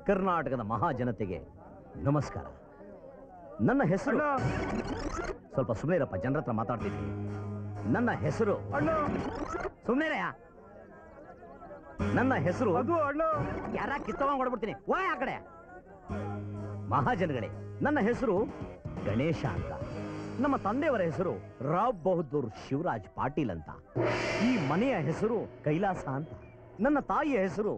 ಕರ್ನಾಟಕದ ಮಹಾಜನತೆಗೆ ನಮಸ್ಕಾರ. ನನ್ನ ಹೆಸರು ಸ್ವಲ್ಪ ಸುಮ್ಮನೆ ಇರಪ್ಪ, ಜನರ ಹತ್ರ ಮಾತಾಡ್ತಿದ್ದೀನಿ. ನನ್ನ ಹೆಸರು ಸುಮ್ಮನೆ ನನ್ನ ಹೆಸರು ಯಾರ ಕಿತ್ತವಂಗ್ ಹೊಡ್ಬಿಡ್ತೀನಿ ಓಯ್ ಆ ಕಡೆ. ಮಹಾಜನಗಳೇ, ನನ್ನ ಹೆಸರು ಗಣೇಶ ಅಂತ. ನಮ್ಮ ತಂದೆಯವರ ಹೆಸರು ರಾವ್ ಬಹದ್ದೂರ್ ಶಿವರಾಜ್ ಪಾಟೀಲ್ ಅಂತ. ಈ ಮನೆಯ ಹೆಸರು ಕೈಲಾಸ ಅಂತ. ನನ್ನ ತಾಯಿಯ ಹೆಸರು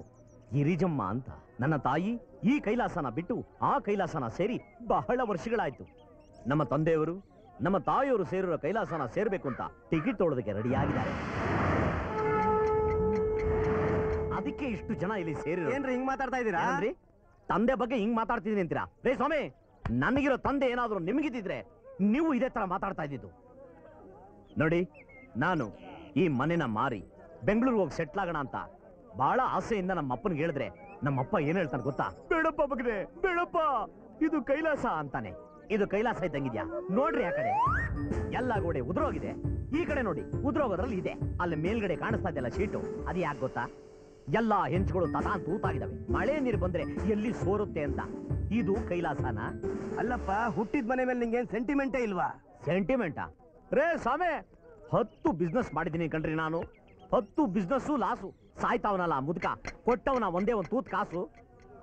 ಗಿರಿಜಮ್ಮ ಅಂತ. ನನ್ನ ತಾಯಿ ಈ ಕೈಲಾಸನ ಬಿಟ್ಟು ಆ ಕೈಲಾಸನ ಸೇರಿ ಬಹಳ ವರ್ಷಗಳಾಯ್ತು. ನಮ್ಮ ತಂದೆಯವರು ನಮ್ಮ ತಾಯಿಯವರು ಸೇರಿರೋ ಕೈಲಾಸನ ಸೇರ್ಬೇಕು ಅಂತ ಟಿಕೆಟ್ ತೊಗೊಳೋದಕ್ಕೆ ರೆಡಿಯಾಗಿದ್ದಾರೆ. ಅದಕ್ಕೆ ಇಷ್ಟು ಜನ ಇಲ್ಲಿ ಸೇರಿರೋ. ಏನ್ರಿ ಹಿಂಗ್ ಮಾತಾಡ್ತಾ ಇದ್ದೀರಾ? ತಂದೆ ಬಗ್ಗೆ ಹಿಂಗ್ ಮಾತಾಡ್ತಿದ್ದೀನಿ ಅಂತೀರಾ? ರೇ ಸ್ವಾಮಿ, ನನಗಿರೋ ತಂದೆ ಏನಾದ್ರು ನಿಮಗಿದ್ದಿದ್ರೆ ನೀವು ಇದೇ ತರ ಮಾತಾಡ್ತಾ ಇದ್ದಿದ್ದು. ನೋಡಿ, ನಾನು ಈ ಮನೆನ ಮಾರಿ ಬೆಂಗಳೂರಿಗೆ ಹೋಗಿ ಸೆಟ್ಲ್ ಆಗೋಣ ಅಂತ ಬಹಳ ಆಸೆಯಿಂದ ನಮ್ಮ ಅಪ್ಪನಿಗೆ ಹೇಳಿದ್ರೆ ನಮ್ಮಪ್ಪ ಏನ್ ಹೇಳ್ತಾನೆ ಗೊತ್ತಾ? ಬೇಡಪ್ಪ ಮಗನೇ, ಬೇಡಪ್ಪ, ಇದು ಕೈಲಾಸ ಅಂತಾನೆ. ಇದು ಕೈಲಾಸ ಇದ್ದಂಗಿದ್ಯಾ? ನೋಡ್ರಿ ಆ ಕಡೆ ಎಲ್ಲ ಗೋಡೆ ಉದುರೋಗಿದೆ, ಈ ಕಡೆ ನೋಡಿ ಉದುರೋಗೋದ್ರಲ್ಲಿ ಇದೆ. ಅಲ್ಲಿ ಮೇಲ್ಗಡೆ ಕಾಣಿಸ್ತಾ ಇದೆಯಲ್ಲ ಶೀಟು, ಅದು ಯಾಕೆ ಗೊತ್ತಾ? ಎಲ್ಲಾ ಹೆಂಚುಗಳು ತತಾನ್ ತೂತಾಗಿದ್ದಾವೆ. ಮಳೆ ನೀರು ಬಂದ್ರೆ ಎಲ್ಲಿ ಸೋರುತ್ತೆ ಅಂತ. ಇದು ಕೈಲಾಸನ? ಅಲ್ಲಪ್ಪ, ಹುಟ್ಟಿದ ಮನೆ ಮೇಲೆ ನಿಂಗೇನ್ ಸೆಂಟಿಮೆಂಟೇ ಇಲ್ವಾ? ಸೆಂಟಿಮೆಂಟಾ? ರೇ ಸ್ವಾಮಿ, 10 ಬಿಸ್ನೆಸ್ ಮಾಡಿದ್ದೀನಿ ಕಣ್ರಿ ನಾನು. 10 ಬಿಸ್ನೆಸ್ ಲಾಸು. ಸಾಯ್ತಾವನಲ್ಲ ಮುದ್ಕ, ಕೊಟ್ಟವನ ಒಂದೇ ಒಂದು ತೂತ್ ಕಾಸು.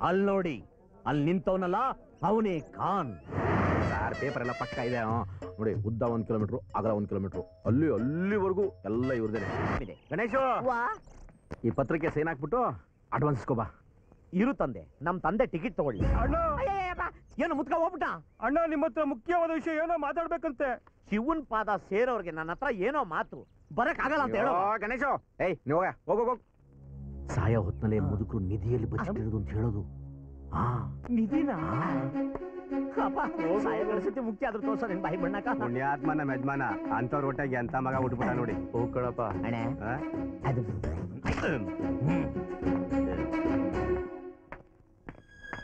ಅಲ್ಲಿ ನೋಡಿ, ಅಲ್ಲಿ ನಿಂತವನಲ್ಲ ಅವನೇ ಖಾನ್. ಸಾರ್ ಪೇಪರ್ ಎಲ್ಲ ಪಕ್ಕ ಇದೆ ನೋಡಿ. ಉದ್ದ 1 ಕಿಲೋಮೀಟರ್, ಅಗಲ 1 ಕಿಲೋಮೀಟರ್, ಅಲ್ಲಿವರೆಗೂ ಎಲ್ಲ ಇವ್ರದೇನೆ. ಗಣೇಶ, ಈ ಪತ್ರಕ್ಕೆ ಸೈನ್ ಹಾಕ್ಬಿಟ್ಟು ಅಡ್ವಾನ್ಸ್ ಇಸ್ಕೋಬಾ. ಇರು ತಂದೆ, ನಮ್ ತಂದೆ ಟಿಕೆಟ್ ತಗೊಳ್ಳಿ. ಏನು ಮುದ್ಕ ಹೋಗ್ಬಿಟ್ಟ? ಅಣ್ಣ, ನಿಮ್ಮ ಹತ್ರ ಮುಖ್ಯವಾದ ವಿಷಯ ಏನೋ ಮಾತಾಡ್ಬೇಕಂತೆ. ಶಿವನ್ ಪಾದ ಸೇರೋರ್ಗೆ ನನ್ನ ಹತ್ರ ಏನೋ ಮಾತು ಬರಕ್ ಆಗಲ್ಲ ಅಂತ ಹೇಳೋ. ಗಣೇಶ, ಏಯ್ ನೀವು ಹೋಗ. ಸಾಯ ಹೊತ್ನಲ್ಲೇ ಮುದುಕರು ನಿಧಿಯಲ್ಲಿ ಬಚ್ಚಿಟ್ಟಿರೋದು ಅಂತ ಹೇಳೋದು. ನಿಧಿನ ಸಾಯ ಗಳಿಸತಿ ಮುಕ್ತಿ ಆದ್ರೂ ತೋರ್ಸೋ ನಿನ್ ಬಾಯಿ ಬಣ್ಣಕ. ಪುಣ್ಯಾತ್ಮ ನಮ್ಮ ಯಜಮಾನ, ಅಂತವ್ರ ಒಟ್ಟಾಗಿ ಅಂತ ಮಗ ಹುಟ್ಬಿಟ್ಟ ನೋಡಿ. ಹೋಗ್ಕೊಳಪ್ಪ ಅಣ್ಣೆ. ಅದು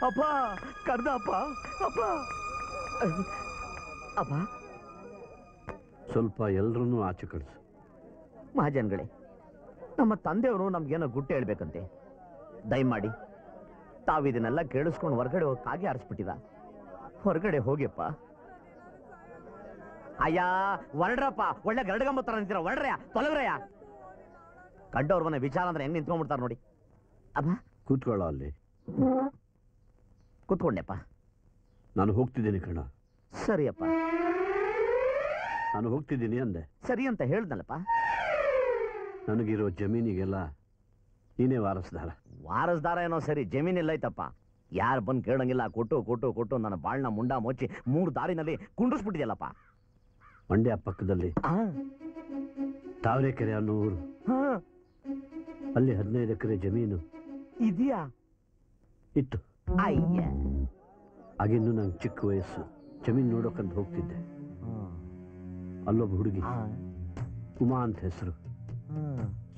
ಅಪ್ಪ ಕರ್ದ ಅಪ್ಪ. ಅಪ್ಪ ಅಪ್ಪ ಸ್ವಲ್ಪ ಎಲ್ರನ್ನೂ ಆಚೆ ಕಳಿಸು. ಮಹಾಜನ್ಗಳೇ, ನಮ್ಮ ತಂದೆಯವರು ನಮ್ಗೇನೋ ಗುಟ್ಟೆ ಹೇಳ್ಬೇಕಂತೆ. ದಯಮಾಡಿ ತಾವಿದನ್ನೆಲ್ಲ ಕೇಳಿಸ್ಕೊಂಡು ಹೊರಗಡೆ ಹೋಗಿ ಕಾಗೆ ಆರಿಸ್ಬಿಟ್ಟಿದ. ಹೊರಗಡೆ ಹೋಗ್ಯಪ್ಪ. ಅಯ್ಯ ಹೊರಡ್ರಪ್ಪ, ಒಳ್ಳೆ ಗರಡ್ಗಂಬ ತರ ನಿಂತಿರ. ಹೊರಡ್ರಯ್ಯ, ತೊಲಗ್ರಯ್ಯ. ಕಂಡವ್ರ ಮನೆ ವಿಚಾರ ಅಂದ್ರೆ ಹೆಂಗ್ ನಿಂತ್ಕೊಂಡ್ಬಿಡ್ತಾರ ನೋಡಿ. ಅಬ್ಬ ಕೂತ್ಕೊಳ್ಳ ಅಲ್ಲಿ. ಕೂತ್ಕೊಂಡೆಪ್ಪ. ನಾನು ಹೋಗ್ತಿದ್ದೀನಿ ಕಣ. ಸರಿಯಪ್ಪ. ನಾನು ಹೋಗ್ತಿದ್ದೀನಿ ಅಂದೆ. ಸರಿ ಅಂತ ಹೇಳ್ದಲ್ಲಪ್ಪ. ನನಗಿರೋ ಜಮೀನಿಗೆಲ್ಲ ನೀನೇ ವಾರಸ್ದಾರ. ವಾರಸ್ದಾರ ಏನೋ ಸರಿ, ಜಮೀನಿಲ್ಲ ಐತಪ್ಪ. ಯಾರು ಬಂದು ಕೇಳಂಗಿಲ್ಲ. ಕೊಟ್ಟು ಕೊಟ್ಟು ಕೊಟ್ಟು ನನ್ನ ಬಾಳ್ನ ಮುಂಡ ಮುಚ್ಚಿ 3 ದಾರಿನಲ್ಲಿ ಕುಂಡಿಸ್ಬಿಟ್ಟಿದ್ಯಲ್ಲಪ್ಪ. ಮಂಡ್ಯ ಪಕ್ಕದಲ್ಲಿ ತಾವರೆಕೆರೆ ಅನ್ನೋ ಊರು, ಅಲ್ಲಿ 15 ಎಕರೆ ಜಮೀನು ಇದೆಯಾ? ಇತ್ತು. ಅಯ್ಯ, ಆಗಿನ್ನು ನಂಗೆ ಚಿಕ್ಕ ವಯಸ್ಸು. ಜಮೀನು ನೋಡೋಕಂತ ಹೋಗ್ತಿದ್ದೆ. ಅಲ್ಲೊಬ್ಬ ಹುಡುಗಿ, ಉಮಾ ಅಂತ ಹೆಸರು,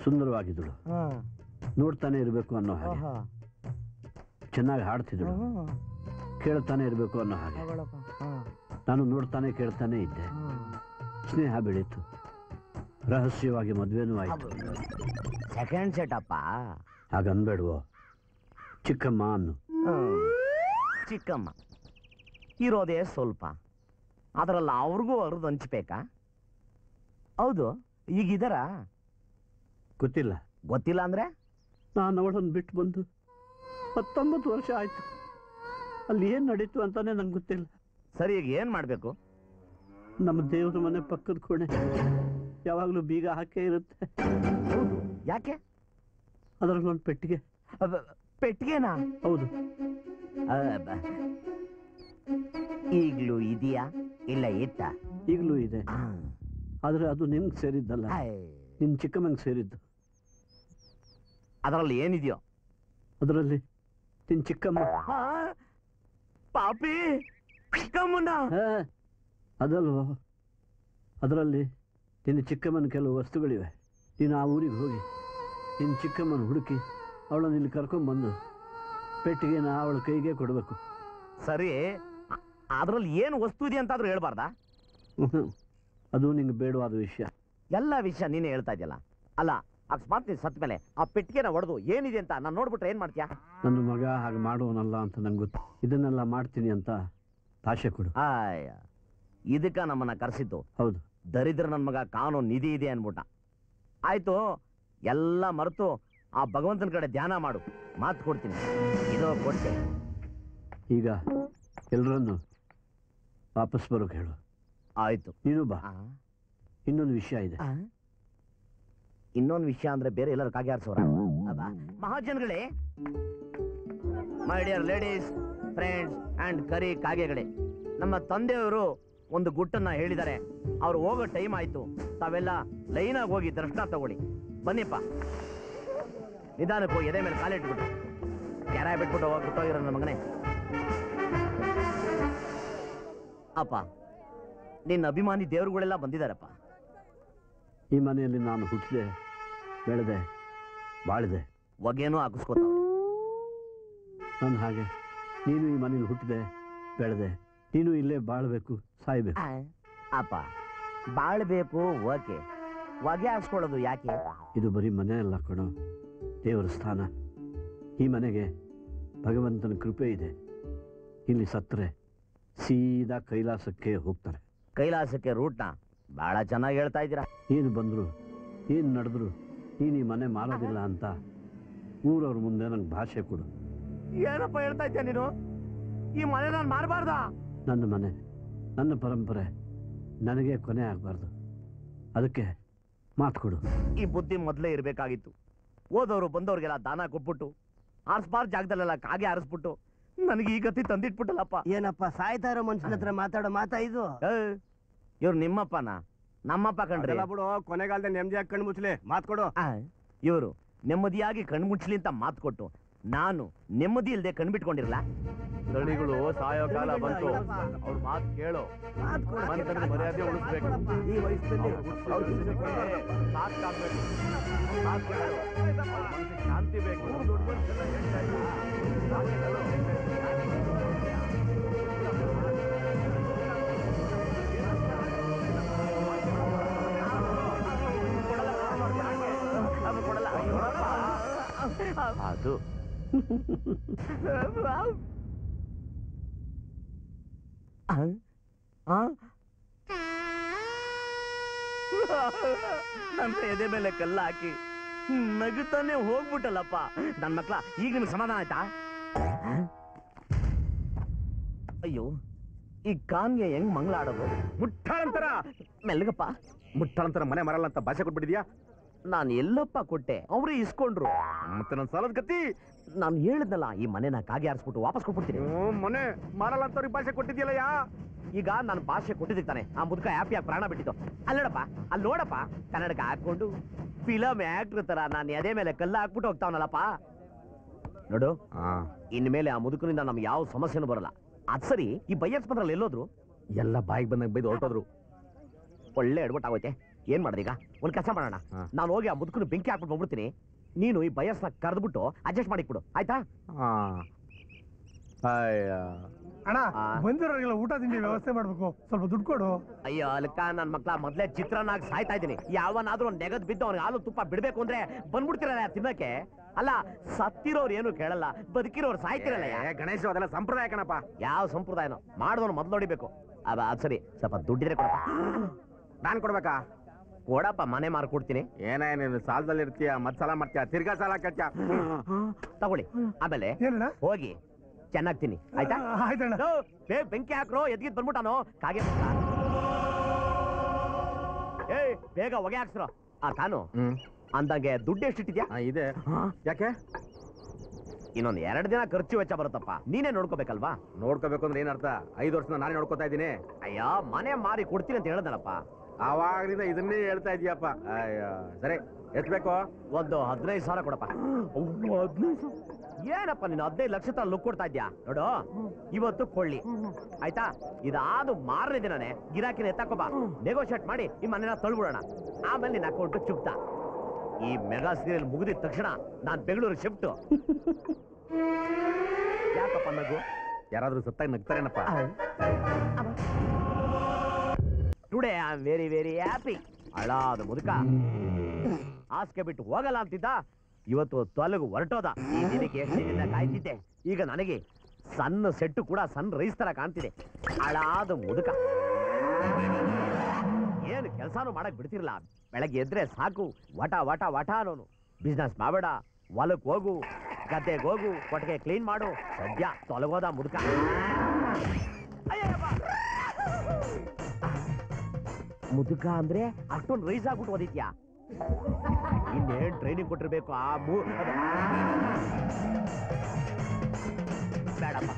ಸುಂದರವಾಗಿದ್ದಳು. ನೋಡ್ತಾನೆ ಇರಬೇಕು ಅನ್ನೋ ಹಾಗೆ, ಚೆನ್ನಾಗಿ ಹಾಡ್ತಿದ್ದಳು. ಕೇಳ್ತಾನೆ ಇರಬೇಕು ಅನ್ನೋ ಹಾಗೆ. ನಾನು ನೋಡ್ತಾನೆ ಕೇಳ್ತಾನೆ ಇದ್ದೆ. ಸ್ನೇಹ ಬೆಳೀತು. ರಹಸ್ಯವಾಗಿ ಮದುವೆನೂ ಆಯ್ತು. ಸೆಕೆಂಡ್ ಸೆಟಪ್ಪ. ಹಾಗನ್ಬೇಡ್ವೋ, ಚಿಕ್ಕಮ್ಮ ಅನ್ನು. ಚಿಕ್ಕಮ್ಮ ಇರೋದೇ ಸ್ವಲ್ಪ, ಅದರಲ್ಲ ಅವ್ರಿಗೂ ಅವ್ರದ್ದು ಹಂಚ್ಬೇಕಾ? ಹೌದು, ಈಗಿದಾರ? ಗೊತ್ತಿಲ್ಲ. ಗೊತ್ತಿಲ್ಲ ಅಂದ್ರೆ? ನಾನು ಅವಳನ್ನು ಬಿಟ್ಟು ಬಂದು 19 ವರ್ಷ ಆಯ್ತು. ಅಲ್ಲಿ ಏನ್ ನಡೀತು ಅಂತಾನೆ ನಂಗೆ ಗೊತ್ತಿಲ್ಲ. ಸರಿ, ಈಗ ಏನ್ ಮಾಡ್ಬೇಕು? ನಮ್ಮ ದೇವ್ರ ಮನೆ ಪಕ್ಕದ ಕೋಣೆ ಯಾವಾಗ್ಲೂ ಬೀಗ ಹಾಕೇ ಇರುತ್ತೆ. ಯಾಕೆ? ಅದರಲ್ಲಿ ಒಂದು ಪೆಟ್ಟಿಗೆ. ಪೆಟ್ಟಿಗೆನಾ? ಹೌದು. ಈಗ್ಲೂ ಇದೆಯಾ ಇಲ್ಲ ಇತ್ತ? ಈಗಲೂ ಇದೆ. ಆದ್ರೆ ಅದು ನಿಮ್ಗೆ ಸೇರಿದ್ದಲ್ಲ, ನಿನ್ ಚಿಕ್ಕಮ್ಮಂಗೆ ಸೇರಿದ್ದು. ಅದರಲ್ಲಿ ಏನಿದೆಯೋ? ಅದರಲ್ಲಿ ನಿನ್ ಚಿಕ್ಕಮ್ಮ. ಪಾಪಿ ಚಿಕ್ಕಮ್ಮನ? ಅದಲ್ವೋ, ಅದರಲ್ಲಿ ನಿನ್ನ ಚಿಕ್ಕಮ್ಮನ ಕೆಲವು ವಸ್ತುಗಳಿವೆ. ನೀನು ಆ ಊರಿಗೆ ಹೋಗಿ ನಿನ್ನ ಚಿಕ್ಕಮ್ಮನ ಹುಡುಕಿ ಅವಳನ್ನು ಇಲ್ಲಿ ಕರ್ಕೊಂಡ್ಬಂದು ಪೆಟ್ಟಿಗೆನ ಅವಳ ಕೈಗೆ ಕೊಡಬೇಕು. ಸರಿ, ಅದರಲ್ಲಿ ಏನು ವಸ್ತು ಇದೆ ಅಂತಾದ್ರೂ ಹೇಳ್ಬಾರ್ದಾ? ಅದು ನಿಂಗೆ ಬೇಡವಾದ ವಿಷಯ. ಎಲ್ಲ ವಿಷಯ ನೀನೇ ಹೇಳ್ತಾ ಇದೆಯಲ್ಲ. ಅಲ್ಲ, ಅಕಸ್ಮಾತ್ ನೀನ್ ಸತ್ ಮೇಲೆ ಆ ಪೆಟ್ಟಿಗೆನ ಹೊಡೆದು ಏನಿದೆ ಅಂತ ನಾನು ನೋಡ್ಬಿಟ್ರೆ ಏನ್ ಮಾಡ್ತೀಯಾ? ನನ್ನ ಮಗ ಹಾಗೆ ಮಾಡುವನಲ್ಲ ಅಂತ ನಂಗೆ ಗೊತ್ತು. ಇದನ್ನೆಲ್ಲ ಮಾಡ್ತೀನಿ ಅಂತ ಭಾಷೆ ಕೊಡು. ಆಯ್ ಇದಕ್ಕ ನಮ್ಮನ್ನ ಕರೆಸಿದ್ದು. ಹೌದು, ದರಿದ್ರ ನನ್ನ ಮಗ ಕಾನೂನು ನಿಧಿ ಇದೆ ಅನ್ಬಿಟ್ಟ. ಆಯ್ತು, ಎಲ್ಲ ಮರೆತು ಆ ಭಗವಂತನ ಕಡೆ ಧ್ಯಾನ ಮಾಡು, ಮಾತು ಕೊಡ್ತೀನಿ. ಇದು ಕೊಟ್ಟೆ. ಈಗ ಎಲ್ಲರನ್ನು ವಾಪಸ್ ಬರೋಕೆ ಹೇಳು. ಆಯ್ತು, ನೀನು ಬಾ. ಇನ್ನೊಂದು ವಿಷಯ ಇದೆ. ಇನ್ನೊಂದು ವಿಷಯ ಅಂದ್ರೆ ಬೇರೆ ಎಲ್ಲರೂ ಕಾಗೆ ಆರಿಸೋರ? ಮಹಾಜನಗಳೇ, my dear ladies, friends and ಕರಿ ಕಾಗೆಗಳೇ, ನಮ್ಮ ತಂದೆಯವರು ಒಂದು ಗುಟ್ಟನ್ನ ಹೇಳಿದ್ದಾರೆ. ಅವ್ರು ಹೋಗೋ ಟೈಮ್ ಆಯ್ತು. ತಾವೆಲ್ಲ ಲೈನಾಗಿ ಹೋಗಿ ದರ್ಶನ ತಗೊಳ್ಳಿ. ಬನ್ನಿಪ್ಪ, ನಿಧಾನಕ್ಕೆ ಹೋಗಿ ಎದೆ ಮೇಲೆ ಕಾಲಿಟ್ಬಿಟ್ಟು ಕೆರ ಬಿಟ್ಬಿಟ್ಟು ಹೋಗಿರೋ ನನ್ನ ಮಗನೇ. ಅಪ್ಪ, ನಿನ್ನ ಅಭಿಮಾನಿ ದೇವರುಗಳೆಲ್ಲ ಬಂದಿದ್ದಾರಪ್ಪ. ಈ ಮನೆಯಲ್ಲಿ ನಾನು ಹುಟ್ಟಿದೆ, ಬೆಳೆದೆ, ಬಾಳಿದೆ. ಹೊಗೆನೂ ಹಾಕಿಸ್ಕೋತಾವ. ನನ್ನ ಹಾಗೆ ನೀನು ಈ ಮನೇಲಿ ಹುಟ್ಟಿದೆ, ಬೆಳೆದೆ, ನೀನು ಇಲ್ಲೇ ಬಾಳ್ಬೇಕು, ಸಾಯ್ಬೇಕು. ಅಪ್ಪ, ಬಾಳ್ಬೇಕು, ಓಕೆ. ಹೊಗೆ ಹಾಕ್ಸ್ಕೊಳ್ಳೋದು ಯಾಕೆ? ಇದು ಬರೀ ಮನೆ ಅಲ್ಲ ಕಣೋ, ದೇವರ ಸ್ಥಾನ. ಈ ಮನೆಗೆ ಭಗವಂತನ ಕೃಪೆ ಇದೆ. ಇಲ್ಲಿ ಸತ್ತರೆ ಸೀದಾ ಕೈಲಾಸಕ್ಕೆ ಹೋಗ್ತಾರೆ. ಕೈಲಾಸಕ್ಕೆ ರೂಟ್ನ ಬಹಳ ಚೆನ್ನಾಗಿ ಹೇಳ್ತಾ ಇದ್ದೀರಾ. ಏನು ಬಂದ್ರು, ಏನು ನಡೆದ್ರು ನೀನು ಈ ಮನೆ ಮಾರೋದಿಲ್ಲ ಅಂತ ಊರವ್ರ ಮುಂದೆ ನಂಗೆ ಭಾಷೆ ಕೊಡು. ಏನಪ್ಪ ಹೇಳ್ತಾ ಇದ್ಯಾ ನೀನು? ಈ ಮನೆ ನಾನು ಮಾರಬಾರ್ದ? ನನ್ನ ಮನೆ, ನನ್ನ ಪರಂಪರೆ ನನಗೆ ಕೊನೆ ಆಗಬಾರ್ದು. ಅದಕ್ಕೆ ಮಾತು ಕೊಡು. ಈ ಬುದ್ಧಿ ಮೊದಲೇ ಇರಬೇಕಾಗಿತ್ತು. ಓದೋರು ಬಂದವ್ರಿಗೆಲ್ಲ ದಾನ ಕೊಟ್ಬಿಟ್ಟು ಆರಿಸ್ಬಾರ್ದು ಜಾಗದಲ್ಲೆಲ್ಲ ಕಾಗೆ ಆರಿಸ್ಬಿಟ್ಟು ನನಗೆ ಈ ಗತಿ ತಂದಿಟ್ಬಿಟ್ಟಲ್ಲಪ್ಪ. ಏನಪ್ಪ ಸಾಯ್ತಾ ಇರೋ ಮನುಷ್ಯನ ಹತ್ರ ಮಾತಾಡೋ ಮಾತಾ ಇದು? ಇವ್ರು ನಿಮ್ಮಪ್ಪನ? ನಮ್ಮಪ್ಪ ಕಣ್ರಿ. ಬಿಡು, ಕೊನೆಗಾಲದ ನೆಮ್ಮದಿಯಾಗಿ ಕಣ್ಣು ಮುಚ್ಚಲಿ, ಮಾತು ಕೊಡು. ಇವರು ನೆಮ್ಮದಿಯಾಗಿ ಕಣ್ಮುಚ್ಲಿ ಅಂತ ಮಾತು ಕೊಟ್ಟು ನಾನು ನೆಮ್ಮದಿ ಇಲ್ಲದೆ ಕಣ್ಬಿಟ್ಕೊಂಡಿರಲ್ಲ. ತಳಿಗಳು ಸಾಯೋ ಕಾಲ ಬಂತು. ಅವ್ರ ಮಾತು ಕೇಳು. ಮನುಷ್ಯನ ಮರ್ಯಾದೆ ಉಳಿಸ್ಬೇಕು. ಈ ವಯಸ್ಸಲ್ಲಿ ಅವ್ರ ಸಾಕಾಗ್ಬೇಕು. ಮಾತು ಕೇಳು. ಮನಸ್ಸಿಗೆ ಶಾಂತಿ ಬೇಕು. ಅದು ನನ್ನ ಎದೆ ಮೇಲೆ ಕಲ್ಲ ಹಾಕಿ ನಗುತ್ತಾನೆ ಹೋಗ್ಬಿಟ್ಟಲ್ಲಪ್ಪ. ನನ್ ಮಕ್ಳ, ಈಗ ನಿಮ್ಗೆ ಸಮಾಧಾನ ಆಯ್ತಾ? ಅಯ್ಯೋ, ಈ ಕಾನ್ಗೆ ಹೆಂಗ್ ಮಂಗಳ ಆಡೋದು? ಮುಟ್ಟಾಳಂತರ ಮೆಲ್ಲಗಪ್ಪ. ಮುಟ್ಟಾಳಂತರ ಮನೆ ಮರಲ್ಲ ಅಂತ ಭಾಷೆ ಕೊಟ್ಬಿಟ್ಟಿದ್ಯಾ? ನಾನು ಎಲ್ಲಪ್ಪ ಕೊಟ್ಟೆ? ಅವ್ರೇ ಇಸ್ಕೊಂಡ್ರು. ಮತ್ತೆ ನನ್ನ ಸಾಲದ ಗತಿ. ನಾನು ಹೇಳಿದ್ನಲ್ಲ, ಈ ಮನೆನ ಕಾಗೆ ಆರಿಸ್ಬಿಟ್ಟು ವಾಪಸ್ ಕೊಟ್ಬಿಡ್ತೀನಿ. ಮನೆ ಮಾರಲ್ಲ ಅಂತ ಅವ್ರಿಗೆ ಭಾಷೆ ಕೊಟ್ಟಿದ್ಯಲ್ಲ ಯಾ? ಈಗ ನಾನು ಭಾಷೆ ಕೊಟ್ಟಿದ್ದಾನೆ. ಆ ಮುದುಕ ಹ್ಯಾಪಿಯಾಗಿ ಪ್ರಾಣ ಬಿಟ್ಟಿದ್ದು. ಅಲ್ಲೋಡಪ್ಪ, ಅಲ್ಲಿ ನೋಡಪ್ಪ, ಕನ್ನಡಕ ಹಾಕೊಂಡು ಫಿಲಮ್ ಆಕ್ಟರ್ ತರ ನಾನು ಎದೆ ಮೇಲೆ ಕಲ್ಲ ಹಾಕ್ಬಿಟ್ಟು ಹೋಗ್ತಾವನಲ್ಲಪ್ಪ. ನೋಡು, ಇನ್ಮೇಲೆ ಆ ಮುದುಕನಿಂದ ನಮ್ಗೆ ಯಾವ ಸಮಸ್ಯೆನೂ ಬರಲ್ಲ. ಅದ್ ಸರಿ, ಈ ಬೈಯರ್ಸ್ ಬಂದ್ರಲ್ಲಿ ಎಲ್ಲೋದ್ರು? ಎಲ್ಲ ಬಾಯಿಗೆ ಬಂದಾಗ ಬೈದು ಹೊರಟೋದ್ರು. ಒಳ್ಳೆ ಎಡ್ಬಿಟ್ಟಾಗೋಯ್ತೆ. ಏನ್ ಮಾಡೋದೀಗ? ಒಂದ್ ಕೆಲಸ ಮಾಡೋಣ, ನಾನು ಹೋಗಿ ಆ ಮುದುಕನು ಬೆಂಕಿ ಹಾಕ್ಬಿಟ್ಟು ಹೋಗ್ಬಿಡ್ತೀನಿ. ನೀನು ಈ ಬಯಸ್ನ ಕರೆದ್ಬಿಟ್ಟು ಅಡ್ಜಸ್ಟ್ ಮಾಡಿಕ್ಬಿಡು, ಆಯ್ತಾ? ಅಣ್ಣ, ಬಂದಿರೋರಿಗೆಲ್ಲ ಊಟ ತಿಂಡಿ ವ್ಯವಸ್ಥೆ ಮಾಡ್ಬೇಕು, ಸ್ವಲ್ಪ ದುಡ್ಡು ಕೊಡು. ಅಯ್ಯೋ ಅಲ್ಕ, ನನ್ ಮಕ್ಳ ಮೊದ್ಲೇ ಚಿತ್ರನಾಗ್ ಸಾಯ್ತಾ ಇದ್ದೀನಿ. ಯಾವನಾದ್ರೂ ಒಂದ್ ನೆಗದ್ ಬಿದ್ದು ಅವ್ನಿಗೆ ಹಾಲು ತುಪ್ಪ ಬಿಡ್ಬೇಕು ಅಂದ್ರೆ ಬಂದ್ಬಿಡ್ತಿರಲ್ಲ ತಿನ್ನಕ್ಕೆ. ಅಲ್ಲ, ಸತ್ತಿರೋರು ಏನು ಕೇಳಲ್ಲ, ಬದುಕಿರೋರು ಸಾಯ್ತಿರಲ್ಲ. ಗಣೇಶ, ಅದೆಲ್ಲ ಸಂಪ್ರದಾಯ ಕಣಪ್ಪ. ಯಾವ ಸಂಪ್ರದಾಯನೋ ಮಾಡಿದವನು ಮೊದ್ಲು ನೋಡಿಬೇಕು. ಅದ್ ಸರಿ, ಸ್ವಲ್ಪ ದುಡ್ಡಿದ್ರೆ ಕೊಡಪ್ಪ. ನಾನ್ ಕೊಡ್ಬೇಕಾ? ಕೊಡಪ್ಪ, ಮನೆ ಮಾರ್ಕೊಡ್ತೀನಿ. ಏನೇ ನೀನು ಸಾಲದಲ್ಲಿ ಇರ್ತೀಯ, ಮತ್ ಸಾಲ ಮಾಡ್ತೀಯ, ತಿರ್ಗಾ ಸಾಲ ಕಟ್ಟ. ತಗೊಳ್ಳಿ, ಆಮೇಲೆ ಏನಣ್ಣ? ಹೋಗಿ ಚೆನ್ನಾಗಿ ತಿನ್ನಿ, ಆಯ್ತಾ? ಆಯ್ತಣ್ಣ. ಬೆಂಕಿ ಹಾಕ್ರೋ, ಎದ್ಗಿದ್ ಬಂದ್ಬಿಟ್ಟಾನು ಕಾಗೆ. ಬೇಗ ಹೊಗೆ ಹಾಕ್ಸ್ರೋ. ಆ ಕಾನು ಅಂದಂಗೆ ದುಡ್ಡು ಎಷ್ಟಿಟ್ಟಿದ್ಯಾ? ಇದೆ. ಯಾಕೆ? ಇನ್ನೊಂದ್ 2 ದಿನ ಖರ್ಚು ವೆಚ್ಚ ಬರುತ್ತಪ್ಪ. ನೀನೇ ನೋಡ್ಕೋಬೇಕಲ್ವಾ? ನೋಡ್ಕೋಬೇಕು ಅಂದ್ರೆ ಏನರ್ಥ? 5 ವರ್ಷದ ನಾನೇ ನೋಡ್ಕೋತಾ ಇದ್ದೀನಿ. ಅಯ್ಯ, ಮನೆ ಮಾರಿ ಕೊಡ್ತೀನಿ ಅಂತ ಹೇಳ್ದನಪ್ಪ. ಆವಾಗ್ಲಿಂದ ಇದನ್ನೇ ಹೇಳ್ತಾ ಇದೀಯಪ್ಪ. ಅಯ್ಯ, ಸರಿ, ಎಷ್ಟು ಬೇಕು? ಒಂದು 15,000 ಕೊಡಪ್ಪ. 15,000? ಏನಪ್ಪ ನೀನು 15 ಲಕ್ಷ ತರ ಲುಕ್ ಕೊಡ್ತಾ ಇದ್ಯಾ? ನೋಡು, ಇವತ್ತು ಕೊಳ್ಳಿ, ಆಯ್ತಾ? ಇದಾದು ಮಾರನೇ ದಿನನೇ ಗಿರಾಕಿನ ಎತ್ತಾಕೋಬಾ, ನೆಗೋಷಿಯೇಟ್ ಮಾಡಿ ಈ ಮನೆನ ತಳ್ಬಿಡೋಣ. ಆಮೇಲೆ ನಿನ್ನ ಅಕೌಂಟ್ ಚುಕ್ತ. ಈ ಮೆಗಾ ಸೀರಿಯಲ್ ಮುಗಿದಿದ ತಕ್ಷಣ ನಾನ್ ಬೆಂಗಳೂರು ಶಿಫ್ಟ್. ಯಾಕಪ್ಪ ನಗು? ಯಾರಾದ್ರೂ ಸತ್ತಾಗ ನಗ್ತಾರೇನಪ್ಪ? Today I am very very happy. ಅಳಾದ ಮುದುಕ ಹಾಸಿಗೆ ಬಿಟ್ಟು ಹೋಗಲ್ಲ ಅಂತಿದ್ದ. ಇವತ್ತು ತೊಲಗು ಹೊರಟೋದ. ಈ ದಿನಕ್ಕೆ ಎಷ್ಟು ದಿನದಿಂದ ಕಾಯ್ತಿದ್ದೆ. ಈಗ ನನಗೆ ಸಣ್ಣ ಸೆಟ್ಟು ಕೂಡ ಸಣ್ಣ ರೈಸ್ ತರ ಕಾಣ್ತಿದೆ. ಹಾಳಾದ ಮುದುಕ, ಏನು ಕೆಲಸನೂ ಮಾಡಕ್ ಬಿಡ್ತಿರ್ಲಿಲ್ಲ. ಬೆಳಗ್ಗೆ ಎದ್ರೆ ಸಾಕು ವಟ ವಟ ವಟ ಅನ್ನೋನು. ಬಿಸ್ನೆಸ್ ಮಾಡಬೇಡ, ಹೊಲಕ್ಕೆ ಹೋಗು, ಗದ್ದೆಗೆ ಹೋಗು, ಕೊಟ್ಟಿಗೆ ಕ್ಲೀನ್ ಮಾಡು. ಸದ್ಯ ತೊಲಗೋದ ಮುದುಕ. ಮುದುಕ ಅಂದ್ರೆ ಅಷ್ಟೊಂದು ರೈಸ್ ಆಗ್ಬಿಟ್ಟು ಓದಿದ್ಯಾ? ಇನ್ನೇನ್ ಟ್ರೈನಿಂಗ್ ಕೊಟ್ಟಿರ್ಬೇಕು ಆ ಬೇಡಪ್ಪ.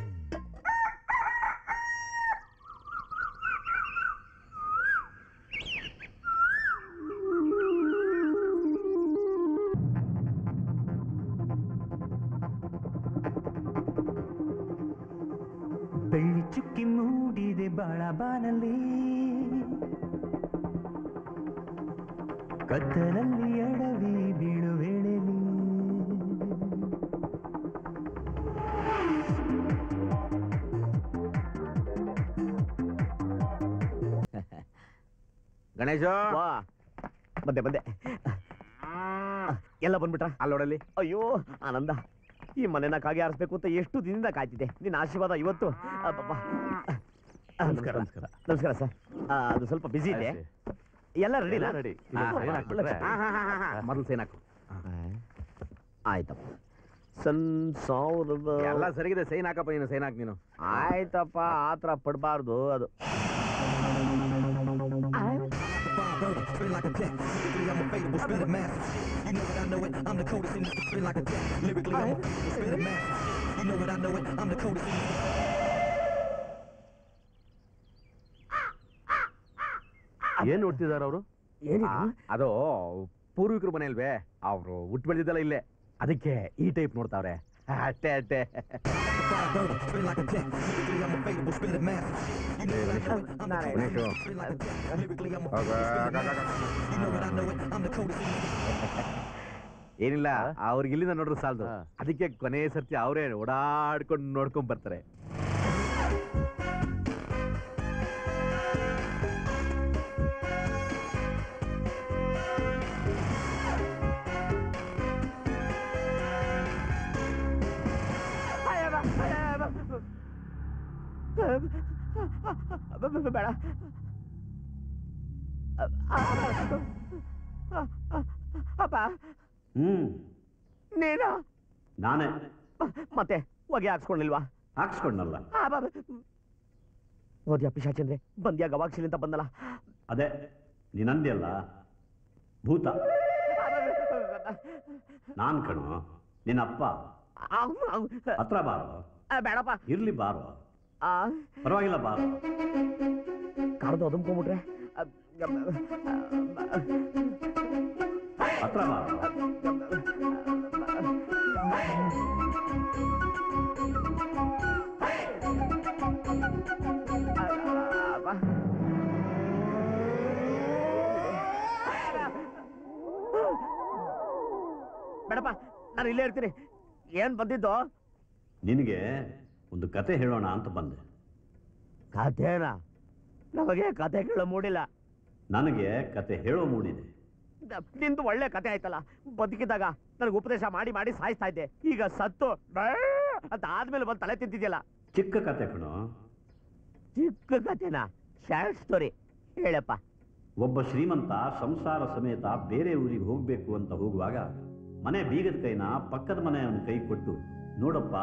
ಬೆಳ್ಳಿ ಚುಕ್ಕಿ ಮೂಡಿದೆ ಬಾಳಬಾನಲ್ಲಿ, ಕತ್ತಲಲ್ಲಿ ಅಡವಿ ಬೀಳು ವೇಳೆಲಿ. ಗಣೇಶ, ವಾ, ಬಂದೆ. ಎಲ್ಲ ಬಂದ್ಬಿಟ್ರ? ಅಲ್ಲೋಡಲ್ಲಿ. ಅಯ್ಯೋ ಆನಂದ, ಈ ಮನೆನ ಕಾಗೆ ಆರಿಸ್ಬೇಕು ಅಂತ ಎಷ್ಟು ದಿನದಿಂದ ಕಾಯ್ತಿದ್ದೆ. ನಿನ್ನ ಆಶೀರ್ವಾದ ಇವತ್ತು. ನಮಸ್ಕಾರ. ನಮಸ್ಕಾರ ಸರ್. ಅದು ಸ್ವಲ್ಪ ಬಿಸಿ ಇದೆ. ಎಲ್ಲ ರೆಡಿ ರೆಡಿ. ಮೊದಲು ಸೈನ್ ಹಾಕು. ಆಯ್ತಪ್ಪ. ಎಲ್ಲ ಸರಿಗಿದೆ. ಸೈನ್ ಹಾಕಪ್ಪ. ನೀನು ಸೈನ್ ಹಾಕ್. ನೀನು ಆಯ್ತಪ್ಪ, ಆತರ ಪಡಬಾರ್ದು. ಅದು ಏನ್ ನೋಡ್ತಿದಾರ ಅವರು? ಅದು ಪೂರ್ವಿಕರ ಮನೆ ಅಲ್ವೇ, ಅವರು ಹುಟ್ಟು ಬೆಳೆದಿದ್ದಲ್ಲ ಇಲ್ಲೇ, ಅದಕ್ಕೆ ಈ ಟೈಪ್ ನೋಡ್ತಾವ್ರೆ. ಅಷ್ಟೇ. ಏನಿಲ್ಲ, ಅವ್ರಿಗೆ ಇಲ್ಲಿಂದ ನೋಡ್ರು ಸಾಲದು. ಅದಕ್ಕೆ ಕೊನೆ ಸರ್ತಿ ಅವರೇ ಓಡಾಡ್ಕೊಂಡು ನೋಡ್ಕೊಂಡ್ ಬರ್ತಾರೆ. ಬೇಡ. ಅಪ್ಪ, ನೀನಾ? ನಾನೇ. ಮತ್ತೆ ಹೊಗೆ ಹಾಕ್ಸ್ಕೊಂಡಿಲ್ವಾ? ಹಾಕ್ಸ್ಕೊಂಡಲ್ಲ. ಹೋದ್ಯಾ ಪಿಶಾಚಂದ್ರೆ? ಬಂದ್ಯಾ ಗವಾಕ್ಷಿಲಿ ಅಂತ ಬಂದಲ್ಲ? ಅದೇ ನೀನಂದ್ಯಲ್ಲ, ಭೂತ. ನಾನ್ ಕಣೋ ನಿನ್ನಪ್ಪ. ಹತ್ರ ಬಾರೋ. ಬೇಡಪ್ಪ. ಇರ್ಲಿ ಬಾರೋ. ಪರವಾಗಿಲ್ಲ ಬಾರೋ. ಕಾಡ್ದು ಅದುಮ್ಕೊಂಡ್ಬಿಟ್ರೆ ಹತ್ರ ಬಾರೋ. ಬೇಡಪ್ಪ, ನಾನು ಇಲ್ಲೇ ಇರ್ತೀನಿ. ಏನ್ ಬಂದಿದ್ದು? ನಿನಗೆ ಒಂದು ಕತೆ ಹೇಳೋಣ ಅಂತ ಬಂದೆ. ಕಥೆನಾ? ನಮಗೆ ಕತೆ ಕೇಳೋ ಮೂಡಿಲ್ಲ. ನನಗೆ ಕತೆ ಹೇಳೋ ಮೂಡಿದೆ. ನಿಂದು ಒಳ್ಳೆ ಕತೆ ಆಯ್ತಲ್ಲ. ಬದುಕಿದಾಗ ನನಗೆ ಉಪದೇಶ ಮಾಡಿ ಮಾಡಿ ಸಾಯಿಸ್ತಾ ಇದ್ದೆ. ಈಗ ಸತ್ತು ಅಂತ ಆದ್ಮೇಲೆ ಬಂದು ತಲೆ ತಿಂತಿದ್ಯಲ್ಲ. ಚಿಕ್ಕ ಕತೆ ಕಣೋ. ಚಿಕ್ಕ ಕತೆನಾ? ಶಾರ್ಟ್ ಸ್ಟೋರಿ ಹೇಳಪ್ಪ. ಒಬ್ಬ ಶ್ರೀಮಂತ ಸಂಸಾರ ಸಮೇತ ಬೇರೆ ಊರಿಗೆ ಹೋಗ್ಬೇಕು ಅಂತ ಹೋಗುವಾಗ ಮನೆ ಬೀಗದ ಕೈನ ಪಕ್ಕದ ಮನೆಯವನ ಕೈ ಕೊಟ್ಟು, ನೋಡಪ್ಪ,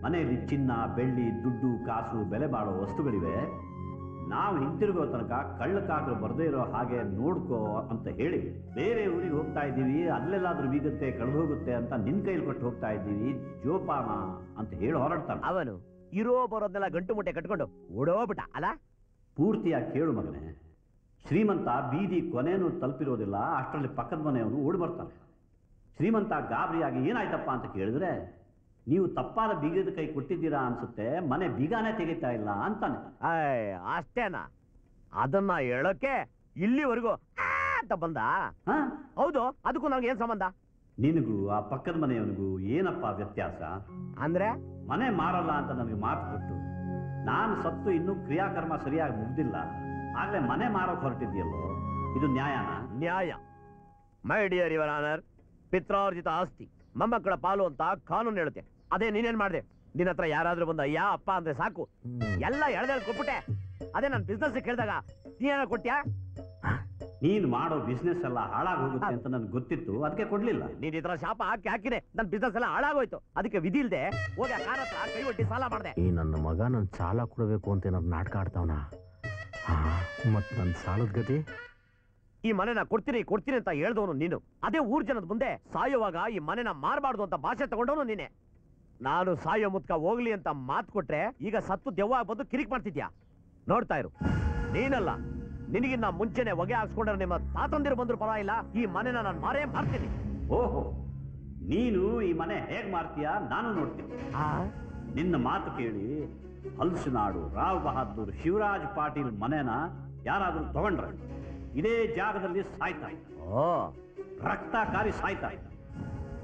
ಮನೆಯಲ್ಲಿ ಚಿನ್ನ, ಬೆಳ್ಳಿ, ದುಡ್ಡು, ಕಾಸು, ಬೆಲೆ ಬಾಳೋ ವಸ್ತುಗಳಿವೆ. ನಾವು ಹಿಂತಿರುಗೋ ತನಕ ಕಳ್ಳಕಾಕರು ಬರದೇ ಇರೋ ಹಾಗೆ ನೋಡ್ಕೋ ಅಂತ ಹೇಳಿ ಬೇರೆ ಊರಿಗೆ ಹೋಗ್ತಾ ಇದ್ದೀವಿ, ಅಲ್ಲೆಲ್ಲಾದ್ರೂ ಬೀಗದ ಕೈ ಕಳೆದು ಹೋಗುತ್ತೆ ಅಂತ ನಿನ್ ಕೈಲಿ ಕೊಟ್ಟು ಹೋಗ್ತಾ ಇದ್ದೀವಿ, ಜೋಪಾನ ಅಂತ ಹೇಳಿ ಹೊರಡ್ತಾನೆ. ಅವನು ಇರೋ ಬರೋದನ್ನೆಲ್ಲ ಗಂಟು ಮುಟ್ಟೆ ಕಟ್ಕೊಂಡು ಓಡೋಗ್ಬಿಟ್ಟ ಅಲ್ಲ? ಪೂರ್ತಿಯಾಗಿ ಕೇಳು ಮಗನೇ. ಶ್ರೀಮಂತ ಬೀದಿ ಕೊನೆಯನ್ನು ತಲುಪಿರೋದಿಲ್ಲ, ಅಷ್ಟರಲ್ಲಿ ಪಕ್ಕದ ಮನೆಯವನು ಓಡಿ ಬರ್ತಾನೆ. ಶ್ರೀಮಂತ ಗಾಬರಿಯಾಗಿ ಏನಾಯ್ತಪ್ಪ ಅಂತ ಕೇಳಿದ್ರೆ, ನೀವು ತಪ್ಪಾದ ಬೀಗದ ಕೈ ಕೊಟ್ಟಿದ್ದೀರಾ ಅನ್ಸುತ್ತೆ, ಮನೆ ಬೀಗಾನೇ ತೆಗಿತಾ ಇಲ್ಲ ಅಂತಾನೆ. ಅಷ್ಟೇನಾ? ಅದನ್ನ ಹೇಳೋಕೆ ಇಲ್ಲಿವರೆಗೂ ಅಂತ ಬಂದ? ಹೌದು, ಅದಕ್ಕೂ ನಮ್ಗೆ ಏನ್ ಸಂಬಂಧ? ನಿನಗೂ ಆ ಪಕ್ಕದ ಮನೆಯವನಿಗೂ ಏನಪ್ಪ ವ್ಯತ್ಯಾಸ ಅಂದ್ರೆ? ಮನೆ ಮಾರಲ್ಲ ಅಂತ ನನಗೆ ಮಾತು ಕೊಟ್ಟು ನಾನು ಸತ್ತು ಇನ್ನೂ ಕ್ರಿಯಾಕರ್ಮ ಸರಿಯಾಗಿ ಮುಗ್ದಿಲ್ಲ, ಆಗ್ಲೇ ಮನೆ ಮಾರೋಕ್ ಹೊರಟಿದ್ಯಲ್ಲೋ, ಇದು ನ್ಯಾಯನಾ? ನ್ಯಾಯ. ಮೈ ಡಿಯರ್ ಯುವರ್ ಆನರ್, ಪಿತ್ರಾರ್ಜಿತ ಆಸ್ತಿ ಮೊಮ್ಮಕ್ಕಳ ಪಾಲು ಅಂತ ಕಾನೂನು ಹೇಳುತ್ತೆ. ಅದೇ ನೀನೇನ್ ಮಾಡಿದೆ? ನಿನ್ನ ಹತ್ರ ಯಾರಾದ್ರೂ ಬಂದು ಅಯ್ಯ ಅಪ್ಪ ಅಂದ್ರೆ ಸಾಕು, ಎಲ್ಲ ಎಳ್ದೇಳ್ ಕೊಟ್ಬಿಟ್ಟೆ. ಅದೇ ನನ್ನ ಬಿಸ್ನೆಸ್ ಕೇಳಿದಾಗ ನೀನ ಕೊಟ್ಯಾ? ನೀನು ಮಾಡೋ ಬಿಸ್ನೆಸ್ ಎಲ್ಲ ಹಾಳಾಗೋಗುತ್ತೆ ಅಂತ ನನ್ಗೆ ಗೊತ್ತಿತ್ತು, ಅದಕ್ಕೆ ಕೊಡ್ಲಿಲ್ಲ. ನೀನ್ ಇದ್ರ ಶಾಪ ಹಾಕಿನೇ ನನ್ನ ಬಿಸ್ನೆಸ್ ಎಲ್ಲ ಹಾಳಾಗೋಯ್ತು. ಅದಕ್ಕೆ ವಿಧಿ ಇಲ್ದೆ ಹೋಗಿ ಆ ಕಾರ್ ಹತ್ರ ಕೈ ಒಟ್ಟಿ ಸಾಲ ಮಾಡಿದೆ. ಈ ನನ್ನ ಮಗ ನನ್ ಸಾಲ ಕೊಡಬೇಕು ಅಂತ ಏನಾದ್ರು ನಾಟಕ ಆಡ್ತಾವನ? ಮತ್ ನನ್ನ ಸಾಲದ ಗತಿ? ಈ ಮನೆನ ಕೊಡ್ತೀನಿ ಕೊಡ್ತೀನಿ ಅಂತ ಹೇಳ್ದವನು ನೀನು. ಅದೇ ಊರ್ ಜನದ ಮುಂದೆ ಸಾಯುವಾಗ ಈ ಮನೆನ ಮಾರಬಾರ್ದು ಅಂತ ಭಾಷೆ ತಗೊಂಡವನು ನೀನೆ. ನಾನು ಸಾಯೋ ಮುತ್ಕ ಹೋಗ್ಲಿ ಅಂತ ಮಾತು ಕೊಟ್ರೆ ಈಗ ಸತ್ತು ದೆವ್ವ ಬಂದು ಕಿರಿಕ್ ಮಾಡ್ತಿದ್ಯಾ. ನೋಡ್ತಾ ಇರು, ನೀನಲ್ಲ ನಿನಗಿನ್ನ ಮುಂಚೆನೆ ಹೊಗೆ ಹಾಕ್ಸ್ಕೊಂಡ್ರೆ ನಿಮ್ಮ ತಾತಂದಿರು ಬಂದ್ರು ಪರವಾಗಿಲ್ಲ, ಈ ಮನೆನ ನಾನು ಮಾರೇ ಮಾರ್ತೀನಿ. ಓಹೋ, ನೀನು ಈ ಮನೆ ಹೇಗ್ ಮಾಡ್ತೀಯಾ ನಾನು ನೋಡ್ತೀನಿ. ನಿನ್ನ ಮಾತು ಕೇಳಿ ಹಲ್ಸಿನಾಡು ರಾವ್ ಬಹಾದ್ದೂರ್ ಶಿವರಾಜ್ ಪಾಟೀಲ್ ಮನೆನ ಯಾರಾದ್ರೂ ತಗೊಂಡ್ರೆ ಇದೇ ಜಾಗದಲ್ಲಿ ಸಾಯ್ತಾ ಇದ್ದ. ಓ, ರಕ್ತಕಾರಿ ಸಾಯ್ತಾ ಇದ್ದ.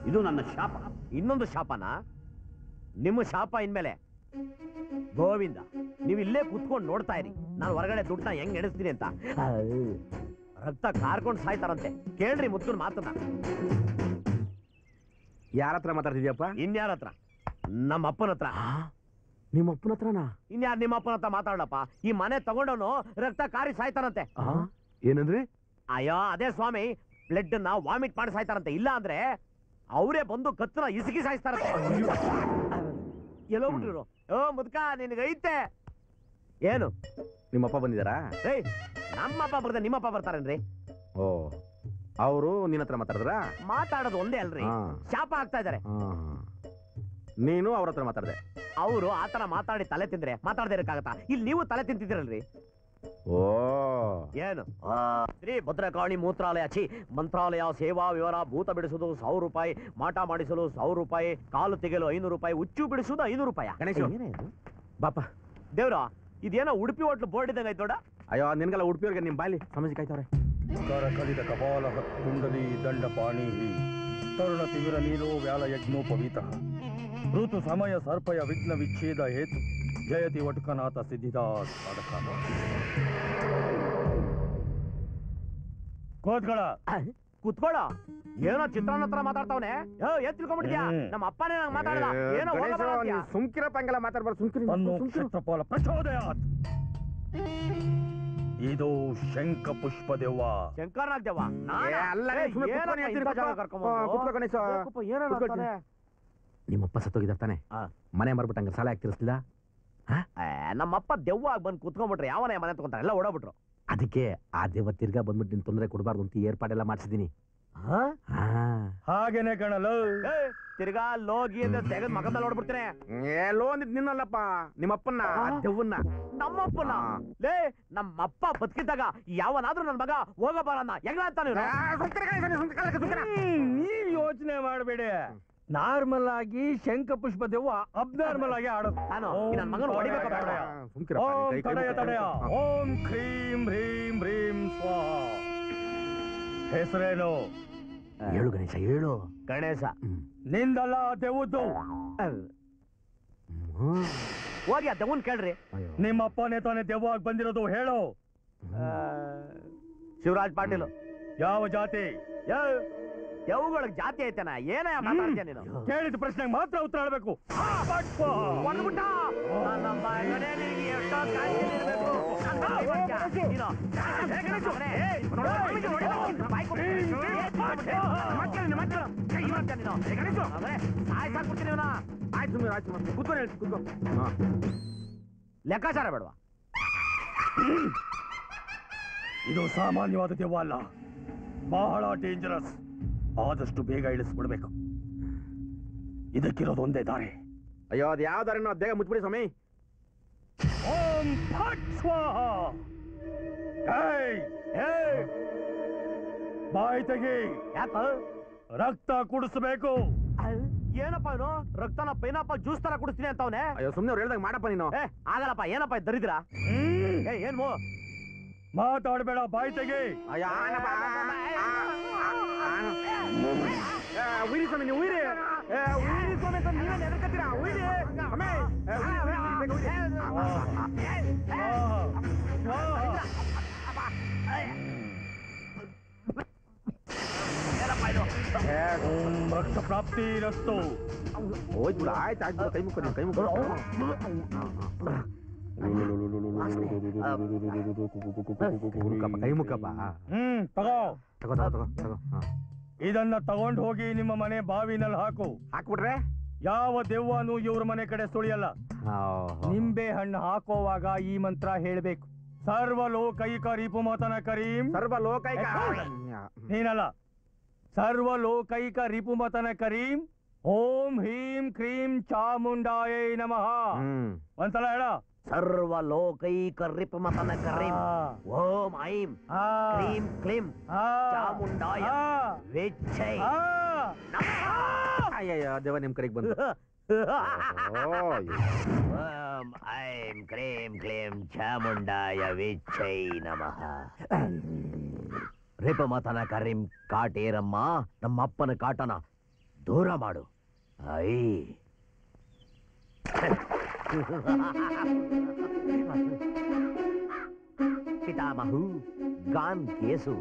ಇದು ನನ್ನ ಶಾಪ. ಇನ್ನೊಂದು ಶಾಪನ? ನಿಮ್ಮ ಶಾಪ ಇನ್ಮೇಲೆ ಗೋವಿಂದ ನೀವು ಇಲ್ಲೇ ಕುತ್ಕೊಂಡು ನೋಡ್ತಾ ಇರಿ, ನಾನು ಹೊರಗಡೆ ದುಡ್ಡನ್ನ ಹೆಂಗ್ ಎಣಿಸ್ತೀನಿ ಅಂತ. ರಕ್ತ ಕಾರ್ಕೊಂಡು ಸಾಯ್ತಾರಂತೆ. ಕೇಳ್ರಿ ಮುದ್ದುನ ಮಾತನ್ನ. ಯಾರ ಹತ್ರ ಮಾತಾಡ್ತಿದ್ಯಪ್ಪ? ಇನ್ಯಾರ ಹತ್ರ? ನಮ್ಮ ಅಪ್ಪನ ಹತ್ರ. ನಿಮ್ಮ ಅಪ್ಪನ ಹತ್ರನಾ? ಇನ್ಯಾರು ನಿಮ್ಮ ಅಪ್ಪನ ಹತ್ರ ಮಾತಾಡಪ್ಪ? ಈ ಮನೆ ತಗೊಂಡವನು ರಕ್ತ ಕಾರಿ ಸಾಯ್ತಾರಂತೆ. ಏನಂದ್ರಿ? ಅಯ್ಯೋ ಅದೇ ಸ್ವಾಮಿ, ಬ್ಲಡ್ ನ ವಾಮಿಟ್ ಮಾಡಿ ಸಾಯ್ತಾರಂತೆ. ಇಲ್ಲ ಅಂದ್ರೆ ಅವರೇ ಬಂದು ಕತ್ತನ ಇಸುಕಿ ಸಾಯಿಸ್ತಾರಂತೆ. ಎಲ್ಲೋ ಬಿಟ್ರು. ಓ ಮುದ್ಕ ನಿನ್ಗೈತೆ ಏನು? ನಿಮ್ಮಪ್ಪ ಬಂದಿದಾರಾ? ಏಯ್, ನಮ್ಮಪ್ಪ ಬರ್ದೆ ನಿಮ್ಮಪ್ಪ ಬರ್ತಾರೇನ್ರಿ? ಓ, ಅವರು ನಿನ್ನ ಹತ್ರ ಮಾತಾಡಿದ್ರಾ? ಮಾತಾಡೋದು ಒಂದೇ ಅಲ್ರಿ, ಶಾಪ ಆಗ್ತಾ ಇದಾರೆ. ನೀನು ಅವ್ರ ಹತ್ರ ಮಾತಾಡ್ದೆ? ಅವರು ಆತರ ಮಾತಾಡಿ ತಲೆ ತಿಂದ್ರೆ ಮಾತಾಡದೇ ಇರಕ್ಕಾಗತ್ತಾ? ಇಲ್ಲಿ ನೀವು ತಲೆ ತಿಂತಿದ್ದೀರಲ್ರಿ. ಓ, ಏನು? ಶ್ರೀ ಭದ್ರಕಾಳಿ ಮೂತ್ರಾಲಯ ಛೀ ಮಂತ್ರಾಲಯ ಸೇವಾ ವಿವರ. ಭೂತ ಬಿಡಿಸುವುದು 1000 ರೂಪಾಯಿ, ಮಾಟ ಮಾಡಿಸಲು 1000 ರೂಪಾಯಿ, ಕಾಲು ತೆಗೆಯಲು 500 ರೂಪಾಯಿ, ಹುಚ್ಚು ಬಿಡಿಸುವುದು 500 ರೂಪಾಯಿ. ಗಣೇಶ, ಬಾಪ. ದೇವ್ರ, ಇದೇನೋ ಉಡುಪಿ ಹೋಟ್ಲು ಬೋರ್ಡ್ ಇದ್ದಂಗ ಐತ್ ನೋಡ. ಅಯ್ಯೋ, ನಿನ್ಗೆಲ್ಲ ಉಡುಪಿಯವ್ರಿಗೆ ನಿಮ್ ಬಾಲಿ ಸಮಸ್ಯೆ ಕಾಯ್ತವ್ರೆ. ಕಲಿತ ಕಪಾಲ ಕುಂಡಲಿ ದಂಡಪಾಣಿ ತರುಣ ತಿವಿರ ನೀರೋ ವ್ಯಾಲ ಯಜ್ಞೋಪವೀತ ಋತು ಸಮಯ ಸರ್ಪಯ ವಿಘ್ನ ವಿಚ್ಛೇದ ಹೇತು ಜಯತಿ ವಟುಕನಾಥ ಸಿದ್ಧಿದಾಸ ಸಾಧಕ. ಕೂತ್ಕೊಳ. ಕುತ್ಕೊಳ್ಳ. ಏನೋ ಚಿತ್ರಾನ್ನ ಹತ್ರ ಮಾತಾಡ್ತಾವನೆ. ಏನ್ ತಿಳ್ಕೊಂಡ್ಬಿಟ್ಟಿದ್ಯಾ? ನಮ್ಮ ಅಪ್ಪನೇ ನಂಗೆ ಮಾತಾಡಲ್ಲ. ಏನೋ ಸುಮ್ಕಿರಪ್ಪ, ಹಂಗೆಲ್ಲ ಮಾತಾಡ್ಬಾರ್ದು. ಕ್ಷೇತ್ರಪಾಲ ಪ್ರಚೋದಯಾತ್. ಇದು ಶಂಖ ಪುಷ್ಪ ದೆವ್ವ. ಶಂಕರ್ನಾಗ್ ದೆವ್ವ? ನಿಮ್ಮಪ್ಪ ಸತ್ತೋಗಿದಾರ ತಾನೆ? ಮನೆ ಮಾರ್ಬಿಟ್ಟಂಗ ಸಾಲ ಆಗ್ತಿರ್ಸ್ಲಿಲ್ಲ? ನಮ್ಮಪ್ಪ ದೆವ್ವ ಬಂದು ಕುತ್ಕೊಂಡ್ಬಿಟ್ರೆ ಯಾವನೇ ಮನೆ ತಗೊಂತಾರೆ, ಎಲ್ಲ ಓಡಾಬಿಟ್ರು. ಅದಕ್ಕೆ ಆ ದೇವ ತಿರ್ಗಾ ಬಂದ್ಬಿಟ್ಟು ನಿನ್ ತೊಂದರೆ ಕೊಡಬಾರ್ದು ಅಂತ ಏರ್ಪಾಡೆಲ್ಲ ಮಾಡಿಸಿದೀನಿ. ಹಾಗೇನೆ ಕಣಲು. ತಿರ್ಗಾ ಲೋಗಿ ಅಂದ್ರೆ ತೆಗೆದ್ ಮಗ ಮೇಲೆ ನೋಡ್ಬಿಡ್ತೀನಿ. ಲೋ ಅಂದಿದ್ ನಿನ್ನಲ್ಲಪ್ಪ, ನಿಮ್ಮಪ್ಪನ್ನ, ದೆವ್ವನ್ನ. ನಮ್ಮಪ್ಪನ? ಲೇ, ನಮ್ಮಪ್ಪ ಬದುಕಿದ್ದಾಗ ಯಾವನಾದ್ರೂ ನನ್ ಮಗ ಹೋಗಬಾರನ್ನ ಹೆಂಗ ಅಂತ ನೀವ್ ಯೋಚನೆ ಮಾಡಬೇಡಿ. ನಾರ್ಮಲ್ ಆಗಿ ಶಂಖ ಪುಷ್ಪ ದೆವ್ವ ಅಬ್ನಾರ್ಮಲ್ ಆಗಿ ಆಡೋದು. ನನ್ನ ಮಗನ ಹೊಡಿಬೇಕು. ತಡೆಯ. ಓಂ ಕ್ರೀಂ ಹ್ರೀಂ ಹ್ರೀಂ ಸ್ವಾಹ. ಹೆಸರೇನು? ಹೇಳು ಗಣೇಶ, ಹೇಳು. ಗಣೇಶ ನಿಂದಲ್ಲ, ದೆವ್ವದ್ದು. ಹೋಗಿ ಆ ದೆವ್ವನ್ ಕೇಳ್ರಿ. ನಿಮ್ಮಪ್ಪನೇ ತಾನೇ ದೆವ್ವ ಬಂದಿರೋದು, ಹೇಳು. ಶಿವರಾಜ್ ಪಾಟೀಲ್. ಯಾವ ಜಾತಿ? ದೆವ್ವಗಳಿಗೆ ಜಾತಿ ಐತೆನ? ಏನ ಮಾತಾಡ್ತೀಯ ನೀನು? ಕೇಳಿದ ಪ್ರಶ್ನೆಗೆ ಮಾತ್ರ ಉತ್ತರ ಹೇಳ್ಬೇಕು. ಲೆಕ್ಕಾಚಾರ ಬೇಡವಾ? ಇದು ಸಾಮಾನ್ಯವಾದ ದೆವ್ವ ಅಲ್ಲ, ಬಹಳ ಡೇಂಜರಸ್. ಆದಷ್ಟು ಬೇಗ ಇಳಿಸ್ಬಿಡ್ಬೇಕು. ಇದಕ್ಕಿರೋದು ಒಂದೇ ದಾರಿ. ಅಯ್ಯೋ, ಅದು ಯಾವ ದಾರಿನೋ ಬೇಗ ಮುಚ್ಬಿಡಿ ಸ್ವಾಮಿ. ಓಂ ಫಟ್ ಸ್ವಾಹ. ಬಾಯಿ ತೆಗಿ. ಯಾಕ? ರಕ್ತ ಕುಡಿಸ್ಬೇಕು. ಏನಪ್ಪ ಇವನು? ರಕ್ತನ ಪೈನಾಪಲ್ ಜ್ಯೂಸ್ ತರ ಕುಡಿಸ್ತೀನಿ ಅಂತವನೇ. ಅಯ್ಯೋ, ಸುಮ್ನೆ ಅವ್ರು ಹೇಳ್ದಾಗ ಮಾಡಪ್ಪ ನೀನು. ಆಗಲ್ಲಪ್ಪ. ಏನಪ್ಪ ದರಿದ್ರ? ಏನ್ ಮಾತಾಡ್ಬೇಡ, ಬಾಯಿ ತೆಗಿ. ಉಯಿರಿ ಸ್ವಾಮಿ, ನೀವು ಉಯಿರಿ. ಉಯಿರಿ ಸ್ವಾಮಿ, ನೀವೇನು ಎದರ್ಕತ್ತೀರಾ? ಉಯಿರಿ. ಮೋಕ್ಷ ಪ್ರಾಪ್ತಿರಸ್ತು. ಹೋಯ್ತು ಬಿಡು, ಆಯ್ತು ಆಯ್ತು ಬಿಡು, ಕೈ ಮುಕ್ಕು ನೀನು, ಕೈ ಮುಕ್ಕು. ಕೈ ಮುಕ್ಕಪ್ಪ. ತಗೋ ತಗೋ ತಗೋ ತಗೋ ತಗೋ. ಇದನ್ನ ತಗೊಂಡ್ ಹೋಗಿ ನಿಮ್ಮ ಮನೆ ಬಾವಿನಲ್ಲಿ ಹಾಕು. ಹಾಕ್ಬಿಟ್ರೆ ಯಾವ ದೆವ್ವನು ಇವ್ರ ಮನೆ ಕಡೆ ಸುಳಿಯಲ್ಲ. ನಿಂಬೆ ಹಣ್ಣು ಹಾಕೋವಾಗ ಈ ಮಂತ್ರ ಹೇಳ್ಬೇಕು. ಸರ್ವಲೋಕೈಕ ರಿಪುಮತನ ಕರೀಂ. ಸರ್ವಲೋಕೈಕ ನೀನಲ್ಲ, ಸರ್ವಲೋಕೈಕ ರಿಪುಮತನ ಕರೀಂ ಓಂ ಹೀಂ ಕ್ರೀಂ ಚಾಮುಂಡಾಯೈ ನಮಃ. ಒಂದ್ಸಲ ಹೇಳ. ಸರ್ವಲೋಕೈಕ ರಿಪುಮತನ ಕರೀಂ ಓಂ ಐಂ ಕ್ರೀಂ ಕ್ಲೀಂ ಚಾಮುಂಡಾಯ ವಿಚ್ಚೈ. ಅಯ್ಯಯ್ಯ, ದೇವ ನಿಮ್ ಕಡೆಗೆ ಬಂದು. ಓಂ ಐಂ ಕ್ರೀಂ ಕ್ಲೀಂ ಚಾಮುಂಡಾಯ ವಿಚ್ಚೈ ನಮಃ. ರಿಪುಮತನ ಕರೀಂ ಕಾಟೇರಮ್ಮ, ನಮ್ಮಪ್ಪನ ಕಾಟನ ದೂರ ಮಾಡು. ಐ ಪಿತಾಮಹು ಗಾನ್ ಕೇಸು.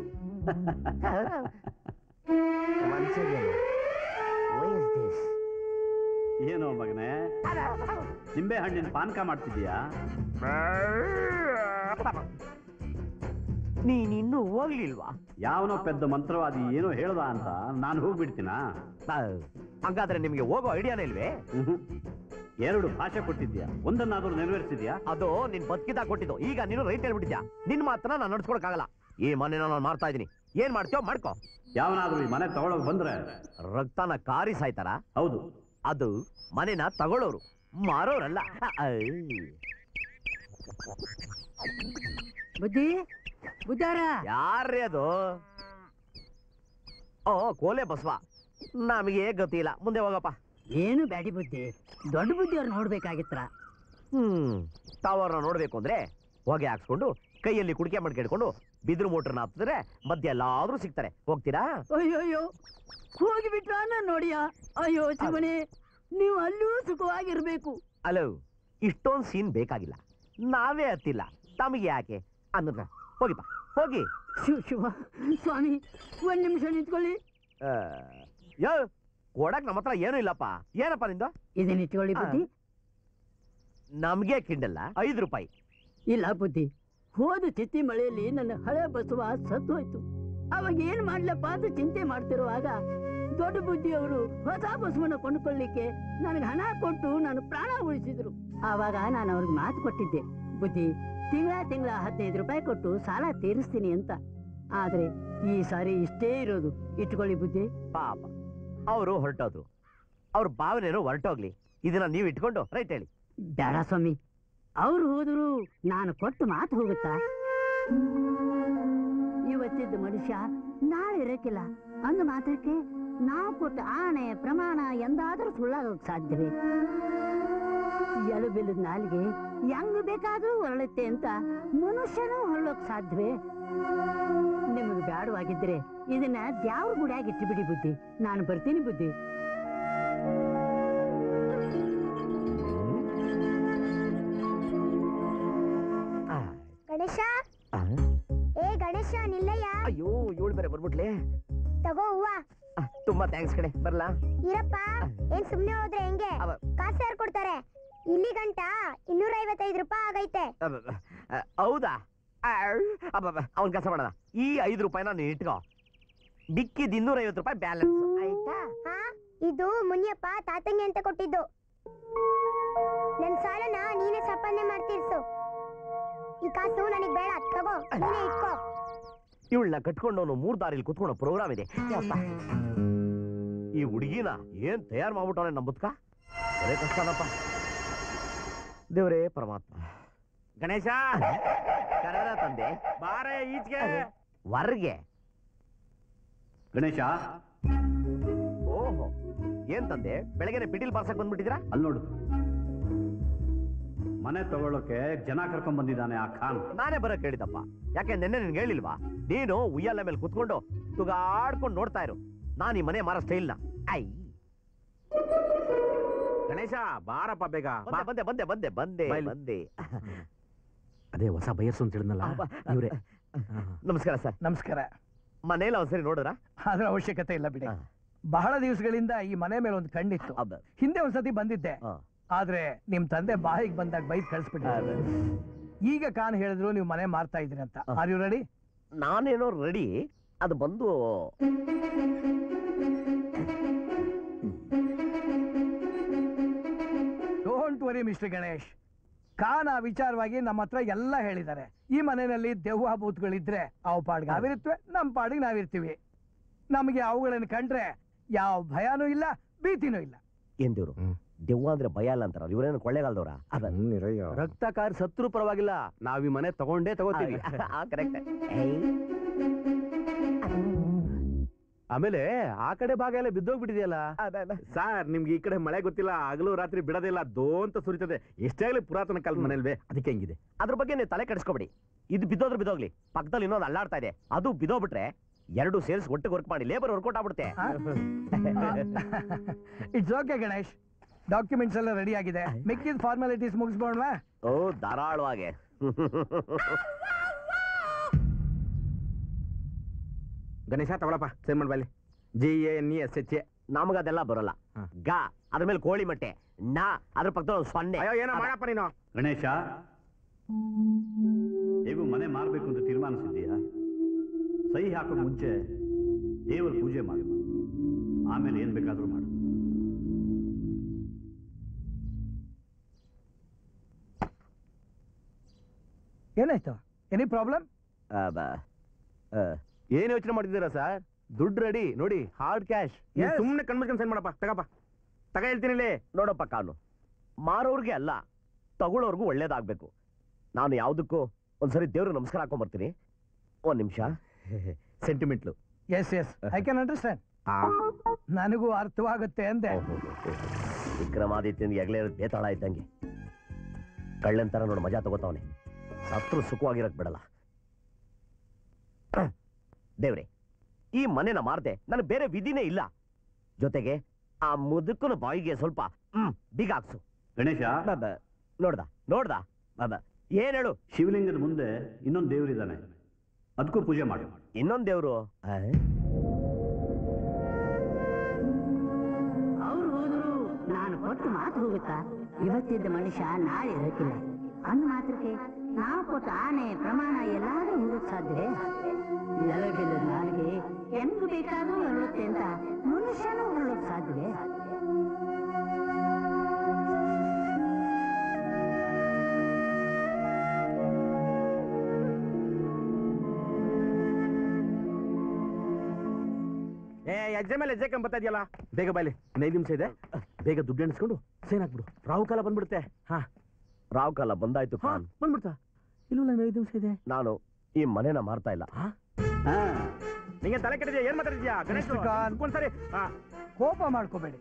ಏನೋ ಮಗನೇ, ನಿಂಬೆ ಹಣ್ಣಿನ ಪಾನಕ ಮಾಡ್ತಿದ್ಯಾ? ನೀನಿನ್ನೂ ಹೋಗ್ಲಿಲ್ವಾ? ಯಾವನೋ ಪೆದ್ದ ಮಂತ್ರವಾದಿ ಏನೋ ಹೇಳ್ದ ಅಂತ ನಾನು ಹೋಗ್ಬಿಡ್ತೀನಾ? ಹಂಗಾದ್ರೆ ನಿಮ್ಗೆ ಹೋಗೋ ಐಡಿಯಾನೇ ಇಲ್ವೇ? 2 ಭಾಷೆ ಕೊಟ್ಟಿದ್ಯಾ, ಒಂದನ್ನಾದ್ರೂ ನೆರವೇರಿಸಿದ್ಯಾ? ಅದು ನಿನ್ ಬದುಕಿದಾಗ ಕೊಟ್ಟಿದ್ದು. ಈಗ ನೀನು ರೈಟ್ ಹೇಳ್ಬಿಟ್ಟಿದ್ಯಾ. ನಿನ್ ಮಾತ್ರ ನಾನು ನಡ್ಸ್ಕೊಳಕ್ಕಾಗಲ್ಲ. ಈ ಮನೆನ ನಾನು ಮಾಡ್ತಾ ಇದೀನಿ. ಏನ್ ಮಾಡ್ತೀಯೋ ಮಾಡ್ಕೋ. ಯಾವನಾದ್ರೂ ಈ ಮನೆ ತಗೊಳಕ್ ಬಂದ್ರೆ ರಕ್ತನ ಕಾರಿ ಸಾಯ್ತಾರ? ಹೌದು. ಅದು ಮನೆನ ತಗೊಳ್ಳೋರು, ಮಾರೋರಲ್ಲ. ಬುದ್ಧಿ ಬುದ್ಧಾರ ಯಾರೇ ಅದು? ಓ, ಕೋಲೆ ಬಸವ. ನಮಗೆ ಗತಿ ಇಲ್ಲ, ಮುಂದೆ ಹೋಗಪ್ಪ. ಏನು ಬ್ಯಾಡಿ ಬುದ್ಧಿ, ದೊಡ್ಡ ಬುದ್ಧಿಯವ್ರು ನೋಡ್ಬೇಕಾಗಿತ್ರ. ಟವರ್ನ ನೋಡ್ಬೇಕು ಅಂದ್ರೆ ಹೊಗೆ ಹಾಕ್ಸ್ಕೊಂಡು ಕೈಯಲ್ಲಿ ಕುಡಿಕೆ ಮಾಡ್ಕೊಂಡು ಬಿದ್ರು ಮೋಟರ್ನ ಹಾಕ್ತಿದ್ರೆ ಮಧ್ಯ ಎಲ್ಲಾದ್ರೂ ಸಿಗ್ತಾರೆ. ಹೋಗ್ತೀರಾ? ಅಯ್ಯೋಯ್ಯೋ, ಹೋಗಿಬಿಟ್ರ ನೋಡಿಯ. ಅಯ್ಯೋ ಶಿವನೇ, ನೀವು ಅಲ್ಲೂ ಸುಖವಾಗಿರ್ಬೇಕು. ಅಲೋ, ಇಷ್ಟೊಂದು ಸೀನ್ ಬೇಕಾಗಿಲ್ಲ. ನಾವೇ ಹತ್ತಿಲ್ಲ, ತಮಗೆ ಯಾಕೆ ಅನ್ನೋದ್ರ. ಹೋಗಿಪ್ಪ, ಹೋಗಿ. ಶಿವ ಸ್ವಾಮಿ, 1 ನಿಮಿಷ ನಿಂತ್ಕೊಳ್ಳಿ. ಯೋ, ಕೊಡಕ್ ನಮ್ಮ ಹತ್ರ ಏನೂ ಇಲ್ಲಪ್ಪ. ಏನಪ್ಪ ನಿಂದು? ಇದನ್ನ ಇಟ್ಕೊಳ್ಳಿ ಬುದ್ಧಿ. ನಮ್ಗೆ ಕಿಂಡಲ್ಲ, 5 ರೂಪಾಯಿ. ಇಲ್ಲ ಬುದ್ಧಿ, ಹೋದ ಚಿತ್ತಿ ಮಳೆಯಲ್ಲಿ ನನ್ನ ಹಳೆ ಬಸವ ಸತ್ತು ಹೋಯ್ತು. ಅವಾಗ ಏನ್ ಮಾಡ್ಲಪ್ಪ ಅಂತ ಚಿಂತೆ ಮಾಡ್ತಿರುವಾಗ ದೊಡ್ಡ ಬುದ್ಧಿಯವರು ಹೊಸ ಬಸವನ ಕೊಂಡ್ಕೊಳ್ಳಿಕ್ಕೆ ನನಗೆ ಹಣ ಕೊಟ್ಟು ನಾನು ಪ್ರಾಣ ಉಳಿಸಿದ್ರು. ಆವಾಗ ನಾನು ಅವ್ರಿಗೆ ಮಾತು ಕೊಟ್ಟಿದ್ದೆ, ಬುದ್ಧಿ ತಿಂಗಳ 15 ರೂಪಾಯಿ ಕೊಟ್ಟು ಸಾಲ ತೀರಿಸ್ತೀನಿ ಅಂತ. ಆದ್ರೆ ಈ ಸಾರಿ ಇಷ್ಟೇ ಇರೋದು. ಇಟ್ಕೊಳ್ಳಿ ಬುದ್ಧಿ. ಪಾಪ, ಅವರು ಹೊರಟೋದ್ರು. ಅವ್ರ ಭಾವನೆನೋ ಹೊರಟೋಗ್ಲಿ. ಇದನ್ನ ನೀವು ಇಟ್ಕೊಂಡು ರೈಟ್ ಹೇಳಿ. ಬೇಡ ಸ್ವಾಮಿ, ಅವ್ರು ಹೋದ್ರು ನಾನು ಕೊಟ್ಟು ಮಾತು ಹೋಗುತ್ತಾ? ಇವತ್ತಿದ್ದ ಮನುಷ್ಯ ನಾಳೆ ಇರಕ್ಕಿಲ್ಲ ಅಂದ ಮಾತ್ರಕ್ಕೆ ನಾವು ಕೊಟ್ಟ ಆಣೆ ಪ್ರಮಾಣ ಎಂದಾದ್ರೂ ಸುಳ್ಳಾಗೋಕ್ ಸಾಧ್ಯವೇ? ಎಲುಬಿಲ್ಲದ ನಾಲಿಗೆ ಹೆಂಗ್ ಬೇಕಾದ್ರೂ ಹೊರಳುತ್ತೆ ಅಂತ ಮನುಷ್ಯನೂ ಹೊರಳೋಕ್ ಸಾಧ್ಯವೇ? ನಿಮಗೆ ಬೇಡವಾಗಿದ್ರೆ ಇದನ್ನ ದ್ಯಾವ್ರ ಗುಡಿಯಾಗಿ ಇಟ್ಟುಬಿಡಿ ಬುದ್ಧಿ. ನಾನು ಬರ್ತೀನಿ ಬುದ್ಧಿ. ಗಣೇಶ, ಏ ಗಣೇಶ ನಿಲ್ಲಯ್ಯ. ಅಯ್ಯೋ, ಇವಳು ಬೇರೆ ಬರ್ಬಿಟ್ಲೆ. ತಗೋ ಹೂವ. ತುಂಬಾ ಥ್ಯಾಂಕ್ಸ್ ಕಡೆ. ಬರ್ಲಾ? ಇರಪ್ಪ, ಏನ್ ಸುಮ್ನೆ ಹೋದ್ರೆ ಹೆಂಗೆ? ಕಾಸು ಯಾರು ಕೊಡ್ತಾರೆ? ಇಲ್ಲಿ ಗಂಟ 255 ರೂಪಾಯಿ ಆಗೈತೆ. ಹೌದಾ? ಅವನ್ ಕೆಲಸ ಮಾಡೋಣ. ಈ 5 ರೂಪಾಯಿನ ನೀನು ಇಟ್ಕೋ. ಬಿಕ್ಕಿದ್ 250 ರೂಪಾಯಿ ಬ್ಯಾಲೆನ್ಸ್ ಆಯ್ತಾ? ಹಾ, ಇದು ಮುನಿಯಪ್ಪ ತಾತಂಗೆ ಅಂತ ಕೊಟ್ಟಿದ್ದು. ನನ್ ಸಾಲನ ನೀನೇ ಸಂಪಾದನೆ ಮಾಡ್ತೀರ್ಸು. ಈ ಕಾಸು ನನಗ್ ಬೇಡ, ತಗೋ, ನೀನೇ ಇಟ್ಕೋ. ಇವಳನ್ನ ಕಟ್ಕೊಂಡು 3 ದಾರಿಲಿ ಕುತ್ಕೊಳ್ಳೋ ಪ್ರೋಗ್ರಾಮ್ ಇದೆ. ಈ ಹುಡುಗಿನ ಏನ್ ತಯಾರು ಮಾಡ್ಬಿಟ್ಟವನೆ ನಮ್ಮ ಬದುಕ. ಒಳ್ಳೆ ಕಷ್ಟನಪ್ಪ. ದೇವರೇ ಪರಮಾತ್ಮ. ಗಣೇಶ, ಕರೆದ ತಂದೆ ಬಾರೆ ಈಚೆಗೆ ವರ್ಗೆ. ಗಣೇಶ, ಓಹೋ, ಏನ್ ತಂದೆ ಬೆಳಗ್ಗೆ ಪಿಟೀಲ್ ಬಾರ್ಸಕ್ ಬಂದ್ಬಿಟ್ಟಿದ್ರಾ? ಅಲ್ಲಿ ನೋಡು, ಮನೆ ತಗೊಳ್ಳೋಕೆ ಜನ ಕರ್ಕೊಂಡ್ ಬಂದಿದ್ದಾನೆ ಆ ಖಾನ್. ನಾನೇ ಬರಕ್ ಹೇಳಿದಪ್ಪ. ಯಾಕೆ ನಿನ್ನೆ ನಿನ್ಗೆ ಹೇಳಿಲ್ವಾ? ನೀನು ಉಯ್ಯಾಲೆ ಮೇಲೆ ಕುತ್ಕೊಂಡು ತುಗಾಡ್ಕೊಂಡು ನೋಡ್ತಾ ಇರು. ನಾನು ಈ ಮನೆ ಮಾರೋ ಸ್ಟೈಲ್ನ. ಐ ಗಣೇಶ, ಬಾರಪ್ಪ ಬೇಗ. ಬಂದೆ ಬಂದೆ ಬಂದೆ ಬಂದೆ ಬಂದೆ. ಅದೇ ಹೊಸ ಬಯರ್ಸು ಅಂತ ಹೇಳಿದ್ನಲ್ಲ ಇವ್ರೆ. ನಮಸ್ಕಾರ ಸರ್. ನಮಸ್ಕಾರ. ಮನೇಲಿ ಒಂದ್ಸರಿ ನೋಡಿದ್ರ? ಅದ್ರ ಅವಶ್ಯಕತೆ ಇಲ್ಲ ಬಿಡಿ. ಬಹಳ ದಿವಸಗಳಿಂದ ಈ ಮನೆ ಮೇಲೆ ಒಂದು ಕಣ್ಣಿತ್ತು. ಹಿಂದೆ ಒಂದ್ಸತಿ ಬಂದಿದ್ದೆ, ಆದ್ರೆ ನಿಮ್ ತಂದೆ ಬಾಯಿಗೆ ಬಂದಾಗ ಬೈದ್ ಕಳಿಸ್ಬಿಟ್ಟಿದ್ದಾರೆ. ಈಗ ಕಾನ್ ಹೇಳಿದ್ರು ನೀವು ಮನೆ ಮಾರ್ತಾ ಇದ್ರಿ ಅಂತ. Are you ready? ನಾನೇನೋ ರೆಡಿ. ಅದು ಬಂದು don't worry mister Ganesh. Khan ಆ ವಿಚಾರವಾಗಿ ನಮ್ಮ ಹತ್ರ ಎಲ್ಲ ಹೇಳಿದ್ದಾರೆ. ಈ ಮನೆಯಲ್ಲಿ ದೆವ್ವ ಭೂತಗಳಿದ್ರೆ ಅವು ಪಾಡಿಗೆ ನಾವಿರುತ್ತವೆ, ನಮ್ಮ ಪಾಡಿಗೆ ನಾವಿರ್ತೀವಿ. ನಮಗೆ ಅವುಗಳನ್ನು ಕಂಡ್ರೆ ಯಾವ ಭಯನೂ ಇಲ್ಲ, ಭೀತಿನೂ ಇಲ್ಲ. ಏನ್ ದೇವ್ರು, ದೆವ್ವ ಅಂದ್ರೆ ಭಯ ಅಲ್ಲ ಅಂತಾರ. ಇವರೇನು ಕೊಳ್ಳೇಗಾಲದವ್ರ? ರಕ್ತ ಕಾರ್ ಸತ್ರು ಪರವಾಗಿಲ್ಲ, ನಾವ್ ಈ ಮನೆ ತಗೊಂಡೇ ತಗೋತೀವಿ. ಕರೆಕ್ಟ್. ಆಮೇಲೆ ಆ ಕಡೆ ಭಾಗ ಎಲ್ಲ ಬಿದ್ದೋಗ್ಬಿಟ್ಟಿದೆಯಲ್ಲ ಸರ್. ನಿಮ್ಗೆ ಈ ಕಡೆ ಮಳೆ ಗೊತ್ತಿಲ್ಲ, ಹಗಲು ರಾತ್ರಿ ಬಿಡೋದಿಲ್ಲ, ದೋಂತ ಸುರಿತದೆ. ಎಷ್ಟೇ ಆಗಲಿ ಪುರಾತನ ಕಾಲದ ಮನೇಲ್ವೇ, ಅದಕ್ಕೆ ಹೆಂಗಿದೆ. ಅದ್ರ ಬಗ್ಗೆ ನೀವು ತಲೆ ಕೆಡಿಸ್ಕೊಬೇಡಿ. ಇದು ಬಿದ್ದೋದ್ರೆ ಬಿದ್ದೋಗ್ಲಿ, ಪಕ್ಕದಲ್ಲಿ ಇನ್ನೊಂದು ಅಲ್ಲಾಡ್ತಾ ಇದೆ, ಅದು ಬಿದ್ದೋಗ್ಬಿಟ್ರೆ ಎರಡು ಸೇಲ್ಸ್ ಒಟ್ಟಿಗೆ ವರ್ಕ್ ಮಾಡಿ ಲೇಬರ್ ವರ್ಕೌಟ್ ಆಗ್ಬಿಡುತ್ತೆ. ಇಟ್ಸ್ ಓಕೆ ಗಣೇಶ್, ಡಾಕ್ಯುಮೆಂಟ್ಸ್ ಎಲ್ಲ ರೆಡಿ ಆಗಿದೆ. ಮಿಕ್ಕಿದ ಫಾರ್ಮಾಲಿಟೀಸ್ ಮುಗಿಸ್ಬೋಣವಾ? ಓ ಧಾರಾಳವಾಗಿ. ಗಣೇಶ ತಗೊಳಪ್ಪ, ಸೈನ್ ಮಾಡ್ಬಲ್ಲಿ. GANESH. ನಮಗದೆಲ್ಲ ಬರೋಲ್ಲ. ಗ ಅದ್ರ ಮೇಲೆ ಕೋಳಿ ಮಟ್ಟೆ, ನಾ ಅದ್ರ ಪಕ್ಕದಲ್ಲಿ 0. ಅಯ್ಯೋ ಏನೋ ಮಾಡಪ್ಪ ನೀನು. ಗಣೇಶ, ಹೇಗೂ ಮನೆ ಮಾರಬೇಕು ಅಂತ ತೀರ್ಮಾನಿಸಿದ್ದೀಯಾ? ಸಹಿ ಹಾಕೋ ಮುಂಚೆ ದೇವರ ಪೂಜೆ ಮಾಡು, ಆಮೇಲೆ ಏನ್ ಬೇಕಾದ್ರೂ ಮಾಡು. ಏನಾಯ್ತು? Any problem? ಏನ್ ಯೋಚನೆ ಮಾಡಿದ್ದೀರಾ ಸರ್? ದುಡ್ಡು ರೆಡಿ ನೋಡಿ, ಹಾರ್ಡ್ ಕ್ಯಾಶ್. ಸುಮ್ಮನೆ ಕಣ್ಮುಚ್ಕೊಂಡು ಸೈನ್ ಮಾಡಪ್ಪ. ತಗಪ್ಪ, ತಗ ಹೇಳ್ತೀನಿ. ನೋಡಪ್ಪ ಕಾನು, ಮಾರೋರ್ಗೆ ಅಲ್ಲ ತಗೊಳ್ಳೋರ್ಗು ಒಳ್ಳೇದಾಗ್ಬೇಕು. ನಾನು ಯಾವ್ದಕ್ಕೂ ಒಂದ್ಸರಿ ದೇವ್ರಿಗೆ ನಮಸ್ಕಾರ ಹಾಕೊಂಡ್ ಬರ್ತೀನಿ. ಒಂದ್ ನಿಮಿಷ. ಸೆಂಟಿಮೆಂಟ್ಲು. Yes yes, I can understand. ನನಗೂ ಅರ್ಥವಾಗುತ್ತೆ ಅಂದೆ. ವಿಕ್ರಮಾದಿತ್ಯನ್ ಎಗ್ಲೇ ಬೇತಾಳ ಇದ್ದಂಗೆ ಕಳ್ಳಂತರ ನೋಡು ಮಜಾ ತಗೋತಾವನೆ. ಸತ್ರು ಸುಖವಾಗಿರಕ್ ಬಿಡಲ್ಲ. ದೇವ್ರೆ, ಈ ಮನೆನ ಮಾರ್ದೆ ನನಗೆ ಬೇರೆ ವಿಧಿನೇ ಇಲ್ಲ. ಜೊತೆಗೆ ಆ ಮುದುಕನ ಬಾಯಿಗೆ ಸ್ವಲ್ಪ ಬೀಗ ಹಾಕ್ಸು. ಗಣೇಶ, ನೋಡ್ದ ಏನ್ ಹೇಳು? ಶಿವಲಿಂಗದ ಮುಂದೆ ಇನ್ನೊಂದು ದೇವರಿದ್ದಾನೆ, ಅದಕ್ಕೂ ಪೂಜೆ ಮಾಡು. ಇನ್ನೊಂದು ದೇವ್ರು? ಅವ್ರು ಹೋದ್ರು ನಾನು ಕೊಟ್ಟು ಮಾತು ಹೋಗುತ್ತಾ? ಇವತ್ತಿದ್ದ ಮನುಷ್ಯ ನಾಳೆ ಇರಕ್ಕಿಲ್ಲ. ಅಂದ್ ಮಾತ್ರಕ್ಕೆ ನಾವು ಕೊಟ್ಟ ಆನೆ ಪ್ರಮಾಣ ಎಲ್ಲಾದ್ರೂ ಹೋಗಕ್ ಸಾಧ್ಯವೇ? ಎಲಗಿಲ್ಲ ನಾಲ್ಗೆ ಹೆಂಗ್ ಬೇಕಾದ್ರೂ ಹೊರಳುತ್ತೆ ಅಂತ ಮನುಷ್ಯನೂ ಹೊರಳಕ್ ಸಾಧ್ಯವೇ? ಎಕ್ಸಾಮ್ ಮೇಲೆ ಎಕ್ಸಾಮ್ ಬರ್ತಾ ಇದೆಯಲ್ಲ, ಬೇಗ ಬಾಯ್ಲಿ. 5 ನಿಮಿಷ ಇದೆ, ಬೇಗ ದುಡ್ಡು ಎಣಿಸ್ಕೊಂಡು ಸೈನ್ ಹಾಕ್ಬಿಡು. ರಾಹು ಕಾಲ ಬಂದ್ಬಿಡುತ್ತೆ. ರಾವ್ ಕಾಲ ಬಂದಾಯ್ತು. ಬಂದ್ಬಿಡ್ತಾ? ಇಲ್ಲ, 5 ನಿಮಿಷ ಇದೆ. ನಾನು ಈ ಮನೆನ ಮಾರ್ತಾ ಇಲ್ಲ. ನಿಂಗೆ ತಲೆ ಕೆಟ್ಟಿದ್ಯಾ? ಏನ್ ಮಾತಾಡಿದ್ಯಾ ಗಣೇಶ್? ಒಂದ್ಸರಿ ಕೋಪ ಮಾಡ್ಕೋಬೇಡಿ.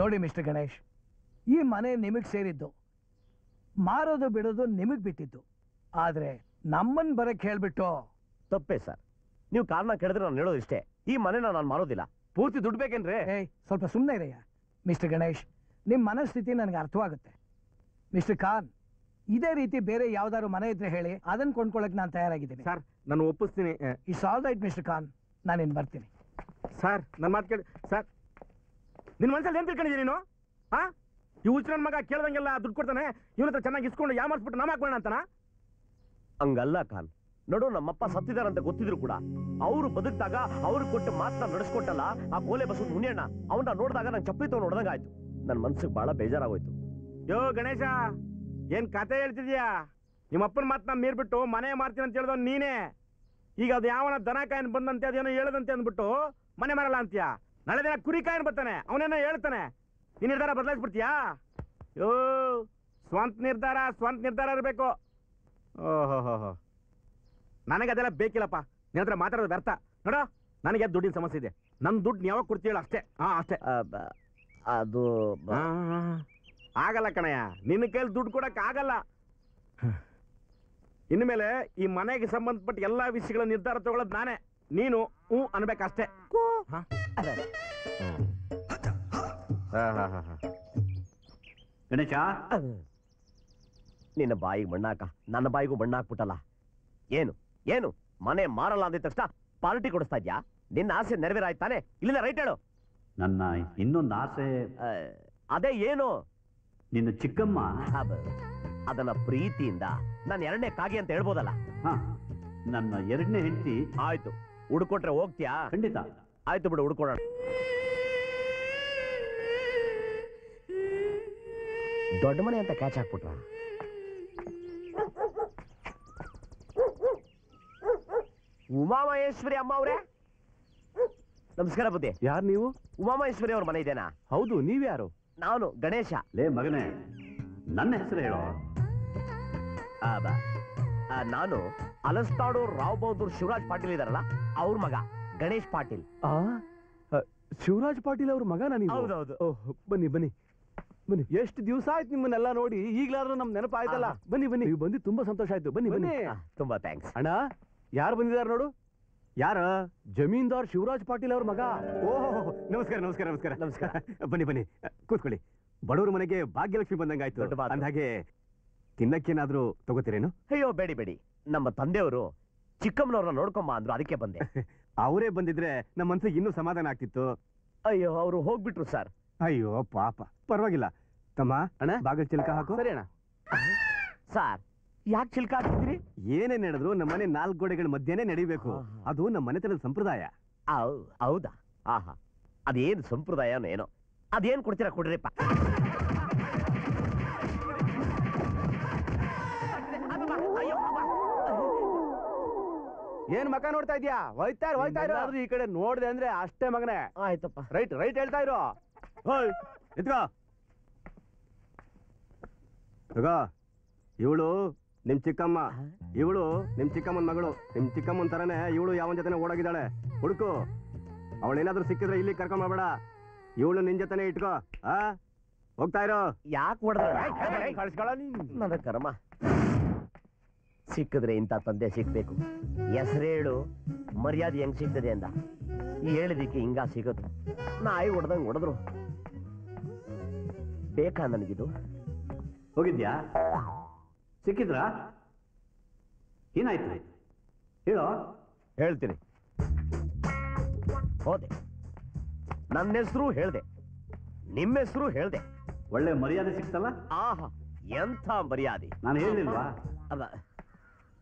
ನೋಡಿ ಮಿಸ್ಟರ್ ಗಣೇಶ್, ಈ ಮನೆ ನಿಮಗ್ ಸೇರಿದ್ದು, ಮಾರೋದು ಬಿಡೋದು ನಿಮಗ್ ಬಿಟ್ಟಿದ್ದು. ಆದ್ರೆ ನಮ್ಮನ್ ಬರಕ್ ಹೇಳ್ಬಿಟ್ಟು ತಪ್ಪೇ ಸರ್. ನೀವು ಕಾರಣ ಕೇಳಿದ್ರೆ ನಾನು ಹೇಳೋದು ಇಷ್ಟೇ, ಈ ಮನೆನ ನಾನು ಮಾರೋದಿಲ್ಲ. ಪೂರ್ತಿ ದುಡ್ಡು ಬೇಕೇನ್ರಿ? ಸ್ವಲ್ಪ ಸುಮ್ಮನೆ ಇರಯ್ಯ. ಮಿಸ್ಟರ್ ಗಣೇಶ್, ನಿಮ್ ಮನಸ್ಥಿತಿ ನನಗೆ ಅರ್ಥವಾಗುತ್ತೆ. ಮಿಸ್ಟರ್ ಖಾನ್, ಇದೇ ರೀತಿ ಬೇರೆ ಯಾವ್ದಾದ್ರು ಮನೆ ಇದ್ರೆ ಹೇಳಿ, ಅದನ್ನ ಕೊಂಡ್ಕೊಳಕ್ ನಾನು ತಯಾರಾಗಿದ್ದೀನಿ. ಸರ್, ನಾನು ಒಪ್ಪಿಸ್ತೀನಿ. It's all right Mister Khan, ನಾನು ಇನ್ ಬರ್ತೀನಿ. ಸರ್, ನನ್ನ ಮಾತು ಕೇಳಿ. ಸರ್, ನಿನ್ನ ಮನಸ್ಸಲ್ಲಿ ಏನ್ ತಿಳ್ಕೊಂಡಿದ್ದೀನಿ ನೀನು? ಈ ಹುಚ್ಚನ ಮಗ ಕೇಳ್ದಂಗೆಲ್ಲ ದುಡ್ಡು ಕೊಡ್ತಾನೆ, ಇವನ ಹತ್ರ ಚೆನ್ನಾಗಿ ಇಸ್ಕೊಂಡು ಯಾಮಾರ್ಸ್ಬಿಟ್ಟು ನಾಮ ಹಾಕೋಣ ಅಂತಾನ? ಹಂಗಲ್ಲ ಖಾನ್. ನೋಡು, ನಮ್ಮಪ್ಪ ಸತ್ತಿದಾರಂತ ಗೊತ್ತಿದ್ರು ಕೂಡ ಅವರು ಬದುಕ್ದಾಗ ಅವ್ರು ಕೊಟ್ಟು ಮಾತನ್ನ ನಡೆಸ್ಕೊಟ್ಟಲ್ಲ ಆ ಗೋಲೆ ಬಸ್ ಮುನಿಯಣ್ಣ, ಅವನ್ನ ನೋಡಿದಾಗ ನಂಗೆ ಚಪ್ಪಲಿ ತಗೊಂಡು ನೋಡ್ದಂಗಾಯ್ತು. ನನ್ನ ಮನ್ಸಿಗೆ ಬಹಳ ಬೇಜಾರಾಗೋಯ್ತು. ಯೋ ಗಣೇಶ, ಏನ್ ಕತೆ ಹೇಳ್ತಿದ್ಯಾ? ನಿಮ್ಮಪ್ಪನ ಮಾತನ್ನ ಮೀರ್ಬಿಟ್ಟು ಮನೆ ಮಾಡ್ತೀನಿ ಅಂತ ಹೇಳ್ದವ್ ನೀನೇ. ಈಗ ಅದು ಯಾವನ ದನ ಕಾಯನ್ ಬಂದಂತೆ ಅದೇನೋ ಹೇಳದಂತೆ ಅಂದ್ಬಿಟ್ಟು ಮನೆ ಮಾರಲ್ಲ ಅಂತೀಯ. ನಾಳೆ ದಿನ ಕುರಿ ಕಾಯನ್ ಬರ್ತಾನೆ, ಅವನೇನೋ ಹೇಳ್ತಾನೆ, ನೀನ್ ನಿರ್ಧಾರ ಬದಲಾಯಿಸ್ಬಿಡ್ತೀಯಾ? ಯೋ, ಸ್ವಂತ ನಿರ್ಧಾರ ಇರಬೇಕು. ಓಹೋ, ನನಗೆ ಅದೆಲ್ಲ ಬೇಕಿಲ್ಲಪ್ಪ. ನಿನ್ನ ಹತ್ರ ಮಾತಾಡೋದು ವ್ಯರ್ಥ. ನೋಡ, ನನಗೆ ದುಡ್ಡಿನ ಸಮಸ್ಯೆ ಇದೆ. ನನ್ನ ದುಡ್ಡು ಯಾವಾಗ ಕೊಡ್ತೀಯ ಅಷ್ಟೇ. ಅಷ್ಟೇ. ಅದು ಆಗಲ್ಲ ಕಣಯ್ಯ, ನಿನ್ನ ಕೈಲಿ ದುಡ್ಡು ಕೊಡಕ್ ಆಗಲ್ಲ. ಇನ್ಮೇಲೆ ಈ ಮನೆಗೆ ಸಂಬಂಧಪಟ್ಟ ಎಲ್ಲಾ ವಿಷಯಗಳ ನಿರ್ಧಾರ ತಗೊಳ್ಳೋದು ನಾನೇ. ನೀನು ಅನ್ಬೇಕಷ್ಟೇ. ಗಣೇಶ, ನಿನ್ನ ಬಾಯಿಗೆ ಮಣ್ಣಾಕ, ನನ್ನ ಬಾಯಿಗೂ ಮಣ್ಣಾಕ್ಬಿಟ್ಟಲ್ಲ. ಏನು ಮನೆ ಮಾರಲ್ಲ ಅಂದಿದ ತಕ್ಷಣ ಪಾರ್ಟಿ ಕೊಡಿಸ್ತಾ ಇದ್ಯಾ? ನಿನ್ನ ಆಸೆ ನೆರವೇರಾಯ್ತಾನೆ? ಇಲ್ಲಿಂದ ರೈಟ್ ಹೇಳು. ನನ್ನ ಇನ್ನೊಂದು ಆಸೆ ಅದೇ ಏನು? ನಿನ್ನ ಚಿಕ್ಕಮ್ಮ. ಅದನ್ನ ಪ್ರೀತಿಯಿಂದ ನಾನು 2ನೇ ಕಾಗಿ ಅಂತ ಹೇಳ್ಬೋದಲ್ಲ. ನನ್ನ 2ನೇ ಹೆಂಡತಿ. ಆಯ್ತು, ಹುಡ್ಕೊಟ್ರೆ ಹೋಗ್ತೀಯಾ? ಖಂಡಿತ. ಆಯ್ತು ಬಿಡು, ಹುಡ್ಕೊಡೋಣ. ದೊಡ್ಡ ಮನೆ ಅಂತ ಕ್ಯಾಚ್ ಹಾಕ್ಬಿಟ್ರ. ಉಮಾಮಹೇಶ್ವರಿ ಅಮ್ಮ ಅವ್ರೆ, ನಮಸ್ಕಾರ. ಬುದ್ಧಿ, ಯಾರು ನೀವು? ಉಮಾಮಹೇಶ್ವರಿ ಅವ್ರ ಮನೆ ಇದೆನಾ? ಹೌದು, ನೀವ್ಯಾರು? ನಾನು ಗಣೇಶ. ಲೇ ಮಗನೇ, ನನ್ನ ಹೆಸರು ಹೇಳೋ. ನಾನು ಅಲಸ್ತಾಡು ರಾವ್ ಬಹದ್ದೂರ್ ಶಿವರಾಜ್ ಪಾಟೀಲ್ ಇದಾರಲ್ಲ, ಅವ್ರ ಮಗ ಗಣೇಶ್ ಪಾಟೀಲ್. ಶಿವರಾಜ್ ಪಾಟೀಲ್ ಅವ್ರ ಮಗನ ನೀವು? ಹೌದೌದು. ಬನ್ನಿ ಬನ್ನಿ ಬನ್ನಿ. ಎಷ್ಟು ದಿವಸ ಆಯ್ತು ನಿಮ್ಮನ್ನೆಲ್ಲ ನೋಡಿ, ಈಗ್ಲಾದ್ರೂ ನಮ್ ನೆನಪಾಯ್ತಲ್ಲ. ಬನ್ನಿ ಬನ್ನಿ, ನೀವು ಬಂದು ತುಂಬಾ ಸಂತೋಷ ಆಯ್ತು. ಬನ್ನಿ ಬನ್ನಿ. ತುಂಬಾ ಥ್ಯಾಂಕ್ಸ್. ಅಣ್ಣ, ಯಾರು ಬಂದಿದ್ದಾರೆ ನೋಡು. ಯಾರ? ಜಮೀನ್ದಾರ್ ಶಿವರಾಜ್ ಪಾಟೀಲ್ ಅವ್ರ ಮಗ. ಓಹ್, ನಮಸ್ಕಾರ ನಮಸ್ಕಾರ ನಮಸ್ಕಾರ ನಮಸ್ಕಾರ. ಬನ್ನಿ ಬನ್ನಿ, ಕೂತ್ಕೊಳ್ಳಿ. ಬಡವ್ರ ಮನೆಗೆ ಭಾಗ್ಯಲಕ್ಷ್ಮಿ ಬಂದಂಗಾಯ್ತು. ಅಂದಾಗೆ ತಿನ್ನಕ್ಕೇನಾದ್ರೂ ತಗೋತೀರೇನು? ಅಯ್ಯೋ ಬೇಡಿ ಬೇಡಿ, ನಮ್ಮ ತಂದೆಯವರು ಚಿಕ್ಕಮ್ಮನವ್ರನ್ನ ನೋಡ್ಕೊಂಬ ಅಂದ್ರು, ಅದಕ್ಕೆ ಬಂದೆ. ಅವರೇ ಬಂದಿದ್ರೆ ನಮ್ಮ ಮನ್ಸಿಗೆ ಇನ್ನೂ ಸಮಾಧಾನ ಆಗ್ತಿತ್ತು. ಅಯ್ಯೋ, ಅವರು ಹೋಗ್ಬಿಟ್ರು ಸರ್. ಅಯ್ಯೋ ಪಾಪ. ಪರವಾಗಿಲ್ಲ ತಮ್ಮ. ಅಣ್ಣ, ಬಾಗಿಲು ಚಿಲ್ಕ ಹಾಕು. ಸರಿ ಅಣ್ಣ. ಸರ್, ಯಾಕೆ ಚಿಲ್ಕ ಹಾಕ್ತಿದ್ರಿ? ಏನೇನ್ ಹೇಳಿದ್ರು ನಮ್ಮನೆ 4 ಗೋಡೆಗಳ ಮಧ್ಯೆನೇ ನಡಿಬೇಕು. ಅದು ನಮ್ಮ ಮನೆತನದ ಸಂಪ್ರದಾಯ. ಹೌದಾ? ಆಹಾ, ಅದೇನು ಸಂಪ್ರದಾಯನೋ ಏನೋ. ಅದೇನ್ ಕೊಡ್ತೀರಾ ಕೊಡ್ರಿಪ್ಪ. ಏನ್ ಮಕ ನೋಡ್ತಾ ಇದ್ಯಾ? ಹೋಯ್ತಾ ಇರೋ. ಈ ಕಡೆ ನೋಡ್ದೆ ಅಂದ್ರೆ ಅಷ್ಟೇ ಮಗನೇ. ಆಯ್ತಪ್ಪ. ರೈಟ್ ರೈಟ್ ಹೇಳ್ತಾ ಇರೋ. ನಿಂತ್ಕೋ. ಇವಳು ನಿಮ್ ಚಿಕ್ಕಮ್ಮ. ಇವಳು ನಿಮ್ ಚಿಕ್ಕಮ್ಮನ ಮಗಳು. ನಿಮ್ ಚಿಕ್ಕಮ್ಮನ ತರನೇ ಇವಳು ಯಾವನ್ ಜೊತೆ ಓಡಾಗಿದ್ದಾಳೆ. ಹುಡುಕು. ಅವಳೇನಾದ್ರೂ ಸಿಕ್ಕಿದ್ರೆ ಇಲ್ಲಿ ಕರ್ಕೊಂಡ್ ಮಾಡ್ಬೇಡ. ಇವಳು ನಿನ್ ಜೊತೆನೆ ಇಟ್ಕೋ. ಹೋಗ್ತಾ ಇರೋ. ಯಾಕೆ ಹೊಡೆದ? ನನ್ನ ಕರ್ಮ. ಸಿಕ್ಕಿದ್ರೆ ಇಂಥ ತಂದೆ ಸಿಕ್ಬೇಕು. ಹೆಸರೇಳು, ಮರ್ಯಾದೆ ಹೆಂಗ್ ಸಿಗ್ತದೆ ಅಂದ. ಹೇಳಿದಿಕ್ಕೆ ಹಿಂಗ ಸಿಗುತ್ತೆ. ನಾಯಿ ಹೊಡೆದಂಗ್ ಹೊಡೆದ್ರು. ಬೇಕಾ ನನಗಿದು? ಹೋಗಿದ್ಯಾ? ಸಿಕ್ಕಿದ್ರಾ? ಏನಾಯ್ತು ಹೇಳೋ. ಹೇಳ್ತೀನಿ. ಹೋದೆ, ನನ್ನ ಹೆಸರು ಹೇಳ್ದೆ, ನಿಮ್ಮ ಹೆಸರು ಹೇಳ್ದೆ. ಒಳ್ಳೆ ಮರ್ಯಾದೆ ಸಿಕ್ತಲ್ಲ. ಆಹಾ, ಎಂಥ ಮರ್ಯಾದೆ. ನಾನು ಹೇಳಿಲ್ವಾ? ಅಲ್ಲ,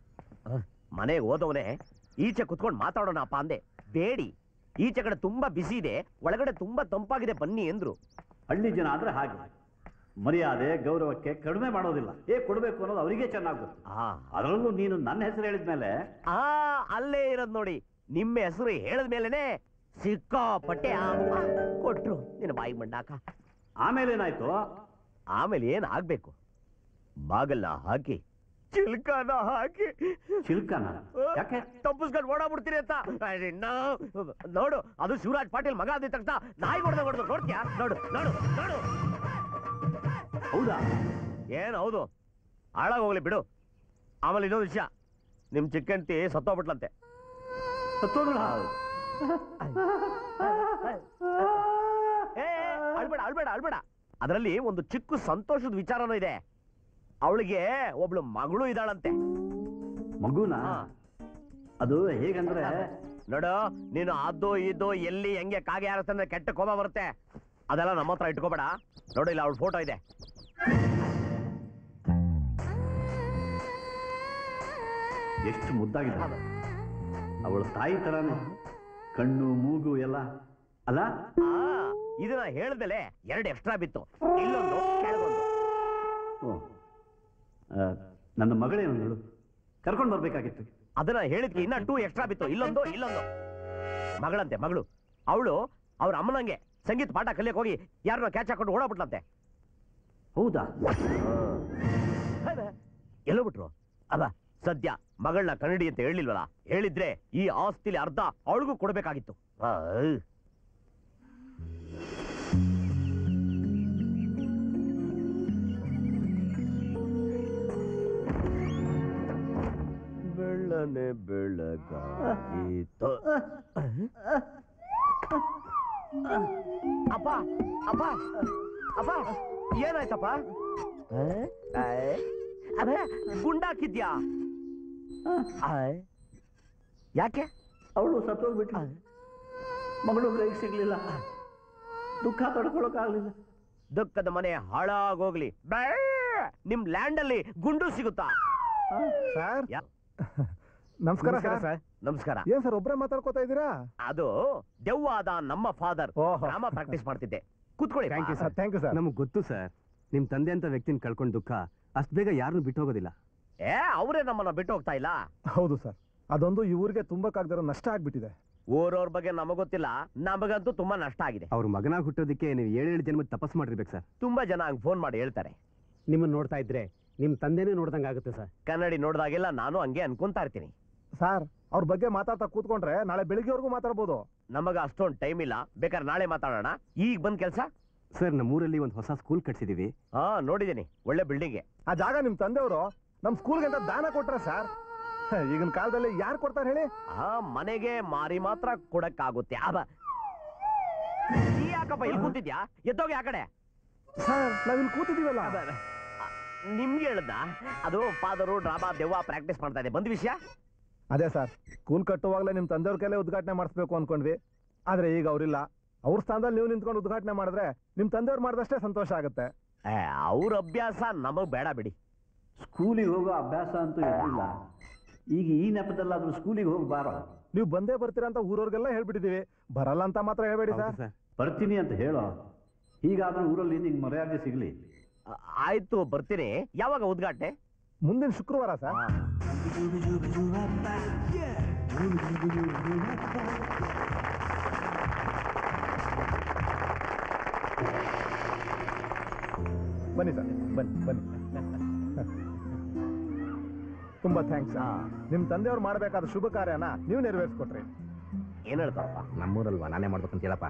ಮನೆಗೆ ಹೋದವನೇ ಈಚೆ ಕುತ್ಕೊಂಡು ಮಾತಾಡೋಣಪ್ಪ ಅಂದೆ. ಬೇಡಿ, ಈಚೆ ಕಡೆ ತುಂಬಾ ಬಿಸಿ ಇದೆ, ಒಳಗಡೆ ತುಂಬಾ ತಂಪಾಗಿದೆ, ಬನ್ನಿ ಎಂದ್ರು. ಹಳ್ಳಿ ಜನ ಆದ್ರೆ ಹಾಗೆ ಮರ್ಯಾದೆ ಗೌರವಕ್ಕೆ ಕಡಿಮೆ ಮಾಡೋದಿಲ್ಲ. ಕೊಡ್ಬೇಕು ಅನ್ನೋದು ಅವರಿಗೆ ಚೆನ್ನಾಗಿ ಗೊತ್ತು. ಅದರಲ್ಲೂ ನೀನು ನನ್ನ ಹೆಸರು ಹೇಳಿದ್ಮೇಲೆ ಅಲ್ಲೇ ಇರೋದ್ ನೋಡಿ. ನಿಮ್ಮ ಹೆಸರು ಹೇಳಿದ್ಮೇಲೆನೆ ಸಿಕ್ಕಾಪಟ್ಟೆ ಕೊಟ್ರು ನಿನ್ನ ಬಾಯಿ ಮಂಡಾಕ. ಆಮೇಲೆ ಏನಾಯ್ತು? ಆಮೇಲೆ ಏನ್ ಆಗ್ಬೇಕು? ಬಾಗಲ್ನ ಹಾಕಿ, ಚಿಲ್ಕನ ಹಾಕಿ. ಚಿಲ್ಕನ ಯಾಕೆ? ತಪ್ಪಿಸ್ಕೊಂಡು ಓಡಾಬಿಡ್ತೀರಿ ಅಂತ. ನೋಡು, ಅದು ಶಿವರಾಜ್ ಪಾಟೀಲ್ ಮಗ ಆದ ತಕ್ಷಣ ನಾಯಿ ಹೊಡೆದು ನೋಡ್ತೀಯಾ? ನೋಡು ನೋಡು ನೋಡು. ಹೌದಾ? ಏನ್ ಹೌದು? ಹಾಳಾಗೋಗ್ಲಿ ಬಿಡು. ಆಮೇಲೆ ಇನ್ನೊಂದು ವಿಷಯ, ನಿಮ್ ಚಿಕ್ಕಂತಿ ಸತ್ತೋಗ್ಬಿಟ್ಲಂತೆ. ಅಳ್ಬೇಡ. ಅದರಲ್ಲಿ ಒಂದು ಚಿಕ್ಕ ಸಂತೋಷದ ವಿಚಾರನೂ ಇದೆ. ಅವಳಿಗೆ ಒಬ್ಳು ಮಗಳು ಇದ್ದಾಳಂತೆ. ಮಗುನ? ಅದು ಹೇಗಂದ್ರೆ ನೋಡು, ನೀನು ಅದು ಇದು ಎಲ್ಲಿ ಹೆಂಗೆ ಕಾಗೆ ಯಾರಸ್ತಂದ್ರೆ ಕೆಟ್ಟ ಕೋಪ ಬರುತ್ತೆ. ಅದೆಲ್ಲ ನಮ್ಮ ಹತ್ರ ಇಟ್ಕೋಬೇಡ. ನೋಡು, ಇಲ್ಲ ಅವಳ ಫೋಟೋ ಇದೆ. ಎಷ್ಟು ಮುದ್ದಾಗಿದೆ. ಅವಳ ತಾಯಿ ತರಾನು ಕಣ್ಣು ಮೂಗು ಎಲ್ಲ ಅಲ್ಲ. ಇದನ್ನ ಹೇಳಿದ್ಮೇಲೆ 2 ಎಕ್ಸ್ಟ್ರಾ ಬಿತ್ತು, ಇಲ್ಲೊಂದು ಕೆಳಗೊಂದು. ನನ್ನ ಮಗಳೇನು ನೋಡು, ಕರ್ಕೊಂಡು ಬರ್ಬೇಕಾಗಿತ್ತು. ಅದನ್ನ ಹೇಳಿದ್ಕೆ ಇನ್ನ 2 ಎಕ್ಸ್ಟ್ರಾ ಬಿತ್ತು, ಇಲ್ಲೊಂದು ಮಗಳಂತೆ, ಮಗಳು. ಅವಳು ಅವ್ರ ಅಮ್ಮನಂಗೆ ಸಂಗೀತ ಪಾಠ ಕಲಿಯಕ್ ಹೋಗಿ ಯಾರನ್ನ ಕ್ಯಾಚ್ ಹಾಕೊಂಡು ಓಡಾಬಿಟ್ಲಂತೆ. ಹೌದಾ? ಎಲ್ಲೋ ಬಿಟ್ರು? ಅಲ್ಲ, ಸದ್ಯ ಮಗಳನ್ನ ಕನ್ನಡಿ ಅಂತ ಹೇಳಿಲ್ವಲ್ಲ. ಹೇಳಿದ್ರೆ ಈ ಆಸ್ತಿಲಿ ಅರ್ಧ ಅವಳಿಗೂ ಕೊಡ್ಬೇಕಾಗಿತ್ತು. ಬೆಳ್ಳನೆ ಬೆಳಗಾಯಿತು. ಅಪ್ಪ ಅಪ್ಪ ಅಪ್ಪ, ಏನಾಯ್ತಪ್ಪ? ಗುಂಡಾಕಿದ್ಯಾ? ಯಾಕೆ? ಅವಳು ಸತ್ತೋಗ್ಬಿಟ್ಲು. ಮಗಳು ಕೈಗೆ ಸಿಗ್ಲಿಲ್ಲ, ದುಃಖ ತಡ್ಕೊಳಕ್ಕಾಗಲಿಲ್ಲ. ದುಃಖದ ಮನೆ ಹಾಳಾಗೋಗ್ಲಿ. ನಿಮ್ ಲ್ಯಾಂಡ್ ಅಲ್ಲಿ ಗುಂಡು ಸಿಗುತ್ತಾ? ಸರ್ ನಮಸ್ಕಾರ ಸರ್. ನಮಸ್ಕಾರ. ಏನ್ ಸರ್ ಒಬ್ರೇ ಮಾತಾಡ್ಕೋತಾ ಇದ್ದೀರಾ? ಅದು ದೆವ್ವಾದ ನಮ್ಮ ಫಾದರ್ ಡ್ರಾಮಾ ಪ್ರಾಕ್ಟೀಸ್ ಮಾಡ್ತಿದ್ದೆ. ಕೂತ್ಕೊಳ್ಳಿ. Thank you sir. Thank you sir. ನಮಗೆ ಗೊತ್ತು ಸರ್, ನಿಮ್ ತಂದೆ ಅಂತ ವ್ಯಕ್ತಿನ ಕಳ್ಕೊಂಡು ದುಃಖ ಅಷ್ಟು ಬೇಗ ಯಾರನ್ನು ಬಿಟ್ಟು ಹೋಗೋದಿಲ್ಲ. ಅವರೇ ನಮ್ಮನ್ನ ಬಿಟ್ಟು ಹೋಗ್ತಾ ಇಲ್ಲ. ಹೌದು ಸರ್, ಅದೊಂದು ಈ ಊರಿಗೆ ತುಂಬಕ್ಕಾಗದಿರೋ ನಷ್ಟ ಆಗ್ಬಿಟ್ಟಿದೆ. ಊರವ್ರ ಬಗ್ಗೆ ನಮಗ್ ಗೊತ್ತಿಲ್ಲ, ನಮಗಂತೂ ತುಂಬಾ ನಷ್ಟ ಆಗಿದೆ. ಅವ್ರ ಮಗನಾಗಿ ಹುಟ್ಟೋದಕ್ಕೆ ನೀವು 7 ಜನ್ಮದ ತಪಸ್ ಮಾಡಿರ್ಬೇಕು ಸರ್. ತುಂಬಾ ಜನ ಹಂಗ್ ಫೋನ್ ಮಾಡಿ ಹೇಳ್ತಾರೆ. ನಿಮ್ಮನ್ನ ನೋಡ್ತಾ ಇದ್ರೆ ನಿಮ್ ತಂದೆನೇ ನೋಡ್ದಂಗ ಆಗುತ್ತೆ ಸರ್. ಕನ್ನಡಿ ನೋಡ್ದಾಗೆಲ್ಲ ನಾನು ಹಂಗೆ ಅನ್ಕೊಂತಾ ಇರ್ತೀನಿ. ಸರ್ ಅವ್ರ ಬಗ್ಗೆ ಮಾತಾಡ್ತಾ ಕೂತ್ಕೊಂಡ್ರೆ ನಾಳೆ ಬೆಳಿಗ್ಗೆವರೆಗೂ ಮಾತಾಡ್ಬೋದು. ನಮಗ ಅಷ್ಟೊಂದು ಟೈಮ್ ಇಲ್ಲ, ಬೇಕಾದ್ರೆ ನಾಳೆ ಮಾತಾಡೋಣ. ಈಗ ಬಂದ್ ಕೆಲ್ಸ. ಸರ್ ನಮ್ಮೂರಲ್ಲಿ ಒಂದು ಹೊಸ ಸ್ಕೂಲ್ ಕಟ್ಸಿದೀವಿ. ನೋಡಿದೀನಿ, ಒಳ್ಳೆ ಬಿಲ್ಡಿಂಗ್. ಆ ಜಾಗ ನಿಮ್ ತಂದೆಯವರು ನಮ್ ಸ್ಕೂಲ್ಗೆ ಅಂತ ದಾನ ಕೊಟ್ರೆ ಸರ್. ಈಗಿನ ಕಾಲದಲ್ಲಿ ಯಾರು ಕೊಡ್ತಾರೆ ಹೇಳಿ? ಮನೆಗೆ ಮಾರಿ ಮಾತ್ರ ಕೊಡಕ್ಕಾಗುತ್ತೆ. ಯಾಕಪ್ಪ ಇಲ್ಲಿ ಕೂತಿದ್ಯಾ? ಎದ್ದೋಗಿ ಆ ಕಡೆ. ಸರ್ ನಾವಿಲ್ಲಿ ಕೂತಿದೀವಲ್ಲ. ನಿಮ್ಗೆ ಹೇಳ್ದ ಅದು ಫಾದರು ಡ್ರಾಮಾ ದೆವ್ವ ಪ್ರಾಕ್ಟೀಸ್ ಮಾಡ್ತಾ ಇದೆ. ಬಂದ ವಿಷಯ ಅದೇ ಸರ್, ಸ್ಕೂಲ್ ಕಟ್ಟುವಾಗಲೇ ನಿಮ್ ತಂದೆಯವ್ರ ಕೈಲೇ ಉದ್ಘಾಟನೆ ಮಾಡಿಸ್ಬೇಕು ಅನ್ಕೊಂಡ್ವಿ. ಆದ್ರೆ ಈಗ ಅವ್ರಿಲ್ಲ. ಅವ್ರ ಸ್ಥಾನದಲ್ಲಿ ನೀವು ನಿಂತ್ಕೊಂಡು ಉದ್ಘಾಟನೆ ಮಾಡಿದ್ರೆ ನಿಮ್ ತಂದೆಯವ್ರು ಮಾಡಿದಷ್ಟೇ ಸಂತೋಷ ಆಗುತ್ತೆ. ಅವ್ರ ಅಭ್ಯಾಸ ನಮಗ್ ಬೇಡ ಬಿಡಿ. ಸ್ಕೂಲಿಗೆ ಹೋಗೋ ಅಭ್ಯಾಸ ಅಂತೂ ಇರಲಿಲ್ಲ. ಈಗ ಈ ನೆಪದಲ್ಲಾದ್ರೂ ಸ್ಕೂಲಿಗೆ ಹೋಗಿ ಬಾರೋ. ನೀವು ಬಂದೇ ಬರ್ತೀರಾ ಅಂತ ಊರವ್ರಿಗೆಲ್ಲ ಹೇಳ್ಬಿಟ್ಟಿದೀವಿ. ಬರಲ್ಲ ಅಂತ ಮಾತ್ರ ಹೇಳ್ಬೇಡಿ ಸರ್. ಬರ್ತೀನಿ ಅಂತ ಹೇಳೋ. ಹೀಗಾದ್ರೂ ಊರಲ್ಲಿ ನಿಂಗೆ ಮರ್ಯಾದೆ ಸಿಗ್ಲಿ. ಆಯ್ತು, ಬರ್ತೀನಿ. ಯಾವಾಗ ಉದ್ಘಾಟನೆ? ಮುಂದಿನ ಶುಕ್ರವಾರ ಸರ್. ಬನ್ನಿ ಸರ್, ಬನ್ನಿ ಬನ್ನಿ. ತುಂಬಾ ಥ್ಯಾಂಕ್ಸ್. ನಿಮ್ ತಂದೆಯವ್ರು ಮಾಡ್ಬೇಕಾದ ಶುಭ ಕಾರ್ಯನ ನೀವು ನೆರವೇರಿಸ್ಕೊಟ್ರಿ. ಏನ್ ಹೇಳ್ತಾರಪ್ಪ? ನಮ್ಮೂರಲ್ವಾ, ನಾನೇ ಮಾಡ್ಬೇಕಂತ ಹೇಳಪ್ಪ.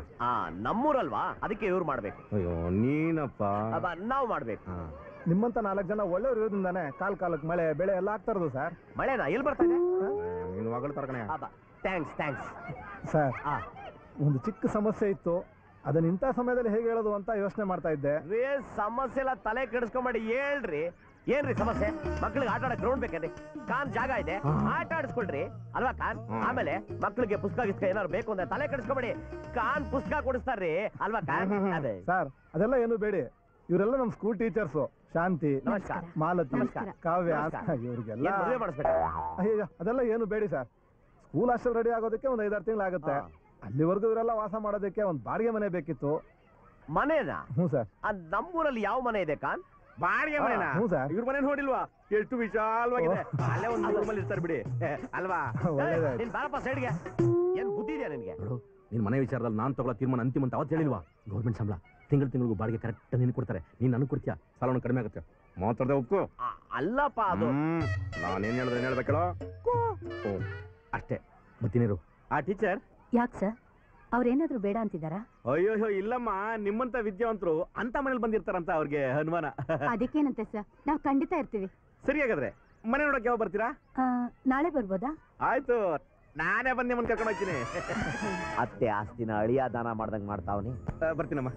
ನಮ್ಮೂರಲ್ವಾ, ಅದಕ್ಕೆ ಇವ್ರು ಮಾಡ್ಬೇಕು. ಅಯ್ಯೋ ನೀನಪ್ಪ. ನಾವು ಮಾಡ್ಬೇಕು. ನಿಮ್ಮಂತ 4 ಜನ ಒಳ್ಳೆಯವ್ರು ಇರೋದ್ರಿಂದಾನೆ ಕಾಲಕ್ಕೆ ಮಳೆ ಬೆಳೆ ಎಲ್ಲ ಆಗ್ತಾ ಇರೋದು ಸರ್. ಮಳೆನಾ ಎಲ್ಲಿ ಬರ್ತಾ ಇದೆ? ನೀನು ಮಗಳು ತರ್ಕಣೆ. ಥ್ಯಾಂಕ್ಸ್ ಸರ್, ಒಂದು ಚಿಕ್ಕ ಸಮಸ್ಯೆ ಇತ್ತು. ಅದನ್ನ ಇಂಥ ಸಮಯದಲ್ಲಿ ಹೇಗೆ ಹೇಳೋದು ಅಂತ ಯೋಚನೆ ಮಾಡ್ತಾ ಇದ್ದೆ. ಸಮಸ್ಯೆ ಎಲ್ಲ ತಲೆ ಕೆಡಿಸ್ಕೊಂಬೇಡಿ, ಹೇಳ್ರಿ. ಏನ್ರಿ ಸಮಸ್ಯೆ? ಮಕ್ಳಿಗೆ ಆಟ ಆಡಕ್ ಗ್ರೌಂಡ್ ಬೇಕೇನ್ರಿ? ಕಾನ್ ಜಾಗ ಇದೆ, ಆಟ ಆಡಿಸ್ಕೊಳ್ರಿ ಅಲ್ವಾ ಕಾನ್? ಆಮೇಲೆ ಮಕ್ಳಿಗೆ ಪುಸ್ತಕ ಗಿಸ್ಕ ಏನಾದ್ರು ಬೇಕು ಅಂದ್ರೆ ತಲೆ ಕೆಡಿಸ್ಕೊಬೇಡಿ, ಕಾನ್ ಪುಸ್ತಕ ಕೊಡಿಸ್ತಾರ್ರಿ ಅಲ್ವಾ ಕಾನ್? ಅದೇ ಸರ್, ಅದೆಲ್ಲ ಏನು ಬೇಡಿ. ಇವರೆಲ್ಲ ನಮ್ ಸ್ಕೂಲ್ ಟೀಚರ್ಸು. ಶಾಂತಿ, ನಮಸ್ಕಾರ. ಮಾಲತಿ, ಕಾವ್ಯ, ಇವ್ರಿಗೆಲ್ಲ ಅಯ್ಯೋ ಅದೆಲ್ಲ ಏನು ಬೇಡಿ ಸರ್. ಸ್ಕೂಲ್ ಹಾಸ್ಟೆಲ್ ರೆಡಿ ಆಗೋದಕ್ಕೆ ಒಂದು 5-6 ತಿಂಗಳಾಗುತ್ತೆ. ಅಲ್ಲಿವರೆಗೂ ಇವರೆಲ್ಲ ವಾಸ ಮಾಡೋದಕ್ಕೆ ಒಂದು ಬಾಡಿಗೆ ಮನೆ ಬೇಕಿತ್ತು. ಮನೆನಾ? ಹ್ಞೂ ಸರ್. ನಮ್ಮೂರಲ್ಲಿ ಯಾವ ಮನೆ ಇದೆ ಕಾನ್? ಬಾಡಿಗೆ ಮನೆನಾ? ಹ್ಞೂ ಸರ್. ಇವ್ರ ಮನೆ ನೋಡಿಲ್ವಾ ಎಷ್ಟು ವಿಶಾಲವಾಗಿದೆ? ಅಲ್ಲೇ ಒಂದು ರೂಮಲ್ಲಿ ಇರ್ತಾರೆ ಬಿಡಿ ಅಲ್ವಾ? ನೀನ್ ಬಾರಪ್ಪ ಸೈಡ್ಗೆ. ಏನ್ ಬುದ್ಧಿ ಇದೆಯಾ ನಿನ್ಗೆ? ನೋಡು, ನಿನ್ ಮನೆ ವಿಚಾರದಲ್ಲಿ ನಾನು ತಗೊಳ್ಳೋ ತೀರ್ಮಾನ ಅಂತಿಮ ಅಂತ ಅವತ್ತು ಹೇಳಿಲ್ವಾ? ಗೌರ್ಮೆಂಟ್ ಸಂಬಳ ತಿಂಗಳಿಗೂ ಬಾಡಿಗೆ ಕರೆಕ್ಟ್ ನೀನು ಕೊಡ್ತಾರೆ. ನೀನು ನನಗೆ ಕೊಡ್ತೀಯಾ? ಸಾಲವನ್ನು ಕಡಿಮೆ ಆಗುತ್ತೆ. ಮಾತಾಡ್ದೆ ಒಪ್ಕೋ. ಅಲ್ಲಪ್ಪ ಅದು ನಾನೇನು ಹೇಳಿದ್ರೆ ಏನು ಹೇಳ್ಬೇಕೇಳೋ? ಅಷ್ಟೇ. ಬರ್ತೀನಿರು. ಟೀಚರ್. ಯಾಕೆ ಸರ್, ಅವ್ರೇನಾದ್ರೂ ಬೇಡ ಅಂತಿದ್ದಾರಾ? ಅಯ್ಯೋ ಇಲ್ಲಮ್ಮ, ನಿಮ್ಮಂತ ವಿದ್ಯಾವಂತರು ಅಂತ ಮನೇಲಿ ಬಂದಿರ್ತಾರಂತ ಅವ್ರಿಗೆ ಅನುಮಾನ. ಅದಕ್ಕೇನಂತೆ ಸರ್, ನಾವು ಖಂಡಿತ ಇರ್ತೀವಿ. ಸರಿ, ಹಾಗಾದ್ರೆ ಮನೆ ನೋಡಕ್ಕೆ ಯಾವಾಗ ಬರ್ತೀರಾ? ನಾಳೆ ಬರ್ಬೋದಾ? ಆಯ್ತು, ನಾನೇ ಬಂದು ನಿಮ್ಮನ್ನ ಕರ್ಕೊಂಡು ಹೋಗ್ತೀನಿ. ಅತ್ತೆ ಆಸ್ತಿನ ಅಳಿಯ ದಾನ ಮಾಡ್ದಂಗ್ ಮಾಡ್ತಾವನಿ. ಬರ್ತೀನಮ್ಮ.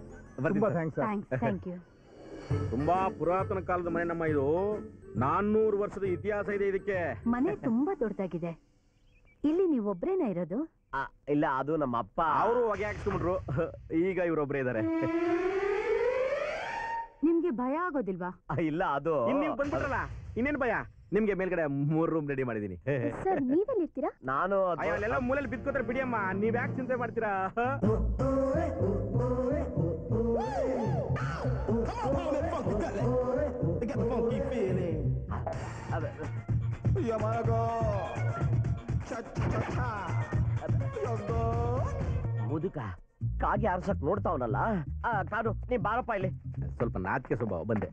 ತುಂಬಾ ಥ್ಯಾಂಕ್ಸ್ ಸರ್. Thank you. ತುಂಬಾ ಪುರಾತನ ಕಾಲದ ಮನೆ ನಮ್ಮ ಇದು. 400 ವರ್ಷದ ಇತಿಹಾಸ ಇದೆ ಇದಕ್ಕೆ. ಮನೆ ತುಂಬಾ ದೊಡ್ಡದಾಗಿದೆ. ಇಲ್ಲಿ ನೀವೊಬ್ರೇನಾ ಇರೋದು? ಇಲ್ಲ, ಅದು ನಮ್ಮ ಅಪ್ಪ. ಅವರು ಹೊಗೆ ಹಾಕ್ಸ್ಕೊಂಡ್ರು. ಈಗ ಇವರೊಬ್ರೇ ಇದಾರೆ. ನಿಮ್ಗೆ ಭಯ ಆಗೋದಿಲ್ವಾ? ಇಲ್ಲ, ಅದು ನೀವು ಬಂದ್ಬಿಟ್ರಲ್ಲ, ಇನ್ನೇನು ಭಯ? ನಿಮ್ಗೆ ಮೇಲ್ಗಡೆ 3 ರೂಮ್ ರೆಡಿ ಮಾಡಿದೀನಿ. ಸರ್, ನೀವೆಲ್ಲಿರ್ತೀರಾ? ನಾನು ಅಲ್ಲೆಲ್ಲ ಮೂಲೆಯಲ್ಲಿ ಬಿದ್ಕೋತಾರೆ ಬಿಡಿಯಮ್ಮ, ನೀವ್ ಯಾಕೆ ಚಿಂತೆ ಮಾಡ್ತೀರಾ? ಮುದುಕ ಕಾಗೆ ಆರ್ಸಕ್ ನೋಡ್ತಾವನಲ್ಲ. ಕಾನು, ನೀ ಬಾರಪ್ಪ ಇಲ್ಲಿ. ಸ್ವಲ್ಪ ನಾಚಿಕೆ ಸ್ವಭಾವ. ಬಂದೆ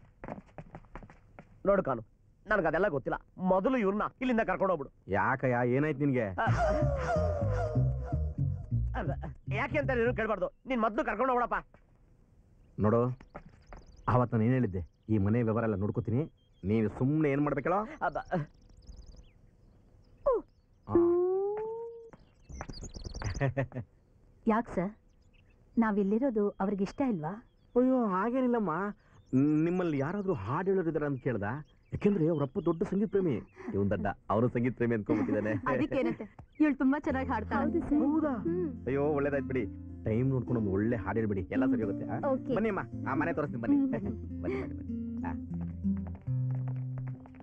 ನೋಡು ಕಾನು, ನನಗದೆಲ್ಲ ಗೊತ್ತಿಲ್ಲ. ಮೊದಲು ಇವ್ರನ್ನ ಇಲ್ಲಿಂದ ಕರ್ಕೊಂಡು ಹೋಗ್ಬಿಡು. ಯಾಕಯ್ಯ, ಏನಾಯ್ತು ನಿನ್ಗೆ? ಯಾಕೆ ಅಂತ ನೀನು ಕೇಳ್ಬಾರ್ದು. ನೀನ್ ಮೊದ್ಲು ಕರ್ಕೊಂಡು ಹೋಗ್ಬಿಡಪ್ಪ. ನೋಡು, ಆವತ್ತು ನಾನು ಏನು ಹೇಳಿದ್ದೆ, ಈ ಮನೆ ವ್ಯವಹಾರ ಎಲ್ಲ ನೋಡ್ಕೋತೀನಿ, ನೀನು ಸುಮ್ಮನೆ ಏನು ಮಾಡ್ಬೇಕಲ್ಲ? ಯಾಕೆ ಸರ್, ನಾವಿಲ್ಲಿರೋದು ಅವ್ರಿಗಿಷ್ಟ ಇಲ್ವಾ? ಅಯ್ಯೋ ಹಾಗೇನಿಲ್ಲಮ್ಮ. ನಿಮ್ಮಲ್ಲಿ ಯಾರಾದರೂ ಹಾಡು ಹೇಳೋರಿದಾರ ಅಂತ ಕೇಳ್ದ? ಯಾಕೆಂದ್ರೆ ಅವರಪ್ಪ ದೊಡ್ಡ ಸಂಗೀತ ಪ್ರೇಮಿ, ಇವನ್ ದಡ್ಡ ಅವನು ಸಂಗೀತ ಪ್ರೇಮಿ ಅನ್ಕೊಂಡ್ಬಿಟ್ಟಿದ್ದಾನೆ. ಅದಕ್ಕೇನಂತೆ, ಇವಳು ತುಂಬಾ ಚೆನ್ನಾಗಿ ಹಾಡ್ತಾಳೆ. ಹೌದಾ? ಅಯ್ಯೋ ಒಳ್ಳೇದಾಯ್ತು ಬಿಡಿ. ಟೈಮ್ ನೋಡ್ಕೊಂಡು ಒಂದು ಒಳ್ಳೆ ಹಾಡು ಹೇಳ್ಬಿಡಿ, ಎಲ್ಲ ಸರಿ ಹೋಗುತ್ತೆ. ಬನ್ನಿ ಅಮ್ಮ, ಆ ಮನೆ ತೋರಿಸ್ತೀನಿ ಬನ್ನಿ. ಬನ್ನಿ ಬನ್ನಿ ಬನ್ನಿ.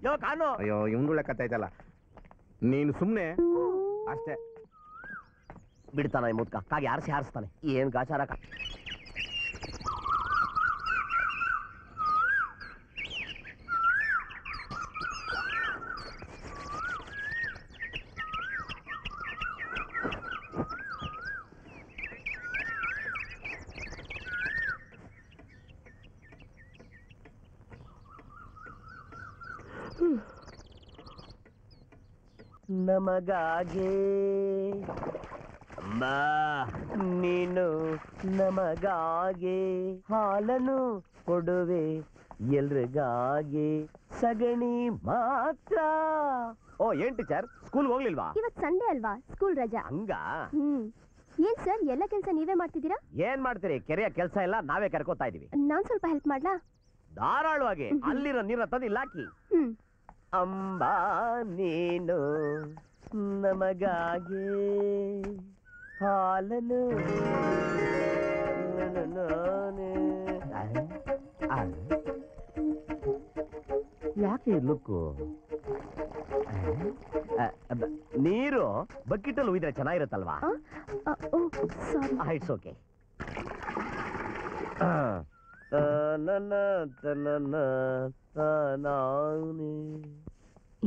ಯೋ ಕಾನು, ಅಯ್ಯೋ ಇವನ್ ಒಳ್ಳೆ ಕತೆ ಆಯ್ತಲ್ಲ. ನೀನು ಸುಮ್ನೆ ಅಷ್ಟೇ ಬಿಡ್ತಾನ ಈ ಮುದ್ಕ ಕಾಗಿ ಆರಿಸಿ ಹಾರಿಸ್ತಾನೆ. ಏನ್ ಗಾಚಾರ. ನಮಗಾಗೆ ನೀನು ನಮಗಾಗೆ ಹಾಲನು ಕೊಡುವೆ ಎಲ್ರಿಗಾಗೆ ಸಗಣಿ ಮಾತ್ರ. ಓ ಏನ್ ಟೀಚರ್ ಸ್ಕೂಲ್ ಹೋಗ್ಲಿಲ್ವಾ? ಇವತ್ ಸಂಡೇ ಅಲ್ವಾ, ಸ್ಕೂಲ್ ರಜಾ. ಹಂಗ? ಏನ್ ಸರ್ ಎಲ್ಲ ಕೆಲಸ ನೀವೇ ಮಾಡ್ತಿದ್ದೀರಾ? ಏನ್ ಮಾಡ್ತೀರಿ, ಕೆರೆಯ ಕೆಲಸ ಎಲ್ಲ ನಾವೇ ಕರ್ಕೋತಾ ಇದೀವಿ. ನಾನ್ ಸ್ವಲ್ಪ ಹೆಲ್ಪ್ ಮಾಡ್ಲಾ? ಧಾರಾಳವಾಗಿ. ಅಲ್ಲಿರೋ ನೀರನ್ನ ತಂದು ಇಲ್ಲಿ ಹಾಕಿ. ಅಂಬಾ ನೀನು ನಮಗಾಗೆ ಹಾಲನು ಯಾಕೆ ಲುಕ್ಕು? ನೀರು ಬಕೆಟಲ್ಲಿ ಉಯ್ದ್ರೆ ಚೆನ್ನಾಗಿರುತ್ತಲ್ವಾ? It's okay.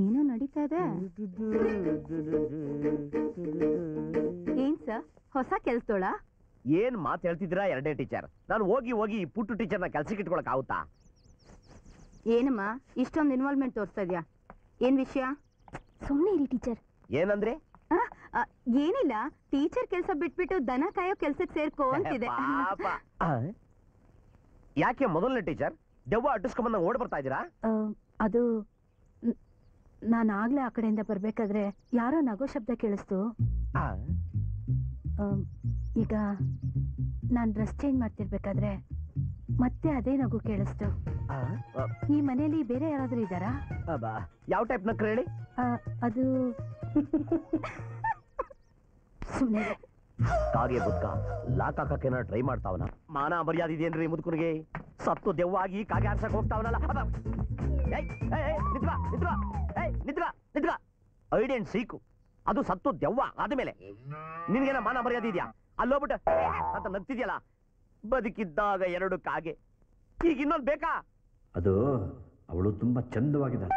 ಏನೋ ನಡೀತಾ ಇದೆ. ಏನ್ ಸರ್, ಹೊಸ ಕೆಲ್ಸದೋಳ? ಏನ್ ಮಾತು ಹೇಳ್ತಿದ್ದೀರಾ ಎರಡನೇ ಟೀಚರ್? ನಾನು ಹೋಗಿ ಹೋಗಿ ಈ ಪುಟ್ಟು ಟೀಚರ್ನ ಕೆಲ್ಸಕ್ಕೆ ಇಟ್ಕೊಳಕ್ ಆಗುತ್ತಾ? ಏನಮ್ಮ ಇಷ್ಟೊಂದು ಇನ್ವಾಲ್ವ್ಮೆಂಟ್ ತೋರಿಸ್ತಾ ಇದ್ಯಾ? ಏನ್ ವಿಷಯ? ಸುಮ್ಮನೆ ಇರಿ ಟೀಚರ್. ಏನಂದ್ರೆ? ಏನಿಲ್ಲ, ಟೀಚರ್ ಕೆಲಸ ಬಿಟ್ಬಿಟ್ಟು ದನ ಕಾಯೋ ಕೆಲ್ಸಕ್ಕೆ ಸೇರ್ಕೋ ಅಂತಿದೆ. ಯಾಕೆ ಮೊದಲನೇ ಟೀಚರ್ ದೆವ್ವ ಅಟ್ಟಿಸ್ಕೊಂಡ್ ಓಡ್ ಬರ್ತಾ ಇದ್ದೀರಾ? ಅದು ನಾನು ಆಗ್ಲೇ ಆ ಕಡೆಯಿಂದ ಬರ್ಬೇಕಾದ್ರೆ ಯಾರೋ ನಗೋ ಶಬ್ದ ಕೇಳಿಸ್ತು. ಈಗ ನಾನು ಡ್ರೆಸ್ ಚೇಂಜ್ ಮಾಡ್ತಿರ್ಬೇಕಾದ್ರೆ ಮತ್ತೆ ಅದೇ ನಗು ಕೇಳಿಸ್ತು. ಈ ಮನೆಯಲ್ಲಿ ಬೇರೆ ಯಾರಾದ್ರೂ ಇದ್ದಾರಾ? ಯಾವ ಟೈಪ್ ನಕ್ರು ಹೇಳಿ? ಅದು ಸುಮ್ಮನೆ ಕಾಗೆ ಬುದ್ಕ ಲಾಕ್ ಹಾಕಕ್ಕೇನ ಟ್ರೈ ಮಾಡ್ತಾವನ. ಮಾನ ಮರ್ಯಾದೆ ಇದೆಯೇನ್ರಿ ಮುದುಕನಿಗೆ? ಸತ್ತು ದೆವ್ವಾಗಿ ಕಾಗೆ ಆರ್ಸಕ್ ಹೋಗ್ತಾವನಲ್ಲ. ಐಡೆಂಟ್ ಸೀಕು, ಅದು ಸತ್ತು ದೆವ್ವ ಆದ್ಮೇಲೆ ನಿನ್ಗೇನ ಮಾನ ಮರ್ಯಾದೆ ಇದೆಯಾ? ಅಲ್ಲೋಗ್ಬಿಟ್ಟ ಅಂತ ನಗ್ತಿದ್ಯಲ್ಲ. ಬದುಕಿದ್ದಾಗ ಎರಡು ಕಾಗೆ, ಈಗ ಇನ್ನೊಂದು ಬೇಕಾ? ಅದು ಅವಳು ತುಂಬಾ ಚಂದವಾಗಿದ್ದಾಳೆ.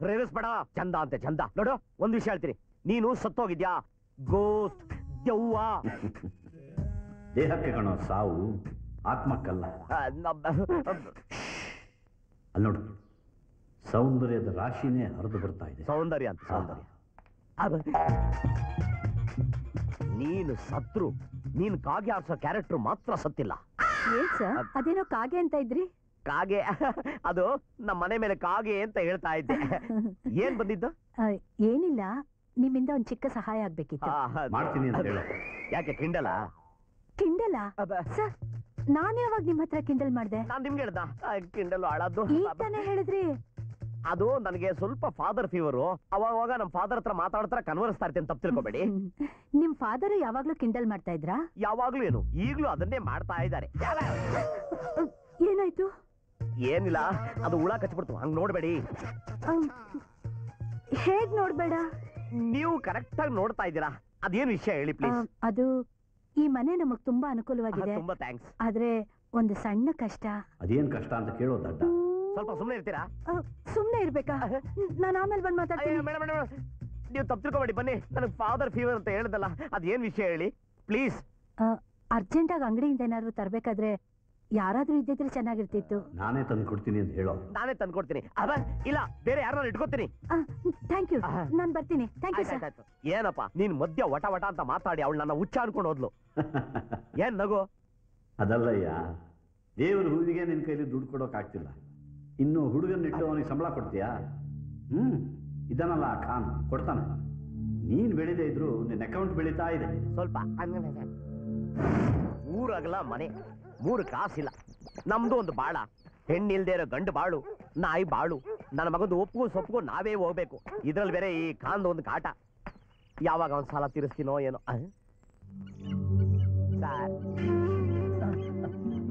ರೇರಿಸ್ಬೇಡ, ಚಂದ ಅಂತೆ ಚಂದ. ನೋಡು ಒಂದ್ ವಿಷಯ ಹೇಳ್ತೀನಿ, ನೀನು ಸತ್ತೋಗಿದ್ಯಾ, ಗೋಸ್ಟ್ ದೆವ್ವ. ದೇಹಕ್ಕೆ ಕಾಣೋ ಸಾವು, ಆತ್ಮಕ್ಕಲ್ಲ. ಅಲ್ಲಿ ನೋಡು, ಸೌಂದರ್ಯದ ರಾಶಿನೇ ಹರಿದು ಬರ್ತಾ ಇದೆ. ಸೌಂದರ್ಯ ಅಂತ ಸೌಂದರ್ಯ. ನೀನು ಸತ್ರು, ನೀನು ಕಾಗೆ ಆರ್ಸೋ ಕ್ಯಾರೆಕ್ಟರ್ ಮಾತ್ರ ಸತ್ತಿಲ್ಲ. ಏನ್ ಸರ್, ಅದೇನೋ ಕಾಗೆ ಅಂತ ಇದ್ರಿ? ಕಾಗೆ ಅದು ನಮ್ಮ ಮನೆ ಮೇಲೆ ಕಾಗೆ ಅಂತ ಹೇಳ್ತಾ ಇದ್ದೆ. ಏನ್ ಬಂದಿದ್ದು? ಏನಿಲ್ಲ, ನಿಮ್ಮಿಂದ ಒಂದ್ ಚಿಕ್ಕ ಸಹಾಯ ಆಗ್ಬೇಕಿತ್ತು. ಮಾಡ್ತೀನಿ ಅಂತ ಹೇಳು. ಯಾಕೆ ಕಿಂಡಲ? ಕಿಂಡಲ? ಸರ್, ನಾನು ಯಾವಾಗ ನಿಮ್ ಹತ್ರ ಕಿಂಡಲ್ ಮಾಡ್ದೆ? ನಾನ್ ನಿಮ್ಗೆ ಹೇಳ್ದ ಕಿಂಡಲ್ ಹಾಳಾದ್ದು? ಈಗ ತಾನೇ ಹೇಳಿದ್ರಿ. ಅದು ನನಗೆ ಸ್ವಲ್ಪ ಫಾದರ್ ಫೀವರು, ಅವಾಗ ನಮ್ಮ ಫಾದರ್ ಹತ್ರ ಮಾತಾಡ್ತಾರ ಕನ್ವರ್ಸ್ತಾ ಇರ್ತೇನೆ, ತಪ್ಪು ತಿಳ್ಕೊಬೇಡಿ. ನಿಮ್ ಫಾದರ್ ಯಾವಾಗ್ಲೂ ಕಿಂಡಲ್ ಮಾಡ್ತಾ ಇದ್ರಾ? ಯಾವಾಗ್ಲೂ ಏನು, ಈಗ್ಲೂ ಅದನ್ನೇ ಮಾಡ್ತಾ ಇದ್ದಾರೆ. ಏನಾಯ್ತು? ಏನಿಲ್ಲ, ಅದು ಹುಳ ಕಚ್ಬಿಡ್ತು, ಹಂಗ್ ನೋಡ್ಬೇಡಿ. ಹೇಗ್ ನೋಡ್ಬೇಡ? ನೀವು ಕರೆಕ್ಟ್ ಆಗಿ ನೋಡ್ತಾ ಇದ್ದೀರಾ. ಅದೇನು ವಿಷಯ ಹೇಳಿ ಪ್ಲೀಸ್. ಅದು ಈ ಮನೆ ನಮಗ್ ತುಂಬಾ ಅನುಕೂಲವಾಗಿದೆ. ತುಂಬಾ ಥ್ಯಾಂಕ್ಸ್. ಆದ್ರೆ ಒಂದು ಸಣ್ಣ ಕಷ್ಟ. ಅದೇನ್ ಕಷ್ಟ ಅಂತ ಕೇಳೋ ದಡ್ಡ. ಸ್ವಲ್ಪ ಸುಮ್ಮನೆ ಇರ್ತೀರಾ? ಸುಮ್ಮನೆ ಇರ್ಬೇಕಾ? ನಾನು ಆಮೇಲೆ ಬಂದು ಮಾತಾಡ್ತೀನಿ. ಮೇಡಮ್ ನೀವು ತಪ್ಪು ತಿಳ್ಕೊಬೇಡಿ, ಬನ್ನಿ. ನನಗೆ ಫಾದರ್ ಫೀವರ್ ಅಂತ ಹೇಳ್ದಲ್ಲ, ಅದೇನ್ ವಿಷಯ ಹೇಳಿ ಪ್ಲೀಸ್. ಅರ್ಜೆಂಟ್ ಆಗಿ ಅಂಗಡಿಯಿಂದ ಏನಾದ್ರು ತರ್ಬೇಕಾದ್ರೆ ಯಾರಾದ್ರೂ ಇದ್ದಿದ್ರೆ ಚೆನ್ನಾಗಿರ್ತಿತ್ತು. ನಾನೇ ತಂದು ಕೊಡ್ತೀನಿ ಅಂತ ಹೇಳೋ. ನಾನೇ ತಂದು ಕೊಡ್ತೀನಿ. ಇಲ್ಲ, ಬೇರೆ ಯಾರನ್ನ ಇಟ್ಕೋತೀನಿ. ಥ್ಯಾಂಕ್ ಯು, ನಾನು ಬರ್ತೀನಿ. Thank you sir. ಏನಪ್ಪ ನೀನ್ ಮಧ್ಯ ವಟ ವಟ ಅಂತ ಮಾತಾಡಿ ಅವಳು ನನ್ನ ಹುಚ್ಚ ಅನ್ಕೊಂಡು ಹೋದ್ಲು. ಏನ್ ನಗು? ಅದಲ್ಲಯ್ಯ, ದೇವ್ರ ಹೂವಿಗೆ ನಿನ್ ಕೈಲಿ ದುಡ್ಡು ಕೊಡೋಕ್ ಆಗ್ತಿಲ್ಲ, ಇನ್ನು ಹುಡುಗನ್ನಿಟ್ಟು ಅವನಿಗೆ ಸಂಬಳ ಕೊಡ್ತೀಯಾ? ಇದನ್ನಲ್ಲ ಖಾನ್ ಕೊಡ್ತಾನೆ. ನೀನ್ ಬೆಳೀದೇ ಇದ್ರು ನಿನ್ನ ಅಕೌಂಟ್ ಬೆಳೀತಾ ಇದೆ. ಸ್ವಲ್ಪ ಊರಾಗಲ್ಲ ಮನೆ, 3 ಕಾಸಿಲ್ಲ. ನಮ್ದು ಒಂದು ಬಾಳ, ಹೆಣ್ಣಿಲ್ದೇ ಇರೋ ಗಂಡು ಬಾಳು, ನಾಯಿ ಬಾಳು ನನ್ನ ಮಗಂದು ಒಪ್ಪಿಗೂ ಸೊಪ್ಪಿಗೂ ನಾವೇ ಹೋಗ್ಬೇಕು. ಇದ್ರಲ್ಲಿ ಬೇರೆ ಈ ಕಾಂದ ಒಂದು ಕಾಟ. ಯಾವಾಗ ಅವನ್ ಸಾಲ ತೀರಿಸ್ತೀನೋ ಏನೋ. ಸರ್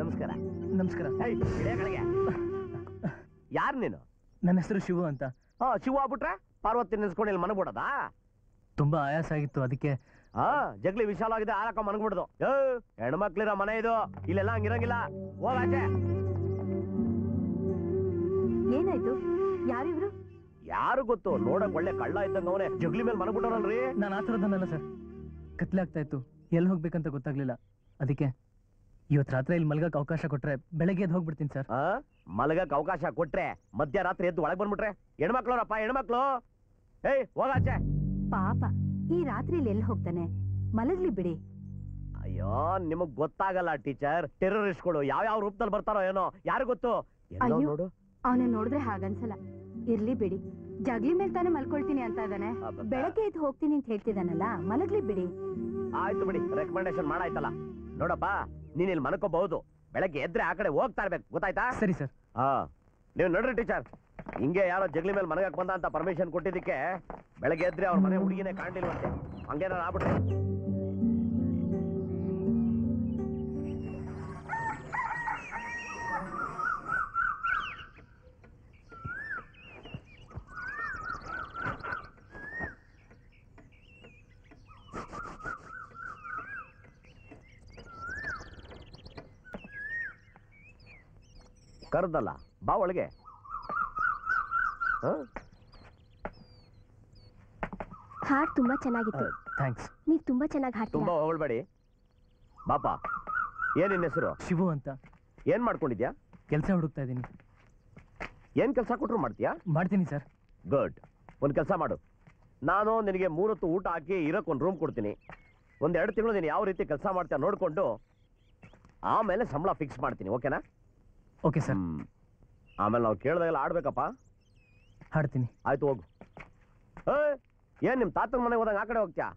ನಮಸ್ಕಾರ. ನಮಸ್ಕಾರ. ಯಾರು ನೀನು? ನನ್ನ ಹೆಸರು ಶಿವು ಅಂತ. ಶಿವು ಆಗ್ಬಿಟ್ರೆ ಪಾರ್ವತಿ ನೆನ್ಸ್ಕೊಂಡು ಇಲ್ಲಿ ಮನಗ್ಬಿಡೋದಾ? ತುಂಬಾ ಆಯಾಸ ಆಗಿತ್ತು, ಅದಕ್ಕೆ. ಜಗ್ಲಿ ವಿಶಾಲ ಆಗಿದೆ, ಆರಕ ಮನಗ್ಬಿಡ್ದು. ಹೆಣ್ಮಕ್ಳಿರೋ ಮನೆ ಇದು, ಇಲ್ಲೆಲ್ಲ ಹಂಗಿರಂಗಿಲ್ಲ. ಹೋಗಾಚೆ. ಏನಾಯ್ತು? ಯಾರಿವ್ರು? ಯಾರು ಗೊತ್ತು, ನೋಡಕ್ ಒಳ್ಳೆ ಕಳ್ಳ ಇದ್ದಂಗ ಅವನೇ. ಜಗ್ಲಿ ಮೇಲೆ ಮನಗ್ಬಿಟ್ಟವನಲ್ರಿ. ನಾನು ಆ ಥರದನ್ನಲ್ಲ ಸರ್. ಕತ್ಲೆ ಆಗ್ತಾ ಇತ್ತು, ಎಲ್ಲಿ ಹೋಗ್ಬೇಕಂತ ಗೊತ್ತಾಗ್ಲಿಲ್ಲ. ಅದಕ್ಕೆ ಇವತ್ತು ರಾತ್ರಿ ಇಲ್ಲಿ ಮಲ್ಗಕ್ಕೆ ಅವಕಾಶ ಕೊಟ್ರೆ ಬೆಳಗ್ಗೆ ಎದ್ದು ಹೋಗ್ಬಿಡ್ತೀನಿ ಸರ್. ಮಲಗಕ್ಕೆ ಅವಕಾಶ ಕೊಟ್ರೆ ಮಧ್ಯರಾತ್ರಿ ಎದ್ದು ಒಳಗೆ ಬಂದ್ಬಿಟ್ರೆ? ಹೆಣ್ಮಕ್ಳವ್ರಪ್ಪ, ಹೆಣ್ಮಕ್ಳು. ಏಯ್ ಹೋಗಾಚೆ. ಪಾಪ, ಈ ರಾತ್ರಿಲಿ ಎಲ್ಲಿ ಹೋಗ್ತಾನೆ? ಮಲಗ್ಲಿ ಬಿಡಿ. ಅಯ್ಯೋ, ನಿಮಗ್ ಗೊತ್ತಾಗಲ್ಲ ಟೀಚರ್. ಟೆರರಿಸ್ಟ್ಗಳು ಯಾವ ರೂಪದಲ್ಲಿ ಬರ್ತಾರೋ ಏನೋ, ಯಾರು ಗೊತ್ತು. ಅಯ್ಯೋ, ಅವನ ನೋಡಿದ್ರೆ ಹಾಗನ್ಸಲ್ಲ. ಇರ್ಲಿ ಬಿಡಿ, ಜಗ್ಲಿ ಮೇಲೆ ತಾನೇ ಮಲ್ಕೊಳ್ತೀನಿ ಅಂತ ಇದ್ದಾನೆ. ಬೆಳಗ್ಗೆ ಎದ್ದು ಹೋಗ್ತೀನಿ ಅಂತ ಹೇಳ್ತಿದ್ದಾನಲ್ಲ, ಮಲಗ್ಲಿ ಬಿಡಿ. ಆಯ್ತು ಬಿಡಿ, ರೆಕಮೆಂಡೇಶನ್ ಮಾಡಾಯ್ತಲ್ಲ. ನೋಡಪ್ಪ, ನೀನ್ ಇಲ್ಲಿ ಮನ್ಕೋಬಹುದು, ಬೆಳಗ್ಗೆ ಎದ್ರೆ ಆ ಕಡೆ ಹೋಗ್ತಾ ಇರ್ಬೇಕು, ಗೊತ್ತಾಯ್ತಾ? ಸರಿ ಸರ್. ನೀವು ನೋಡ್ರಿ ಟೀಚರ್, ಹಿಂಗೆ ಯಾರೋ ಜಗ್ಲಿ ಮೇಲೆ ಮನೆಗಕ್ಕೆ ಬಂದ ಅಂತ ಪರ್ಮಿಷನ್ ಕೊಟ್ಟಿದ್ದಕ್ಕೆ ಬೆಳಗ್ಗೆ ಎದ್ರೆ ಅವ್ರ ಮನೆ ಹುಡುಗಿನೇ ಕಾಣ್ಲಿಲ್ವಂತೆ. ಹಂಗೇನಾರು ಆಗ್ಬಿಟ್ರೆ ಕರ್ದಲ್ಲ, ಬಾ ಒಳಗೆ. ಹಾಡ್ ತುಂಬಾ ಚೆನ್ನಾಗಿತ್ತು. ಥ್ಯಾಂಕ್ಸ್. ನೀವ್ ತುಂಬಾ ಚೆನ್ನಾಗಿ ಹಾಡ್ತೀರಾ. ತುಂಬಾ ಹೊಗಳ್ಬೇಡಿ. ಬಾಪ, ಏನ್ ನಿನ್ನ ಹೆಸರು? ಶಿವು ಅಂತ. ಏನ್ ಮಾಡ್ಕೊಂಡಿದ್ಯಾ? ಕೆಲಸ ಹುಡುಕ್ತಾ ಇದ್ದೀನಿ. ಏನ್ ಕೆಲಸ ಕೊಟ್ರು ಮಾಡ್ತೀಯಾ? ಮಾಡ್ತೀನಿ ಸರ್. ಗುಡ್. ಒಂದ್ ಕೆಲಸ ಮಾಡು, ನಾನು ನಿನಗೆ 3 ಹೊತ್ತು ಊಟ ಹಾಕಿ ಇರಕ್ ಒಂದು ರೂಮ್ ಕೊಡ್ತೀನಿ. 1-2 ತಿಂಗಳು ನೀನು ಯಾವ ರೀತಿ ಕೆಲಸ ಮಾಡ್ತೀಯ ನೋಡ್ಕೊಂಡು ಆಮೇಲೆ ಸಂಬಳ ಫಿಕ್ಸ್ ಮಾಡ್ತೀನಿ, ಓಕೆನಾ? Okay sir. ಆಮೇಲೆ ನಾವು ಕೇಳ್ದಾಗೆಲ್ಲ ಆಡ್ಬೇಕಪ್ಪ. ಹಾಡ್ತೀನಿ. ಆಯ್ತು, ಹೋಗು. ಏನ್ ನಿಮ್ ತಾತನ ಮನೆಗೆ ಹೋದಂಗ ಆ ಕಡೆ ಹೋಗ್ತೀಯಾ?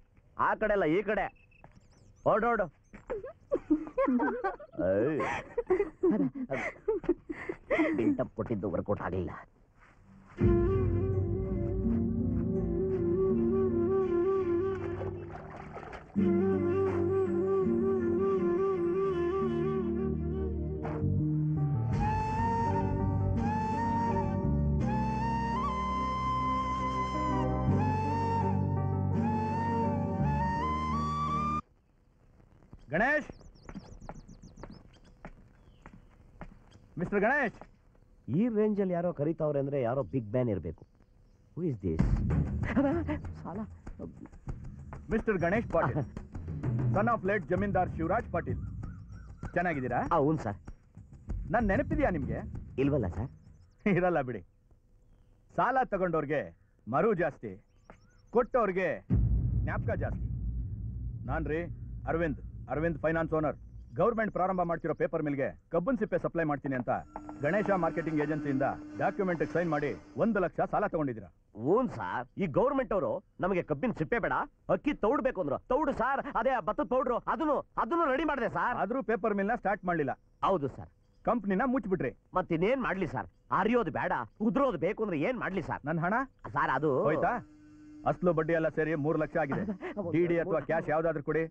ಆ ಕಡೆ ಅಲ್ಲ, ಈ ಕಡೆ ಹೊರಡೋಡು. ಬಿಲ್ಟಪ್ ಕೊಟ್ಟಿದ್ದು ವರ್ಕೌಟ್ ಆಗಲಿಲ್ಲ. ಗಣೇಶ್, ಮಿಸ್ಟರ್ ಗಣೇಶ್. ಈ ರೇಂಜಲ್ಲಿ ಯಾರೋ ಕರೀತಾವ್ರೆ ಅಂದ್ರೆ ಯಾರೋ ಬಿಗ್ ಬ್ಯಾನ್ ಇರಬೇಕು. Who is this? Mister Ganesh Patil, son of late zamindar Shivaraj Patil. ಚೆನ್ನಾಗಿದ್ದೀರಾ? ಹೌದು ಸರ್. ನನ್ ನೆನಪಿದ್ಯಾ ನಿಮ್ಗೆ? ಇಲ್ವಲ್ಲ ಸರ್. ಇರಲ್ಲ ಬಿಡಿ. ಸಾಲ ತಗೊಂಡವ್ರಿಗೆ ಮರು ಜಾಸ್ತಿ, ಕೊಟ್ಟವ್ರಿಗೆ ಜ್ಞಾಪಕ ಜಾಸ್ತಿ. ನಾನ್ರಿ ಅರವಿಂದ್ ಫೈನಾನ್ಸ್ ಓನರ್. ಗೌರ್ಮೆಂಟ್ ಪ್ರಾರಂಭ ಮಾಡ್ತಿರೋ ಪೇಪರ್ ಮಿಲ್ಗೆ ಕಬ್ಬನ್ ಸಿಪ್ಪೆ ಸಪ್ಲೈ ಮಾಡ್ತೀನಿ ಅಂತ ಗಣೇಶ ಮಾರ್ಕೆಟಿಂಗ್ ಏಜೆನ್ಸಿಯಿಂದ ಡಾಕ್ಯುಮೆಂಟ್ ಸೈನ್ ಮಾಡಿ 1 ಲಕ್ಷ ಸಾಲ ತಗೊಂಡಿದ್ದೀರಾ? ಓನ್ ಸಾರ್, ಈ ಗೌರ್ಮೆಂಟ್ ಅವರು ನಮಗೆ ಕಬ್ಬಿನ ಸಿಪ್ಪೆ ಬೇಡ, ಅಕ್ಕಿ ತೌಡ್ಬೇಕು ಅಂದ್ರು. ತೌಡು ಸಾರ್, ಅದೇ ಭತ್ತದ ಪೌಡ್ರು, ಅದನ್ನು ರೆಡಿ ಮಾಡಿದೆ ಸಾರ್. ಆದ್ರೂ ಪೇಪರ್ ಮಿಲ್ ನ ಸ್ಟಾರ್ಟ್ ಮಾಡ್ಲಿಲ್ಲ. ಹೌದು ಸರ್. ಕಂಪ್ನಿನ ಮುಚ್ಚಿಬಿಟ್ರಿ. ಮತ್ತಿನ್ನೇನ್ ಮಾಡ್ಲಿ ಸರ್? ಅರಿಯೋದು ಬೇಡ, ಉದ್ರೋದು ಬೇಕು ಅಂದ್ರೆ ಏನ್ ಮಾಡ್ಲಿ ಸರ್? ನನ್ನ ಹಣ ಸಾರ್ ಅದು ಹೋಯ್ತಾ? ಅಸ್ಲು ಬಡ್ಡಿ ಎಲ್ಲ ಸೇರಿ 3 ಲಕ್ಷ ಆಗಿದೆ. ಡಿಡಿ ಅಥವಾ ಕ್ಯಾಶ್ ಯಾವ್ದಾದ್ರು ಕೊಡಿ,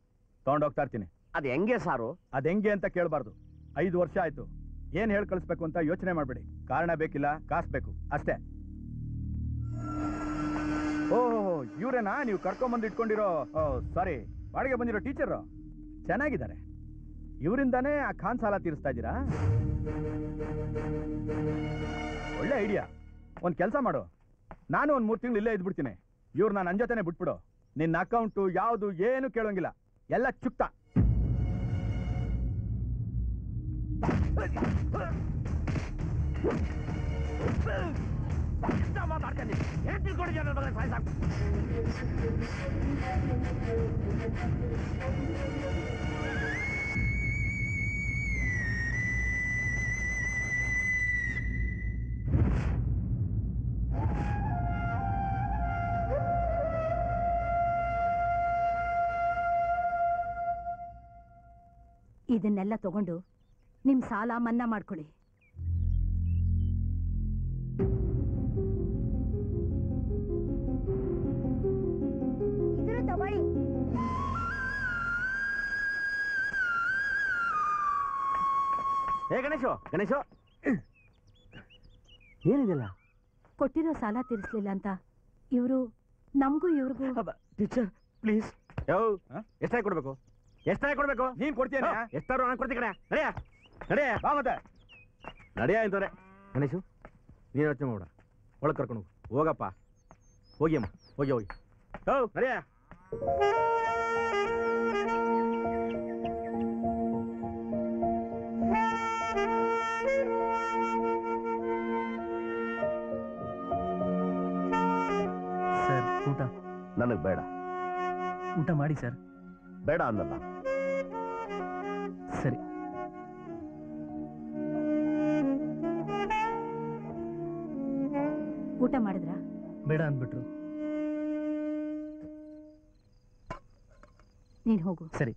ತಗೊಂಡೋಗ್ತಾ ಇರ್ತೀನಿ. ಅದ್ ಹೆಂಗೆ ಸಾರು? ಅದ್ ಹೆಂಗೆ ಅಂತ ಕೇಳಬಾರ್ದು. 5 ವರ್ಷ ಆಯ್ತು. ಏನ್ ಹೇಳಿ ಕಳಿಸ್ಬೇಕು ಅಂತ ಯೋಚನೆ ಮಾಡ್ಬೇಡಿ. ಕಾರಣ ಬೇಕಿಲ್ಲ, ಕಾಸು ಬೇಕು ಅಷ್ಟೇ. ಓಹೋ, ಇವ್ರೇನಾ ನೀವು ಕರ್ಕೊಂಬಂದು ಇಟ್ಕೊಂಡಿರೋ? ಸಾರಿ, ಬಾಡಿಗೆ ಬಂದಿರೋ ಟೀಚರ್. ಚೆನ್ನಾಗಿದ್ದಾರೆ. ಇವರಿಂದಾನೇ ಆ ಖಾನ್ ಸಾಲ ತೀರಿಸ್ತಾ ಇದ್ದೀರಾ? ಒಳ್ಳೆ ಐಡಿಯಾ. ಒಂದ್ ಕೆಲಸ ಮಾಡು, ನಾನು 3 ತಿಂಗಳು ಇಲ್ಲೇ ಇದ್ಬಿಡ್ತೀನಿ. ಇವ್ರು ನನ್ನ ಜೊತೆನೆ ಬಿಟ್ಬಿಡು. ನಿನ್ನ ಅಕೌಂಟು ಯಾವುದು ಏನು ಕೇಳೋಂಗಿಲ್ಲ, ಎಲ್ಲ ಚುಕ್ತ. ಇದನ್ನೆಲ್ಲ ತಗೊಂಡು ನಿಮ್ ಸಾಲ ಮನ್ನಾ ಮಾಡ್ಕೊಳ್ಳಿ. ಹೇ ಗಣೇಶು ಗಣೇಶು ಏನಿದೆಲ್ಲ ಕೊಟ್ಟಿರೋ ಸಾಲ ತೀರಿಸ್ಲಿಲ್ಲ ಅಂತ ಇವರು ನಮಗೂ ಇವ್ರಿಗೂ ಟೀಚರ್ ಪ್ಲೀಸ್ ಎಷ್ಟಾಗಿ ಕೊಡ್ಬೇಕು ಎಷ್ಟಾಗಿ ಕೊಡ್ಬೇಕು ನೀನ್ ಕೊಡ್ತೀಯ ಎಷ್ಟಾರು ನಾನು ಕೊಡ್ತೀನಿ ಕಡೆ ನಡೆಯ ನಡೆಯ ಬಾ ಮತ್ತೆ ನಡೆಯ ಅಂತವ್ರೆ ಗಣೇಶು ನೀನು ಯೋಚನೆ ಮಾಡ ಒಳಗೆ ಕರ್ಕೊಂಡು ಹೋಗಪ್ಪ ಹೋಗಿ ಅಮ್ಮ ಹೋಗಿ ಹೋಗಿ ನಡೆಯ ಸರ್ ಊಟ ನನಗೆ ಬೇಡ. ಊಟ ಮಾಡಿ ಸರ್. ಬೇಡ ಅನ್ನಲ್ಲ. ಸರಿ. ಊಟ ಮಾಡಿದ್ರಾ? ಬೇಡ ಅಂದ್ಬಿಟ್ರು. ನೀನ್ ಹೋಗು. ಸರಿ.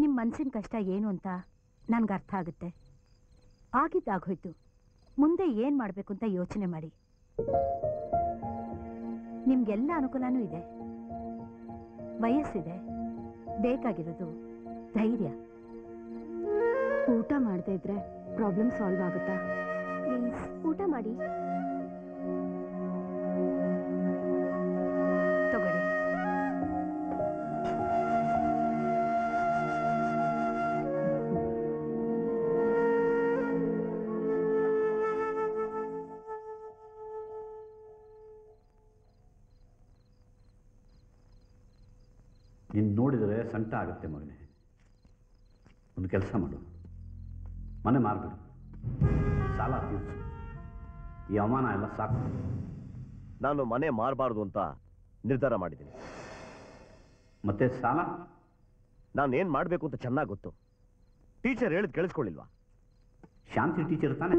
ನಿಮ್ ಮನ್ಸಿನ ಕಷ್ಟ ಏನು ಅಂತ ನನ್ಗೆ ಅರ್ಥ ಆಗುತ್ತೆ. ಆಗಿದ್ದಾಗೋಯ್ತು. ಮುಂದೆ ಏನ್ ಮಾಡ್ಬೇಕು ಅಂತ ಯೋಚನೆ ಮಾಡಿ. ನಿಮ್ಗೆಲ್ಲ ಅನುಕೂಲನೂ ಇದೆ, ವಯಸ್ಸಿದೆ. ಬೇಕಾಗಿರೋದು ಧೈರ್ಯ. ಊಟ ಮಾಡದೇ ಇದ್ರೆ ಪ್ರಾಬ್ಲಮ್ ಸಾಲ್ವ್ ಆಗುತ್ತಾ? ಪ್ಲೀಸ್ ಊಟ ಮಾಡಿ. ತಗೊಳ್ಳಿ. ನೀನು ನೋಡಿದರೆ ಸಂಟ ಆಗುತ್ತೆ ಮಗನೇ. ಒಂದು ಕೆಲಸ ಮಾಡು, ಮನೆ ಮಾರ್ಬಿಡು, ಸಾಲ ತೀರ್ಸು. ಈ ಅವಮಾನ ಎಲ್ಲ ಸಾಕು. ನಾನು ಮನೆ ಮಾರಬಾರ್ದು ಅಂತ ನಿರ್ಧಾರ ಮಾಡಿದ್ದೀನಿ. ಮತ್ತೆ ಸಾಲ? ನಾನು ಏನ್ ಮಾಡಬೇಕು ಅಂತ ಚೆನ್ನಾಗಿ ಗೊತ್ತು. ಟೀಚರ್ ಹೇಳಿದ್ ಕೇಳಿಸ್ಕೊಳ್ಳಿಲ್ವಾ? ಶಾಂತಿ ಟೀಚರ್ ತಾನೆ?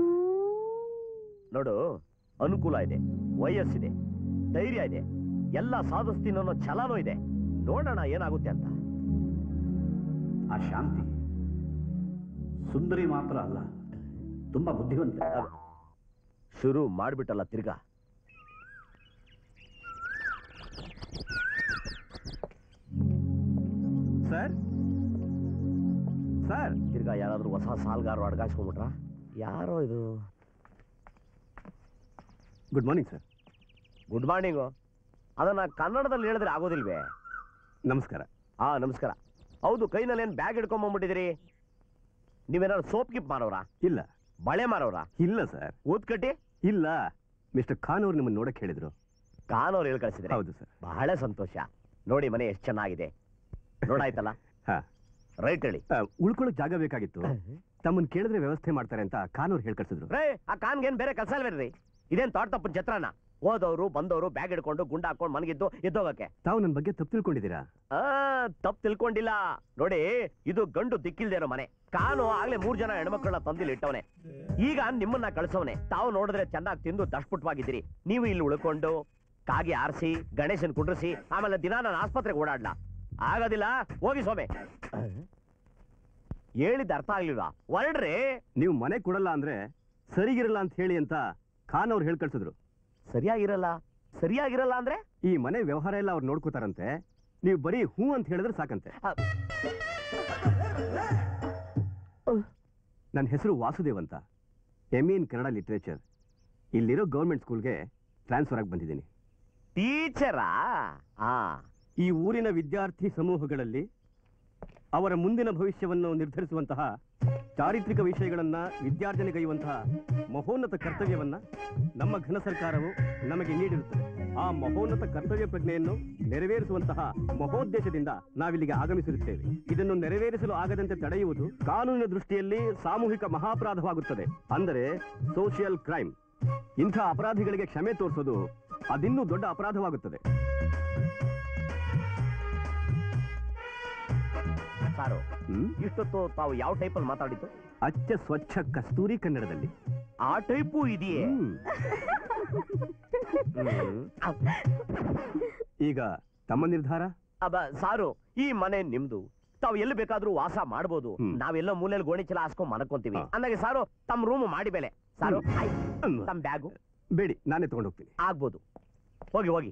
ನೋಡು, ಅನುಕೂಲ ಇದೆ, ವಯಸ್ಸಿದೆ, ಧೈರ್ಯ ಇದೆ, ಎಲ್ಲ ಸಾಧಿಸ್ತೀನಿ ಅನ್ನೋ ಛಲನೂ ಇದೆ. ನೋಡೋಣ ಏನಾಗುತ್ತೆ ಅಂತ. ಆ ಶಾಂತಿ ಸುಂದರಿ ಮಾತ್ರ ಅಲ್ಲ, ತುಂಬಾ ಬುದ್ಧಿವಂತ. ಶುರು ಮಾಡ್ಬಿಟ್ಟಲ್ಲ ತಿರ್ಗಾ. ಸರ್ ಸರ್ ತಿರ್ಗಾ ಯಾರಾದ್ರೂ ಹೊಸ ಸಾಲ್ಗಾರರು ಅಡ್ಗಾಸ್ಕೊಂಡ್ಬಿಟ್ರ? ಯಾರೋ ಇದು. Good morning sir. Good morning. ಅದನ್ನ ಕನ್ನಡದಲ್ಲಿ ಹೇಳಿದ್ರೆ ಆಗೋದಿಲ್ವೇ? ನಮಸ್ಕಾರ. ನಮಸ್ಕಾರ. ಹೌದು, ಕೈನಲ್ಲಿ ಏನ್ ಬ್ಯಾಗ್ ಹಿಡ್ಕೊಂಡ್ಬಂದ್ಬಿಟ್ಟಿದ್ದೀರಿ? ನೀವೇನಾದ್ರು ಸೋಪ್ ಗಿಪ್ ಮಾರೋರಾ? ಇಲ್ಲ. ಬಳೆ ಮಾರೋರಾ? ಇಲ್ಲ ಸರ್. ಊದ್ಕಟ್ಟಿ? ಇಲ್ಲ. ಮಿಸ್ಟರ್ ಖಾನ್ ಅವ್ರು ನಿಮ್ಮನ್ನು ನೋಡಕ್ ಹೇಳಿದ್ರು. ಖಾನ್ ಅವ್ರು ಹೇಳಿ ಕಳಿಸಿದ್ರೆ? ಹೌದು ಸರ್. ಬಹಳ ಸಂತೋಷ. ನೋಡಿ ಮನೆ ಎಷ್ಟು ಚೆನ್ನಾಗಿದೆ. ನೋಡಾಯ್ತಲ್ಲ? ರೈಟ್ ಹೇಳಿ. ಉಳ್ಕೊಳ್ಳೋಕ್ ಜಾಗ ಬೇಕಾಗಿತ್ತು, ತಮ್ಮನ್ ಕೇಳಿದ್ರೆ ವ್ಯವಸ್ಥೆ ಮಾಡ್ತಾರೆ ಅಂತ ಖಾನ್ ಅವ್ರು ಹೇಳಿ ಕಳ್ಸಿದ್ರು. ರೇ, ಆ ಖಾನ್ಗೇನ್ ಬೇರೆ ಕೆಲಸ ಅಲ್ವೇನ್ರಿ? ಇದೇನ್ ತೋಟ ತಪ್ಪನ್ ಛತ್ರನ? ಹೋದವರು ಬಂದವರು ಬ್ಯಾಗ್ ಹಿಡ್ಕೊಂಡು ಗುಂಡ ಹಾಕೊಂಡು ಮನಗಿದ್ದು ಎದ್ದೋಗಕ್ಕೆ. ತಾವು ನನ್ನ ಬಗ್ಗೆ ತಪ್ಪು ತಿಳ್ಕೊಂಡಿದ್ದೀರಾ? ತಪ್ಪು ತಿಳ್ಕೊಂಡಿಲ್ಲ. ನೋಡಿ, ಇದು ಗಂಡು ದಿಕ್ಕಿಲ್ದೇ ಇರೋ ಮನೆ. ಕಾನು ಆಗ್ಲೇ 3 ಜನ ಹೆಣ್ಮಕ್ಳನ್ನ ತಂದಿಲ್ಲಿ ಇಟ್ಟವನೆ. ಈಗ ನಿಮ್ಮನ್ನ ಕಳ್ಸವನೆ. ತಾವು ನೋಡಿದ್ರೆ ಚೆನ್ನಾಗಿ ತಿಂದು ದಷ್ಟಪುಟ್ಟವಾಗಿದ್ದೀರಿ. ನೀವು ಇಲ್ಲಿ ಉಳ್ಕೊಂಡು ಕಾಗಿ ಆರಿಸಿ ಗಣೇಶನ್ ಕುಂಡ್ರಿಸಿ ಆಮೇಲೆ ದಿನ ನಾನು ಆಸ್ಪತ್ರೆಗೆ ಓಡಾಡ್ಲಾ? ಆಗೋದಿಲ್ಲ. ಹೋಗಿ ಸೋಮೆ. ಹೇಳಿದ ಅರ್ಥ ಆಗ್ಲಿಲ್ವಾ? ಹೊರಡ್ರಿ. ನೀವು ಮನೆ ಕೊಡಲ್ಲ ಅಂದ್ರೆ ಸರಿಗಿರಲ್ಲ ಅಂತ ಹೇಳಿ ಅಂತ ಖಾನ್ ಅವ್ರು ಹೇಳಿ ಕಳ್ಸಿದ್ರು. ಸರಿಯಾಗಿರಲ್ಲ? ಸರಿಯಾಗಿರಲ್ಲ ಅಂದ್ರೆ? ಈ ಮನೆ ವ್ಯವಹಾರ ಎಲ್ಲ ಅವ್ರು ನೋಡ್ಕೋತಾರಂತೆ. ನೀವು ಬರೀ ಹೂ ಅಂತ ಹೇಳಿದ್ರೆ ಸಾಕಂತೆ. ನನ್ನ ಹೆಸರು ವಾಸುದೇವ್ ಅಂತ, MA ಇನ್ ಕನ್ನಡ ಲಿಟ್ರೇಚರ್. ಇಲ್ಲಿರೋ ಗೌರ್ಮೆಂಟ್ ಸ್ಕೂಲ್ಗೆ ಟ್ರಾನ್ಸ್ಫರ್ ಆಗಿ ಬಂದಿದ್ದೀನಿ. ಟೀಚರಾ? ಈ ಊರಿನ ವಿದ್ಯಾರ್ಥಿ ಸಮೂಹಗಳಲ್ಲಿ ಅವರ ಮುಂದಿನ ಭವಿಷ್ಯವನ್ನು ನಿರ್ಧರಿಸುವಂತಹ ಚಾರಿತ್ರಿಕ ವಿಷಯಗಳನ್ನ ವಿದ್ಯಾರ್ಜನೆಗೈಯುವಂತಹ ಮಹೋನ್ನತ ಕರ್ತವ್ಯವನ್ನ ನಮ್ಮ ಘನ ಸರ್ಕಾರವು ನಮಗೆ ನೀಡಿರುತ್ತದೆ. ಆ ಮಹೋನ್ನತ ಕರ್ತವ್ಯ ಪ್ರಜ್ಞೆಯನ್ನು ನೆರವೇರಿಸುವಂತಹ ಮಹೋದ್ದೇಶದಿಂದ ನಾವಿಲ್ಲಿಗೆ ಆಗಮಿಸಿರುತ್ತೇವೆ. ಇದನ್ನು ನೆರವೇರಿಸಲು ಆಗದಂತೆ ತಡೆಯುವುದು ಕಾನೂನಿನ ದೃಷ್ಟಿಯಲ್ಲಿ ಸಾಮೂಹಿಕ ಮಹಾಪರಾಧವಾಗುತ್ತದೆ, ಅಂದರೆ ಸೋಷಿಯಲ್ ಕ್ರೈಮ್. ಇಂಥ ಅಪರಾಧಿಗಳಿಗೆ ಕ್ಷಮೆ ತೋರಿಸೋದು ಅದಿನ್ನೂ ದೊಡ್ಡ ಅಪರಾಧವಾಗುತ್ತದೆ. ಸಾರು, ಇಷ್ಟೊತ್ತು ತಾವು ಯಾವ ಟೈಪಲ್ಲಿ ಮಾತಾಡಿದ್ದು? ಅಚ್ಚ ಸ್ವಚ್ಛ ಕಸ್ತೂರಿ ಕನ್ನಡದಲ್ಲಿ. ಆ ಟೈಪು ಇದೆಯೇ? ಈಗ ತಮ್ಮ ನಿರ್ಧಾರ? ಸಾರು, ಈ ಮನೆ ನಿಮ್ದು. ತಾವು ಎಲ್ಲಿ ಬೇಕಾದ್ರೂ ವಾಸ ಮಾಡ್ಬೋದು. ನಾವೆಲ್ಲ ಮೂಲೆಯಲ್ಲಿ ಗೋಣಿ ಚೀಲ ಹಾಸ್ಕೊಂಡ್ ಮನಕೊಂತೀವಿ. ಅಂದಾಗೆ ಸಾರು, ತಮ್ಮ ರೂಮ್ ಮಾಡಿ ಬೆಲೆ. ಸಾರು, ತಮ್ಮ ಬ್ಯಾಗು ಬೇಡಿ, ನಾನೇ ತಗೊಂಡು ಹೋಗ್ತೀನಿ. ಆಗ್ಬೋದು. ಹೋಗಿ ಹೋಗಿ.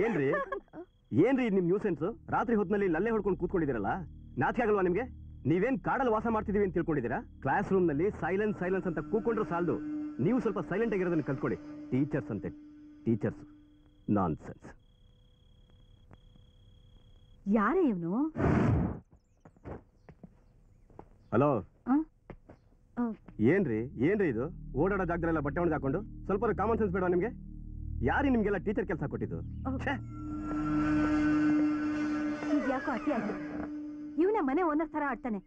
ಏನ್ರಿ ಏನ್ರಿ ನಿಮ್ ನ್ಯೂಸೆನ್ಸ್? ರಾತ್ರಿ ಹೊತ್ತಿನಲ್ಲಿ ಲಲ್ಲೆ ಹೊಡ್ಕೊಂಡು ಕೂತ್ಕೊಂಡಿದ್ದೀರಲ್ಲ, ನಾಚಿಕೆ ಆಗಲ್ವಾ ನಿಮ್ಗೆ? ನೀವೇನ್ ಕಾಡಲ್ಲಿ ವಾಸ ಮಾಡ್ತಿದೀವಿ ಅಂತ ತಿಳ್ಕೊಂಡಿದ್ದೀರಾ? ಕ್ಲಾಸ್ ರೂಮ್ ನಲ್ಲಿ ಸೈಲೆನ್ಸ್ ಸೈಲೆನ್ಸ್ ಅಂತ ಕೂಕೊಂಡ್ರು ಸಾಲದು, ನೀವು ಸ್ವಲ್ಪ ಸೈಲೆಂಟ್ ಆಗಿರೋದನ್ನ ಕಲ್ತ್ಕೊಳ್ಳಿ. ಟೀಚರ್ಸ್ ಅಂತೆ ಟೀಚರ್ಸ್, ನಾನ್ಸೆನ್ಸ್. ಯಾರೇ ಇವನು? ಹಲೋ, ಏನ್ರಿ ಏನ್ರಿ ಇದು? ಓಡಾಡೋ ಜಾಗದಲ್ಲೆಲ್ಲ ಬಟ್ಟೆ ಒಣಗಿ ಹಾಕೊಂಡು ಸ್ವಲ್ಪ ಕಾಮನ್ ಸೆನ್ಸ್ ಬೇಡ ನಿಮ್ಗೆ? ಯಾರಿ ನಿಮ್ಗೆಲ್ಲ ಟೀಚರ್ ಕೆಲಸ ಕೊಟ್ಟಿದ್ದು? ಯಾಕೋ ಅತಿ ಆಯ್ತು. ಇವನೇ ಮನೆ ಓನರ್ ತರ ಆಡ್ತಾನೆ.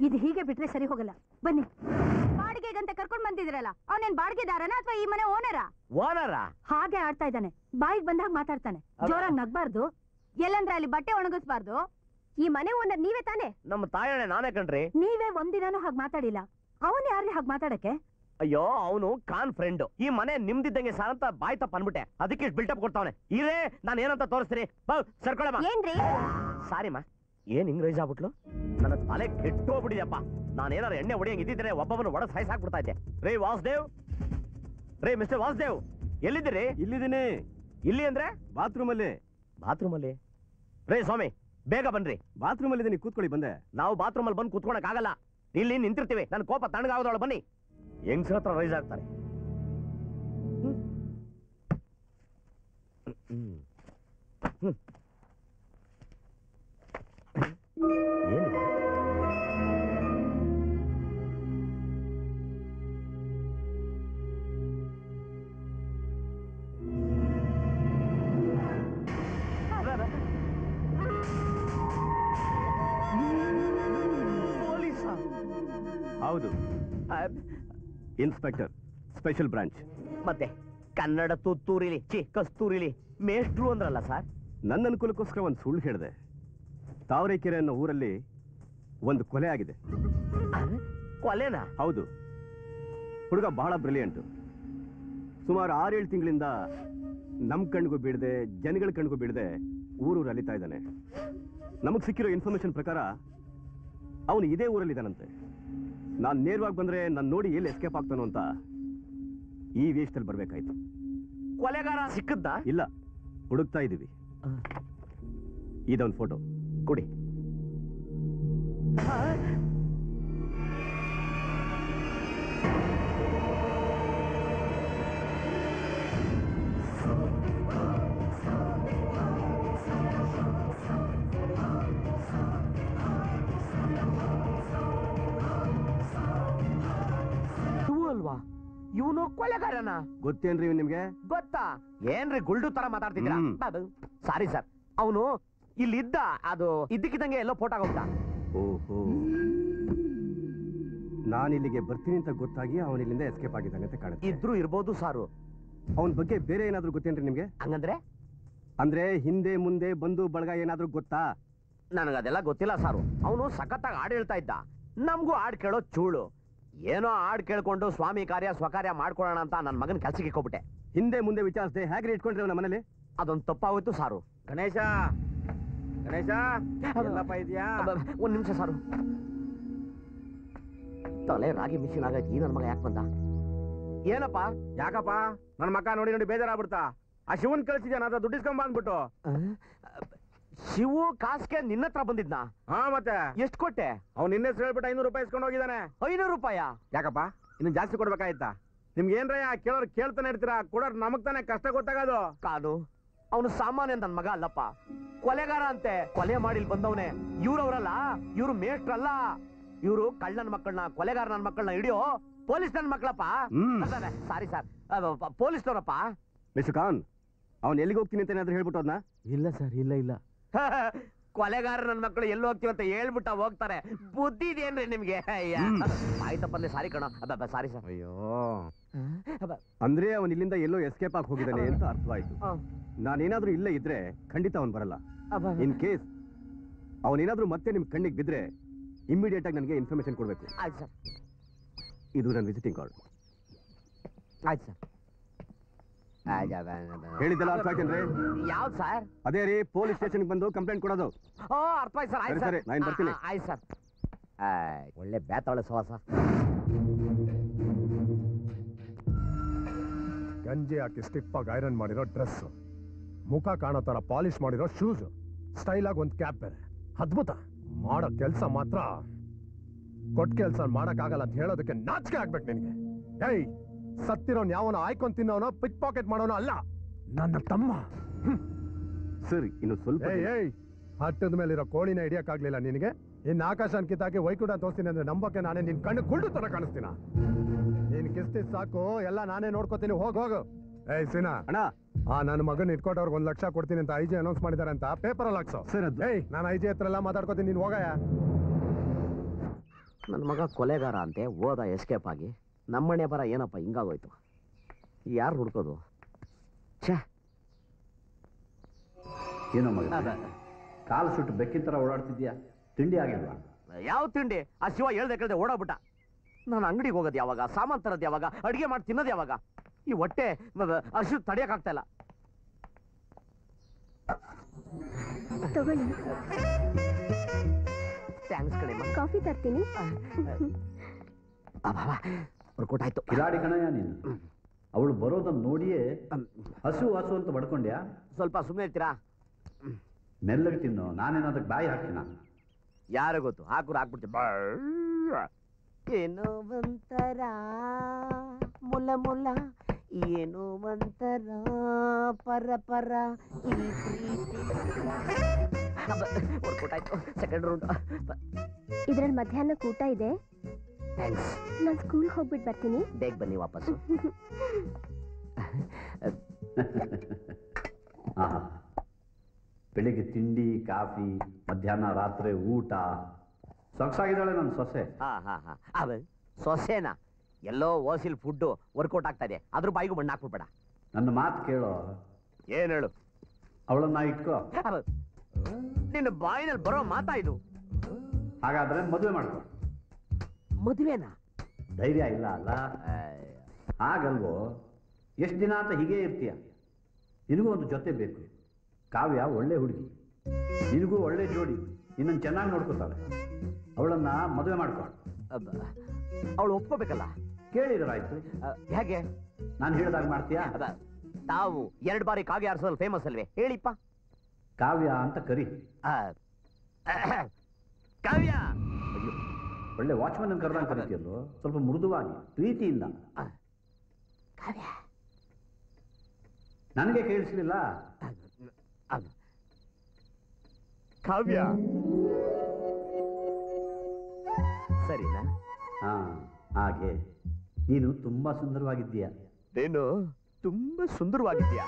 ಇದು ಹೀಗೆ ಬಿಟ್ರೆ ಸರಿ ಹೋಗಲ್ಲ. ಬನ್ನಿ. ಬಾಡಿಗೆಗಂತ ಕರ್ಕೊಂಡ್ ಬಂದಿದ್ರಲ್ಲ, ಅವನೇನ್ ಬಾಡಿಗೆದಾರನ ಅಥವಾ ಈ ಮನೆ ಓನರ? ಓನರ ಹಾಗೆ ಆಡ್ತಾ ಇದ್ದಾನೆ. ಬಾಯಿಗೆ ಬಂದಾಗ ಮಾತಾಡ್ತಾನೆ. ಜೋರಾಗಿ ನಗ್ಬಾರ್ದು. ಎಲ್ಲಂದ್ರೆ ಅಲ್ಲಿ ಬಟ್ಟೆ ಒಣಗಿಸ್ಬಾರ್ದು. ಈ ಮನೆ ಓನರ್ ನೀವೇ ತಾನೆ? ನಮ್ಮ ತಾಯಣೆ ನಾನೇ ಕಣ್ರಿ. ನೀವೇ ಒಂದಿನಾನು ಹಾಗೆ ಮಾತಾಡಿಲ್ಲ. ಅವನ್ ಯಾರ್ರಿ ಹಾಗೆ ಮಾತಾಡಕ್ಕೆ? ಅಯ್ಯೋ, ಅವನು ಕಾನ್ ಫ್ರೆಂಡ್. ಈ ಮನೆ ನಿಮ್ದಿದ್ದಂಗೆ ಸಾರ್ ಅಂತ ಬಾಯ್ ತಪ್ಪ ಅನ್ಬಿಟ್ಟೆ, ಅದಕ್ಕೆ ಇಷ್ಟು ಬಿಲ್ಟಪ್ ಕೊಡ್ತಾವನೆ. ಇರೇ ನಾನು ಏನಂತ ತೋರಿಸ್ತೀನಿ. ಸರ್ಕೊಳಮ್ಮ. ಏನ್ರಿ? ಸಾರಿಮ್ಮ, ಏನ್ ಹಿಂಗ್ ರೈಸ್ ಆಗ್ಬಿಟ್ಲು? ನನ್ನ ತಲೆ ಕೆಟ್ಟೋಗ್ಬಿಟ್ಟಿದೆಪ್ಪ. ನಾನೇನಾರು ಎಣ್ಣೆ ಹೊಡಿಯಂಗ್ ಇದ್ದಿದ್ರೆ ಒಬ್ಬೊಬ್ಬನು ಒಡ ಸಾಯ್ಸಾಕ್ಬಿಡ್ತಾ ಇದ್ದೆ. ರೇ ವಾಸುದೇವ್, ರೇ ಮಿಸ್ಟರ್ ವಾಸುದೇವ್, ಎಲ್ಲಿದ್ದೀರಿ? ಇಲ್ಲಿದ್ದೀನಿ. ಇಲ್ಲಿ ಅಂದ್ರೆ ಬಾತ್ರೂಮ್ ಅಲ್ಲಿ. ಬಾತ್ರೂಮ್ ಅಲ್ಲಿ? ರೇ ಸ್ವಾಮಿ, ಬೇಗ ಬನ್ರಿ. ಬಾತ್ರೂಮ್ ಅಲ್ಲಿ ಕೂತ್ಕೊಳ್ಳಿ. ಬಂದೆ. ನಾವು ಬಾತ್ರೂಮ್ ಅಲ್ಲಿ ಬಂದು ಕೂತ್ಕೊಳಕ್ ಆಗಲ್ಲ. ಇಲ್ಲಿ ನಿಂತಿರ್ತೀವಿ. ನನ್ನ ಕೋಪ ತಣ್ಣಗಾಗೋದೊಳ ಬನ್ನಿ. ಹೆಂಗ್ಸ್ರ ಹತ್ರ ರೈಸ್ ಆಗ್ತಾರೆ. ಏನಿದೆ? ಹೌದು, ಇನ್ಸ್ಪೆಕ್ಟರ್, ಸ್ಪೆಷಲ್ ಬ್ರಾಂಚ್. ಮತ್ತೆ ಕನ್ನಡ ತುತ್ತೂರಿಲಿ ಕಸ್ತೂರಿಲಿ ಮೇಷ್ಟ್ರು ಅಂದ್ರಲ್ಲ ಸರ್? ನನ್ನ ಅನುಕೂಲಕ್ಕೋಸ್ಕರ ಒಂದು ಸುಳ್ಳು ಹೇಳಿದೆ. ತಾವರೆಕೆರೆ ಅನ್ನೋ ಊರಲ್ಲಿ ಒಂದು ಕೊಲೆ ಆಗಿದೆ. ಕೊಲೆನಾ? ಹೌದು. ಹುಡುಗ ಬಹಳ ಬ್ರಿಲಿಯಂಟು. ಸುಮಾರು 6-7 ತಿಂಗಳಿಂದ ನಮ್ ಕಣ್ಗೂ ಬೀಳದೆ, ಜನಗಳ ಕಣ್ಗೂ ಬೀಳದೆ ಊರೂರು ಅಲಿತಾ ಇದ್ದಾನೆ. ನಮಗ್ ಸಿಕ್ಕಿರೋ ಇನ್ಫಾರ್ಮೇಶನ್ ಪ್ರಕಾರ ಅವನು ಇದೇ ಊರಲ್ಲಿದ್ದಾನಂತೆ. ನಾನು ನೇರವಾಗಿ ಬಂದ್ರೆ ನಾನು ನೋಡಿ ಎಲ್ಲಿ ಎಸ್ಕೇಪ್ ಆಗ್ತಾನೋ ಅಂತ ಈ ವೇಷದಲ್ಲಿ ಬರ್ಬೇಕಾಯ್ತು. ಕೊಲೆಗಾರ ಸಿಕ್ಕದ್ದ? ಇಲ್ಲ, ಹುಡುಕ್ತಾ ಇದ್ದೀವಿ. ಇದೊಂದು ಫೋಟೋ ಕೊಡಿ. ಅಲ್ವಾ ಇವನು ಕೊಲೆಗಾರನ? ಗೊತ್ತೇನ್ರಿ ನಿಮ್ಗೆ? ಗೊತ್ತಾ? ಏನ್ರಿ ಗುಲ್ಡು ತರ ಮಾತಾಡ್ತಿದ್ದೀರಾ? ಸಾರಿ ಸರ್, ಅವನು ಇಲ್ಲಿದ್ದ, ಅದು ಇದ್ದಕ್ಕಿದ್ದಂಗೆ ಎಲ್ಲೋ ಫೋಟೋ ಹೋಗ್ತಾ. ಓಹೋ, ನಾನಿಲ್ಲಿಗೆ ಬರ್ತೀನಿ ಅಂತ ಗೊತ್ತಾಗಿ ಅವನಿಲ್ಲಿಂದ ಎಸ್ಕೇಪ್ ಆಗಿದ್ದಾನೆ ಅಂತ ಕಾಣುತ್ತೆ. ಇದ್ರೂ ಇರ್ಬೋದು ಸಾರು. ಅವನ ಬಗ್ಗೆ ಬೇರೆ ಏನಾದ್ರೂ ಗೊತ್ತೇನ್ರಿ ನಿಮ್ಗೆ? ಹಂಗಂದ್ರೆ? ಅಂದ್ರೆ ಹಿಂದೆ ಮುಂದೆ ಬಂದು ಬಳಗ ಏನಾದ್ರೂ ಗೊತ್ತಾ? ನನಗದೆಲ್ಲ ಗೊತ್ತಿಲ್ಲ ಸಾರು. ಅವನು ಸಖತ್ತಾಗಿ ಹಾಡು ಹೇಳ್ತಾ ಇದ್ದ. ನಮಗೂ ಹಾಡು ಕೇಳೋ ಚೂಳು. ಏನೋ ಹಾಡು ಕೇಳ್ಕೊಂಡು ಸ್ವಾಮಿ ಕಾರ್ಯ ಸ್ವಕಾರ್ಯ ಮಾಡ್ಕೊಳ್ಳೋಣ ಅಂತ ನನ್ನ ಮಗನ ಕೆಲ್ಸಕ್ಕೆ ಇಕ್ಕೋಬಿಟ್ಟೆ. ಹಿಂದೆ ಮುಂದೆ ವಿಚಾರಿಸದೆ ಹೇಗೆ ಇಟ್ಕೊಂಡ್ರಿ ಅವನ ಮನೇಲಿ? ಅದೊಂದು ತಪ್ಪಾಗೋಯ್ತು ಸಾರು. ಗಣೇಶ, ಗಣೇಶ ಎಲ್ಲಪ್ಪ ಇದೆಯಾ? ಒಂದ್ ನಿಮಿಷ ಸಾರು. ತಲೆ ರಾಗಿ ಮಿಷಿನ್ ಆಗೈತಿ. ಈ ನನ್ನ ಮಗ ಯಾಕೆ ಬಂದ? ಏನಪ್ಪ? ಯಾಕಪ್ಪ? ನನ್ನ ಮಕ್ಕ ನೋಡಿ ನೋಡಿ ಬೇಜಾರಾಗ್ಬಿಡ್ತಾ? ಆ ಶಿವನ್ ಕಳಿಸಿದ್ಯಾನ, ಅದ ದುಡ್ಡಿಸ್ಕೊಂಬ ಅಂದ್ಬಿಟ್ಟು. ಶಿವು ಕಾಸ್ಗೆ ನಿನ್ನ ಹತ್ರ ಬಂದಿದ್ನಾ? ಹಾ, ಮತ್ತೆ ಎಷ್ಟು ಕೊಟ್ಟೆ? ಅವ್ನು ನಿನ್ನೆ ಹೇಳ್ಬಿಟ್ಟು 500 ರೂಪಾಯಿ ಇಸ್ಕೊಂಡು ಹೋಗಿದ್ದಾನೆ. 500 ರೂಪಾಯ? ಯಾಕಪ್ಪ, ಇನ್ನು ಜಾಸ್ತಿ ಕೊಡ್ಬೇಕಾಯ್ತಾ? ನಿಮ್ಗೆ ಏನ್ರಯ್ಯ ಕೇಳೋರು ಕೇಳ್ತಾನೆ ಇರ್ತೀರಾ, ಕೊಡೋರು ನಮಗ್ ತಾನೆ ಕಷ್ಟ ಗೊತ್ತಾಗೋದು. ಕಾನು, ಅವನು ಸಾಮಾನ್ಯ ನನ್ನ ಮಗ ಅಲ್ಲಪ್ಪ, ಕೊಲೆಗಾರ ಅಂತೆ. ಕೊಲೆ ಮಾಡಿಲ್ ಬಂದವನೇ. ಇವ್ರವ್ರಲ್ಲ, ಇವ್ರು ಮೇಷ್ಟ್ರಲ್ಲ. ಇವ್ರು ಕಳ್ಳನ ಮಕ್ಕಳನ್ನ, ಕೊಲೆಗಾರ ನನ್ನ ಮಕ್ಕಳನ್ನ ಹಿಡಿಯೋ ಪೊಲೀಸ್ ನನ್ನ ಮಕ್ಕಳಪ್ಪ. ಸಾರಿ ಸರ್, ಪೊಲೀಸ್ನವರಪ್ಪ. ಮಿಸ್ಟರ್ ಖಾನ್, ಅವ್ನು ಎಲ್ಲಿಗೆ ಹೋಗ್ತೀನಿ ಅಂತ ಏನಾದ್ರೂ ಹೇಳ್ಬಿಟ್ಟು ಅದನ್ನ? ಇಲ್ಲ ಸರ್, ಇಲ್ಲ ಇಲ್ಲ. ಕೊಲೆಗಾರ ನನ್ನ ಮಕ್ಕಳು ಎಲ್ಲಿ ಹೋಗ್ತೀವಿ ಅಂತ ಹೇಳ್ಬಿಟ್ಟ ಹೋಗ್ತಾರೆ. ಬುದ್ಧಿ ಇದೇನ್ರಿ ನಿಮ್ಗೆ? ಆಯ್ತಪ್ಪಲ್ಲಿ ಸಾರಿ ಕಣ. Sorry sir. ಅಯ್ಯೋ, ಅಂದ್ರೆ ಅವನ್ ಇಲ್ಲಿಂದ ಎಲ್ಲೋ ಎಸ್ಕೇಪ್ ಆಗಿ ಹೋಗಿದ್ದಾನೆ ಅಂತ ಅರ್ಥವಾಯ್ತು. ನಾನೇನಾದ್ರೂ ಇಲ್ಲೇ ಇದ್ರೆ ಖಂಡಿತ ಅವನ್ ಬರಲ್ಲ. ಇನ್ ಕೇಸ್ ಅವನೇನಾದ್ರೂ ಮತ್ತೆ ನಿಮ್ ಕಣ್ಣಿಗೆ ಬಿದ್ರೆ ಇಮಿಡಿಯೇಟ್ ಆಗಿ ನನಗೆ ಇನ್ಫಾರ್ಮೇಶನ್ ಕೊಡ್ಬೇಕು. ಆಯ್ತು ಸರ್. ಇದು ನನ್ನ ವಿಸಿಟಿಂಗ್ ಕಾರ್ಡ್. ಆಯ್ತು ಸರ್. ಹೇಳಿದ್ದೆಲ್ಲ ಅರ್ಥ ಆಯ್ತೇನ್ರಿ? ಯಾವ್ದು ಸರ್? ಅದೇ ರೀ ಪೊಲೀಸ್ ಸ್ಟೇಷನ್ಗೆ ಬಂದು ಕಂಪ್ಲೇಂಟ್ ಕೊಡೋದು. ಓ ಅರ್ಥ ಆಯ್ತು ಸರ್. ಆಯ್ತು ಸರಿ, ಸರ್, ನಾನು ಬರ್ತೀನಿ. ಆಯ್ತು ಸರ್. ಒಳ್ಳೆ ಬ್ಯಾತಾಳೆ ಸವಾಸ. ಗಂಜಿ ಹಾಕಿ ಸ್ಟಿಪ್ ಆಗಿ ಐರನ್ ಮಾಡಿರೋ ಡ್ರೆಸ್, ಮುಖ ಕಾಣೋ ತರ ಪಾಲಿಶ್ ಮಾಡಿರೋ ಶೂಸ್, ಸ್ಟೈಲ್ ಆಗಿ ಒಂದು ಕ್ಯಾಪ್ ಬೇರೆ. ಅದ್ಭುತ. ಮಾಡೋ ಕೆಲಸ ಮಾತ್ರ ಕೊಟ್ಟ ಕೆಲಸ ಮಾಡಕ್ಕಾಗಲ್ಲ ಅಂತ ಹೇಳೋದಕ್ಕೆ ನಾಚಿಕೆ ಆಗ್ಬೇಕು ನಿನಗೆ. ಏಯ್, ಸತ್ತಿರೋನ್ ಯಾವನೋ ಆಯ್ಕೊಂಡ್ ತಿನ್ನೋನೋ ಪಿಕ್ ಪಾಕೆಟ್ ಮಾಡೋನೋ ಅಲ್ಲ, ನನ್ನ ತಮ್ಮ. ಸರಿ, ಇನ್ನು ಸ್ವಲ್ಪ. ಏಯ್, ಹಟ್ಟದ ಮೇಲಿರೋ ಕೋಳಿನ ಹಿಡಿಯಕ್ಕಾಗ್ಲಿಲ್ಲ ನಿನಗೆ. ಇನ್ನು ಆಕಾಶನ್ ಕಿತ್ತಾಕಿ ವೈಕುಂಠ ತೋರಿಸ್ತೀನಿ ಅಂದ್ರೆ ನಂಬಕ್ಕೆ ನಾನೇ ನಿನ್ ಕಣ್ಣು ಕುಳ್ಳು ತರ ಕಾಣಿಸ್ತೀನ. ನೀನ್ ಕಿಸ್ತಿದ್ ಸಾಕು, ಎಲ್ಲ ನಾನೇ ನೋಡ್ಕೋತೀನಿ. ಹೋಗು. ಏಯ್ ಸೀನಾ ಅಣ್ಣ, ನನ್ನ ಮಗನ್ ಇಟ್ಕೊಟ್ಟವ್ರಿಗೆ 1 ಲಕ್ಷ ಕೊಡ್ತೀನಿ ಅಂತ ಐಜಿ ಅನೌನ್ಸ್ ಮಾಡಿದಾರೆ ಅಂತ ಪೇಪರ್ ಅಲ್ಲಿ ಹಾಕ್ಸೋ. ಏಯ್, ನಾನು ಐಜಿ ಹತ್ರ ಎಲ್ಲ ಮಾತಾಡ್ಕೋತೀನಿ, ನೀನ್ ಹೋಗಯ್ಯ. ನನ್ನ ಮಗ ಕೊಲೆಗಾರ ಅಂತೆ ಓದ ಎಸ್ಕೇಪ್ ಆಗಿ ನಮ್ಮನೆ ಬರ ಏನಪ್ಪ ಹಿಂಗಾಗೋಯ್ತು. ಯಾರು ಹುಡ್ಕೋದು? ಛೇ, ಏನೋ ಮಗ ಕಾಲು ಸುಟ್ಟು ಬೆಕ್ಕಿನ ಥರ ಓಡಾಡ್ತಿದ್ಯಾ? ತಿಂಡಿ ಆಗಿಲ್ವಾ? ಯಾವ ತಿಂಡಿ? ಆ ಶಿವ ಹೇಳ್ದೆ ಕೇಳ್ದೆ ಓಡಾಬಿಟ್ಟ. ನಾನು ಅಂಗಡಿಗೆ ಹೋಗೋದು ಯಾವಾಗ, ಸಾಮಾನು ತರೋದು ಯಾವಾಗ, ಅಡುಗೆ ಮಾಡಿ ತಿನ್ನೋದು ಯಾವಾಗ? ಈ ಹೊಟ್ಟೆ ಅಷ್ಟು ತಡೆಯೋಕ್ಕಾಗ್ತಾ ಇಲ್ಲ. ತಗೊಳ್ಳಿ. ಥ್ಯಾಂಕ್ಸ್ ಕಣೆ. ಕಾಫಿ ತರ್ತೀನಿ. ವರ್ಕೌಟ್ ಆಯ್ತು. ಕಿಲಾಡಿ ಕಣಯ್ಯ ನೀನು. ಅವಳು ಬರೋದನ್ನ ನೋಡಿಯೇ ಹಸು ಅಂತ ಬಡ್ಕೊಂಡ್ಯಾ? ಸ್ವಲ್ಪ ಸುಮ್ಮನೆ ಇರ್ತೀರಾ? ಮೆಲ್ಲಗೆ ತಿನ್ನು, ನಾನೇನು ಅದಕ್ಕೆ ಬಾಯಿ ಹಾಕ್ತೀನ? ಯಾರು ಗೊತ್ತು, ಹಾಕ್ಬಿಡ್ತೀನಿ. ಏನೋ ಒಂಥರ ಮುಲ ಮುಲ, ಏನೋ ಒಂಥರ ಪರ ಈ ಪ್ರೀತಿ. ವರ್ಕೌಟ್ ಆಯ್ತು. Second round. ಇದ್ರಲ್ಲಿ ಮಧ್ಯಾಹ್ನಕ್ಕೆ ಊಟ ಇದೆ. ಥ್ಯಾಂಕ್ಸ್. ನಾನು ಸ್ಕೂಲ್ ಹೋಗ್ಬಿಟ್ಟು ಬರ್ತೀನಿ. ಬೇಗ ಬನ್ನಿ ವಾಪಸ್ಸು. ಬೆಳಿಗ್ಗೆ ತಿಂಡಿ, ಕಾಫಿ, ಮಧ್ಯಾಹ್ನ ರಾತ್ರಿ ಊಟ. ಸೊಗಸಾಗಿದ್ದಾಳೆ ನನ್ನ ಸೊಸೆ. ಸೊಸೆನಾ? ಎಲ್ಲೋ ಓಸಿಲ್ ಫುಡ್ಡು ವರ್ಕೌಟ್ ಆಗ್ತಾ ಇದೆ, ಅದ್ರ ಬಾಯಿಗೂ ಮಣ್ಣು ಹಾಕ್ಬಿಡ್ಬೇಡ. ನನ್ನ ಮಾತು ಕೇಳೋ. ಏನ್ ಹೇಳು? ಅವಳನ್ನ ಇಟ್ಕೋ. ನಿನ್ನ ಬಾಯಿನಲ್ಲಿ ಬರೋ ಮಾತಾ ಇದು? ಹಾಗಾದ್ರೆ ಮದುವೆ ಮಾಡ್ಕೊ. ಮದುವೆನಾ? ಧೈರ್ಯ ಇಲ್ಲ ಅಲ್ಲ? ಹಾಗಲ್ವೋ? ಎಷ್ಟು ದಿನ ಅಂತ ಹೀಗೆ ಇರ್ತೀಯ? ನಿನಗೂ ಒಂದು ಜೊತೆ ಬೇಕು. ಕಾವ್ಯ ಒಳ್ಳೆ ಹುಡುಗಿ, ನಿನಗೂ ಒಳ್ಳೆ ಜೋಡಿ, ನಿನ್ನನ್ನು ಚೆನ್ನಾಗಿ ನೋಡ್ಕೋತಾಳೆ. ಅವಳನ್ನ ಮದುವೆ ಮಾಡ್ಕೊ. ಅವಳು ಒಪ್ಕೋಬೇಕಲ್ಲ? ಕೇಳಿದ್ರಾಯ್ತು. ಹೇಗೆ? ನಾನು ಹೇಳಿದಾಗ ಮಾಡ್ತೀಯಾ? ತಾವು 2 ಬಾರಿ ಕಾವ್ಯ ಆರಿಸೋದು ಫೇಮಸ್ ಅಲ್ವೇ? ಹೇಳಿಪ್ಪ. ಕಾವ್ಯ ಅಂತ ಕರಿ. ಕಾವ್ಯ. ಒಳ್ಳೆ ವಾಚ್ಮನ್ ಕರೆದಂಗೆ ಕರಿತೀಯಲ್ಲೋ, ಸ್ವಲ್ಪ ಮೃದುವಾಗಿ ಪ್ರೀತಿಯಿಂದ. ಕಾವ್ಯ. ನನಗೆ ಕೇಳಿಸ್ಲಿಲ್ಲ? ಕಾವ್ಯ. ಸರಿನಾ? ಹಾಗೆ. ನೀನು ತುಂಬಾ ಸುಂದರವಾಗಿದ್ದೀಯ. ನೀನು ತುಂಬಾ ಸುಂದರವಾಗಿದ್ದೀಯಾ?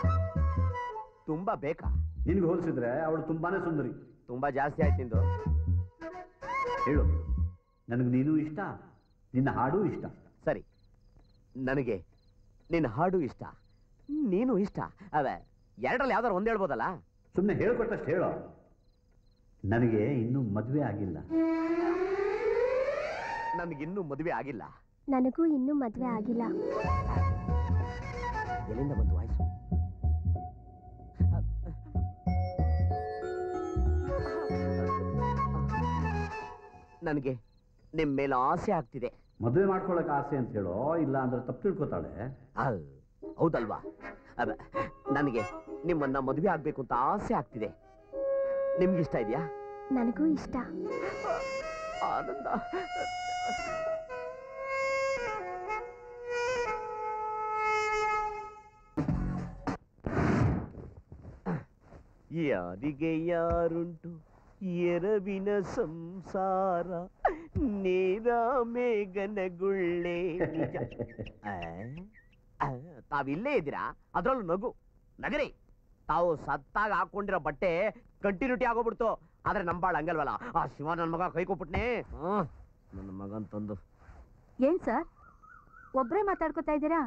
ತುಂಬಾ ಬೇಕಾ? ನಿನ್ಗೆ ಹೋಲಿಸಿದ್ರೆ ಅವಳು ತುಂಬಾನೇ ಸುಂದರಿ. ತುಂಬಾ ಜಾಸ್ತಿ ಆಯ್ತು ನಿಂದು. ಹೇಳು, ನನಗೆ ನೀನು ಇಷ್ಟ, ನಿನ್ನ ಹಾಡು ಇಷ್ಟ. ಸರಿ, ನನಗೆ ನಿನ್ನ ಹಾಡು ಇಷ್ಟ, ನೀನು ಇಷ್ಟ. ಅದೇ ಎರಡರಲ್ಲಿ ಯಾವ್ದಾರು ಒಂದು ಹೇಳ್ಬೋದಲ್ಲ? ಸುಮ್ಮನೆ ಹೇಳ್ಕೊಟ್ಟಷ್ಟು ಹೇಳೋ. ನನಗೆ ಇನ್ನೂ ಮದುವೆ ಆಗಿಲ್ಲ. ನನಗಿನ್ನೂ ಮದುವೆ ಆಗಿಲ್ಲ. ನನಗೂ ಇನ್ನೂ ಮದುವೆ ಆಗಿಲ್ಲ. ಎಲ್ಲಿಂದ ಬಂತು ವಾಯ್ಸು? ನನಗೆ ನಿಮ್ಮ ಮೇಲೆ ಆಸೆ ಆಗ್ತಿದೆ. ಮದುವೆ ಮಾಡ್ಕೊಳಕ್ ಆಸೆ ಅಂತ ಹೇಳೋ, ಇಲ್ಲ ಅಂದ್ರೆ ತಪ್ಪು ತಿಳ್ಕೊತಾಳೆ. ಹೌದಲ್ವಾ? ನನಗೆ ನಿಮ್ಮನ್ನ ಮದುವೆ ಆಗ್ಬೇಕು ಅಂತ ಆಸೆ ಆಗ್ತಿದೆ. ನಿಮ್ಗೆ ಇಷ್ಟ ಇದೆಯಾ? ನನಗೂ ಇಷ್ಟ. ಆನಂದ. ಯಾರಿಗೆ ಯಾರುಂಟು ಎರವಿನ ಸಂಸಾರ, ನೇರ ಮೇಘನಗುಳ್ಳೆ. ತಾವಿಲ್ಲೇ ಇದ್ದೀರಾ, ಅದ್ರಲ್ಲೂ ನಗು ನಗರಿ. ತಾವು ಸತ್ತಾಗ ಹಾಕೊಂಡಿರೋ ಬಟ್ಟೆ ಕಂಟಿನ್ಯೂಟಿ ಆಗೋಗ್ಬಿಡ್ತು. ಆದ್ರೆ ನಂಬಾಳ ಹಂಗಲ್ವಲ್ಲ. ಆ ಶಿವ ನನ್ನ ಮಗ ಕೈ ಕೊಟ್ಬಿಟ್ನೆ. ನನ್ನ ಮಗನ್ ತಂದು. ಏನ್ ಸರ್ ಒಬ್ರೇ ಮಾತಾಡ್ಕೊತಾ ಇದ್ದೀರಾ?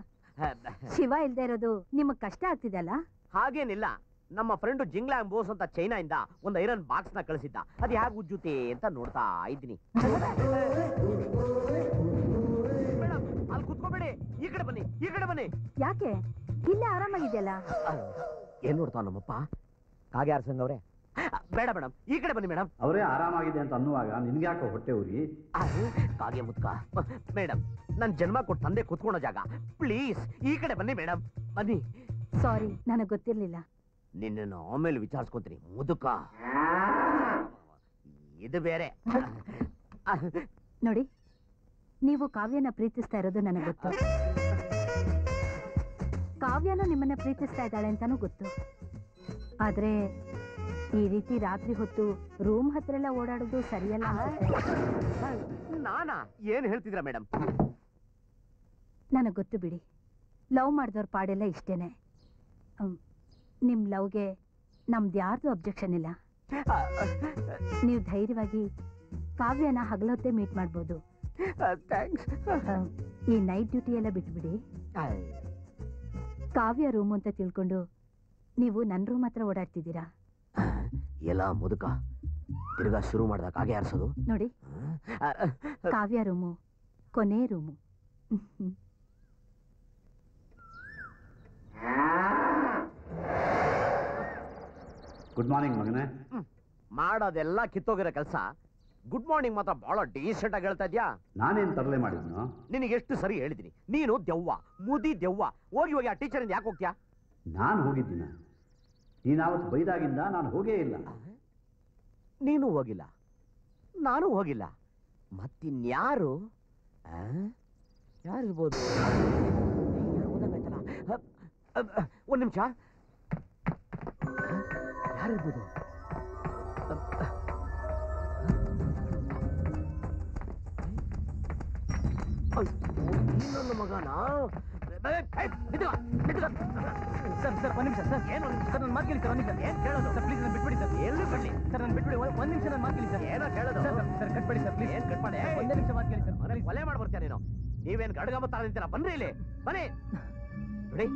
ಶಿವ ಇಲ್ದೇ ಇರೋದು ನಿಮಗ್ ಕಷ್ಟ ಆಗ್ತಿದೆಯಲ್ಲ? ಹಾಗೇನಿಲ್ಲ. ನಮ್ಮ ಫ್ರೆಂಡು ಜಿಂಗ್ಲಾ ಬೋಸ್ ಅಂತ ಚೈನಾಯಿಂದ ಒಂದು ಐರನ್ ಬಾಕ್ಸ್ ನ ಕಳಿಸಿದ್ದ. ಅದು ಹೇಗೆ ಉಜ್ಜುತ್ತೆ ಅಂತ ನೋಡ್ತಾ ಇದ್ದೀನಿ. ಮೇಡಮ್, ಅಲ್ಲಿ ಕುತ್ಕೋಬೇಡಿ, ಈ ಕಡೆ ಬನ್ನಿ, ಈ ಕಡೆ ಬನ್ನಿ. ಯಾಕೆ? ಇಲ್ಲ ಆರಾಮಾಗಿದೆಯಲ್ಲ. ಏನ್ ನೋಡ್ತಾವ ನಮ್ಮಪ್ಪ? ಕಾಗೆ ಆರ್ಸಂಗವ್ರೆ. ಬೇಡ ಮೇಡಮ್, ಈ ಕಡೆ ಬನ್ನಿ ಮೇಡಮ್. ಅವರೇ ಆರಾಮಾಗಿದೆ ಅಂತ ಅನ್ನುವಾಗ ನಿನ್ಗೆ ಯಾಕೋ ಹೊಟ್ಟೆ ಉರಿ? ಕಾಗೆ ಮುತ್ಕ. ಮೇಡಮ್, ನನ್ ಜನ್ಮ ಕೊಟ್ಟು ತಂದೆ ಕುತ್ಕೊಳ್ಳೋ ಜಾಗ, ಪ್ಲೀಸ್ ಈ ಕಡೆ ಬನ್ನಿ ಮೇಡಮ್, ಬನ್ನಿ. ಸಾರಿ, ನನಗೆ ಗೊತ್ತಿರ್ಲಿಲ್ಲ. ನಿನ್ನನ್ನು ಆಮೇಲೆ ವಿಚಾರಿಸ್ಕೊಂತೀನಿ ಮುದುಕ. ಇದು ಬೇರೆ. ನೋಡಿ, ನೀವು ಕಾವ್ಯನ ಪ್ರೀತಿಸ್ತಾ ಇರೋದು ನನಗೆ ಗೊತ್ತು. ಕಾವ್ಯನೂ ನಿಮ್ಮನ್ನ ಪ್ರೀತಿಸ್ತಾ ಇದ್ದಾಳೆ ಅಂತಾನೂ ಗೊತ್ತು. ಆದ್ರೆ ಈ ರೀತಿ ರಾತ್ರಿ ಹೊತ್ತು ರೂಮ್ ಹತ್ರ ಎಲ್ಲ ಓಡಾಡೋದು ಸರಿಯಲ್ಲ ಅನ್ಸುತ್ತೆ. ನಾನಾ? ಏನ್ ಹೇಳ್ತಿದ್ರ ಮೇಡಮ್? ನನಗೆ ಗೊತ್ತು ಬಿಡಿ, ಲವ್ ಮಾಡಿದವ್ರ ಪಾಡೆಲ್ಲ ಇಷ್ಟೇನೆ. ನಿಮ್ ಲವ್ಗೆ ನಮ್ದು ಯಾರ್ದು ಅಬ್ಜೆಕ್ಷನ್ ಇಲ್ಲ. ನೀವು ಧೈರ್ಯವಾಗಿ ಕಾವ್ಯನ ಹಗಲೊತ್ತೇ ಮೀಟ್ ಮಾಡ್ಬೋದು. ಈ ನೈಟ್ ಡ್ಯೂಟಿ ಎಲ್ಲ ಬಿಟ್ಬಿಡಿ. ಕಾವ್ಯ ರೂಮ್ ಅಂತ ತಿಳ್ಕೊಂಡು ನೀವು ನನ್ನ ರೂಮ್ ಹತ್ರ ಓಡಾಡ್ತಿದ್ದೀರಾ. ಎಲ್ಲ ಮುದುಕ ತಿರ್ಗಾ ಶುರು ಮಾಡ್ದ ಕಾಗೆ ಆರಿಸೋದು. ನೋಡಿ, ಕಾವ್ಯ ರೂಮು ಕೊನೆ ರೂಮು. ಗುಡ್ ಮಾರ್ನಿಂಗ್ ಮಗನೇ. ಮಾಡೋದೆಲ್ಲ ಕಿತ್ತೋಗಿರೋ ಕೆಲಸ, ಗುಡ್ ಮಾರ್ನಿಂಗ್ ಮಾತ್ರ ಬಹಳ ಡೀಸೆಂಟ್ ಆಗಿ ಹೇಳ್ತಾ ಇದ್ಯಾ. ನಾನೇನ್ ತರಲೆ ಮಾಡಿದ್ನು? ನಿನಗೆ ಎಷ್ಟು ಸರಿ ಹೇಳಿದೀನಿ, ನೀನು ದೆವ್ವ, ಮುದಿ ದೆವ್ವ. ಹೋಗಿ ಹೋಗಿ ಆ ಟೀಚರ್ ಇಂದ ಯಾಕೆ ಹೋಗ್ತೀಯಾ? ನಾನು ಹೋಗಿದ್ದೀನ? ನೀನಾವತ್ತು ಬೈದಾಗಿಂದ ನಾನು ಹೋಗೇ ಇಲ್ಲ. ನೀನು ಹೋಗಿಲ್ಲ, ನಾನು ಹೋಗಿಲ್ಲ, ಮತ್ತಿನ್ಯಾರು? ಯಾರಿರ್ಬೋದು? ಒಂದ್ ನಿಮಿಷ, ಯಾರಿರ್ಬೋದು? ನನ್ನ ಮಗನಾ? ಸರ್ ಸರ್ ಒಂದ್ ನಿಮಿಷ ಸರ್. ಏನು ಸರ್, ನನ್ನ ಮಾತು ಕೇಳಿ ಸರ್. ಒಂದ್ ನಿಮಿಷ. ಏನ್ ಕೇಳೋದು ಸರ್? ಪ್ಲೀಸ್ ನನ್ನ ಬಿಟ್ಬಿಡಿ ಸರ್. ಎಲ್ಲಿ ಬಿಡ್ಲಿ ಸರ್? ನನ್ನ ಬಿಟ್ಬಿಡಿ. ಒಂದ್ ನಿಮಿಷ ನನ್ನ ಮಾತು ಕೇಳಿ ಸರ್. ಏನೋ ಕೇಳೋದು ಸರ್? ಕಟ್ಬೇಡಿ sir please. ಏನ್ ಕಟ್ಬೇಡಿ? ಒಂದೇ ನಿಮಿಷ ಮಾತು ಕೇಳಿ ಸರ್. ಮನೆ ಕೊಲೆ ಮಾಡ್ಬರ್ತೀಯ ನೀನು. ನೀವೇನ್ ಗಡ್ಗಮತ್ತ ನಿಂತೀರಾ? ಬನ್ರಿ ಇಲ್ಲಿ, ಬನ್ನಿ. ನೋಡಿ,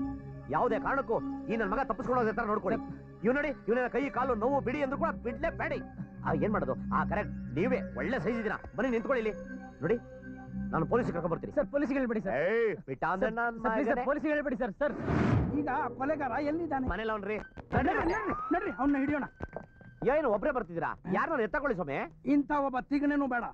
ಯಾವುದೇ ಕಾರಣಕ್ಕೂ ಈ ನನ್ನ ಮಗ ತಪ್ಪಿಸ್ಕೊಂಡು ಹೋಗೋ ತರ ನೋಡ್ಕೊಳ್ಳಿ. ಇವ್ ನೋಡಿ, ಇವನ ಕೈ ಕಾಲು ನೋವು ಬಿಡಿ ಅಂದ್ರೂ ಕೂಡ ಬಿಡ್ಲೇ ಬೇಡಿ. ಏನ್ ಮಾಡೋದು? ಕರೆಕ್ಟ್, ನೀವೇ ಒಳ್ಳೆ ಸೈಜ್ ಇದೀರಾ. ಬನ್ನಿ ನಿಂತ್ಕೊಳ್ಳಿ ಇಲ್ಲಿ. ನೋಡಿ, ನಾನು ಪೊಲೀಸಿಗೆ ಕರ್ಕೊಂಡ್ ಬರ್ತೀನಿ. ಸರ್ ಪೊಲೀಸಿಗೆ ಹೇಳ್ಬೇಡಿ ಸರ್. ಪೊಲೀಸಿಗೆ ಹೇಳ್ಬೇಡಿ ಸರ್. ಸರ್ ಈಗ ಕೊಲೆಗಾರ ಎಲ್ಲಿದ್ದಾನೆ? ಮನೇಲಿ ಅವ್ನ್ರಿ. ನಡ್ರಿ ಅವನ್ನ ಹಿಡಿಯೋಣ. ಏನು ಒಬ್ರೇ ಬರ್ತಿದ್ದೀರಾ? ಯಾರನ್ನ ಎತ್ತಕೊಳ್ಳಿ ಸ್ವಾಮಿ. ಇಂಥ ಒಬ್ಬ ತಿಗಣೆನೂ ಬೇಡ.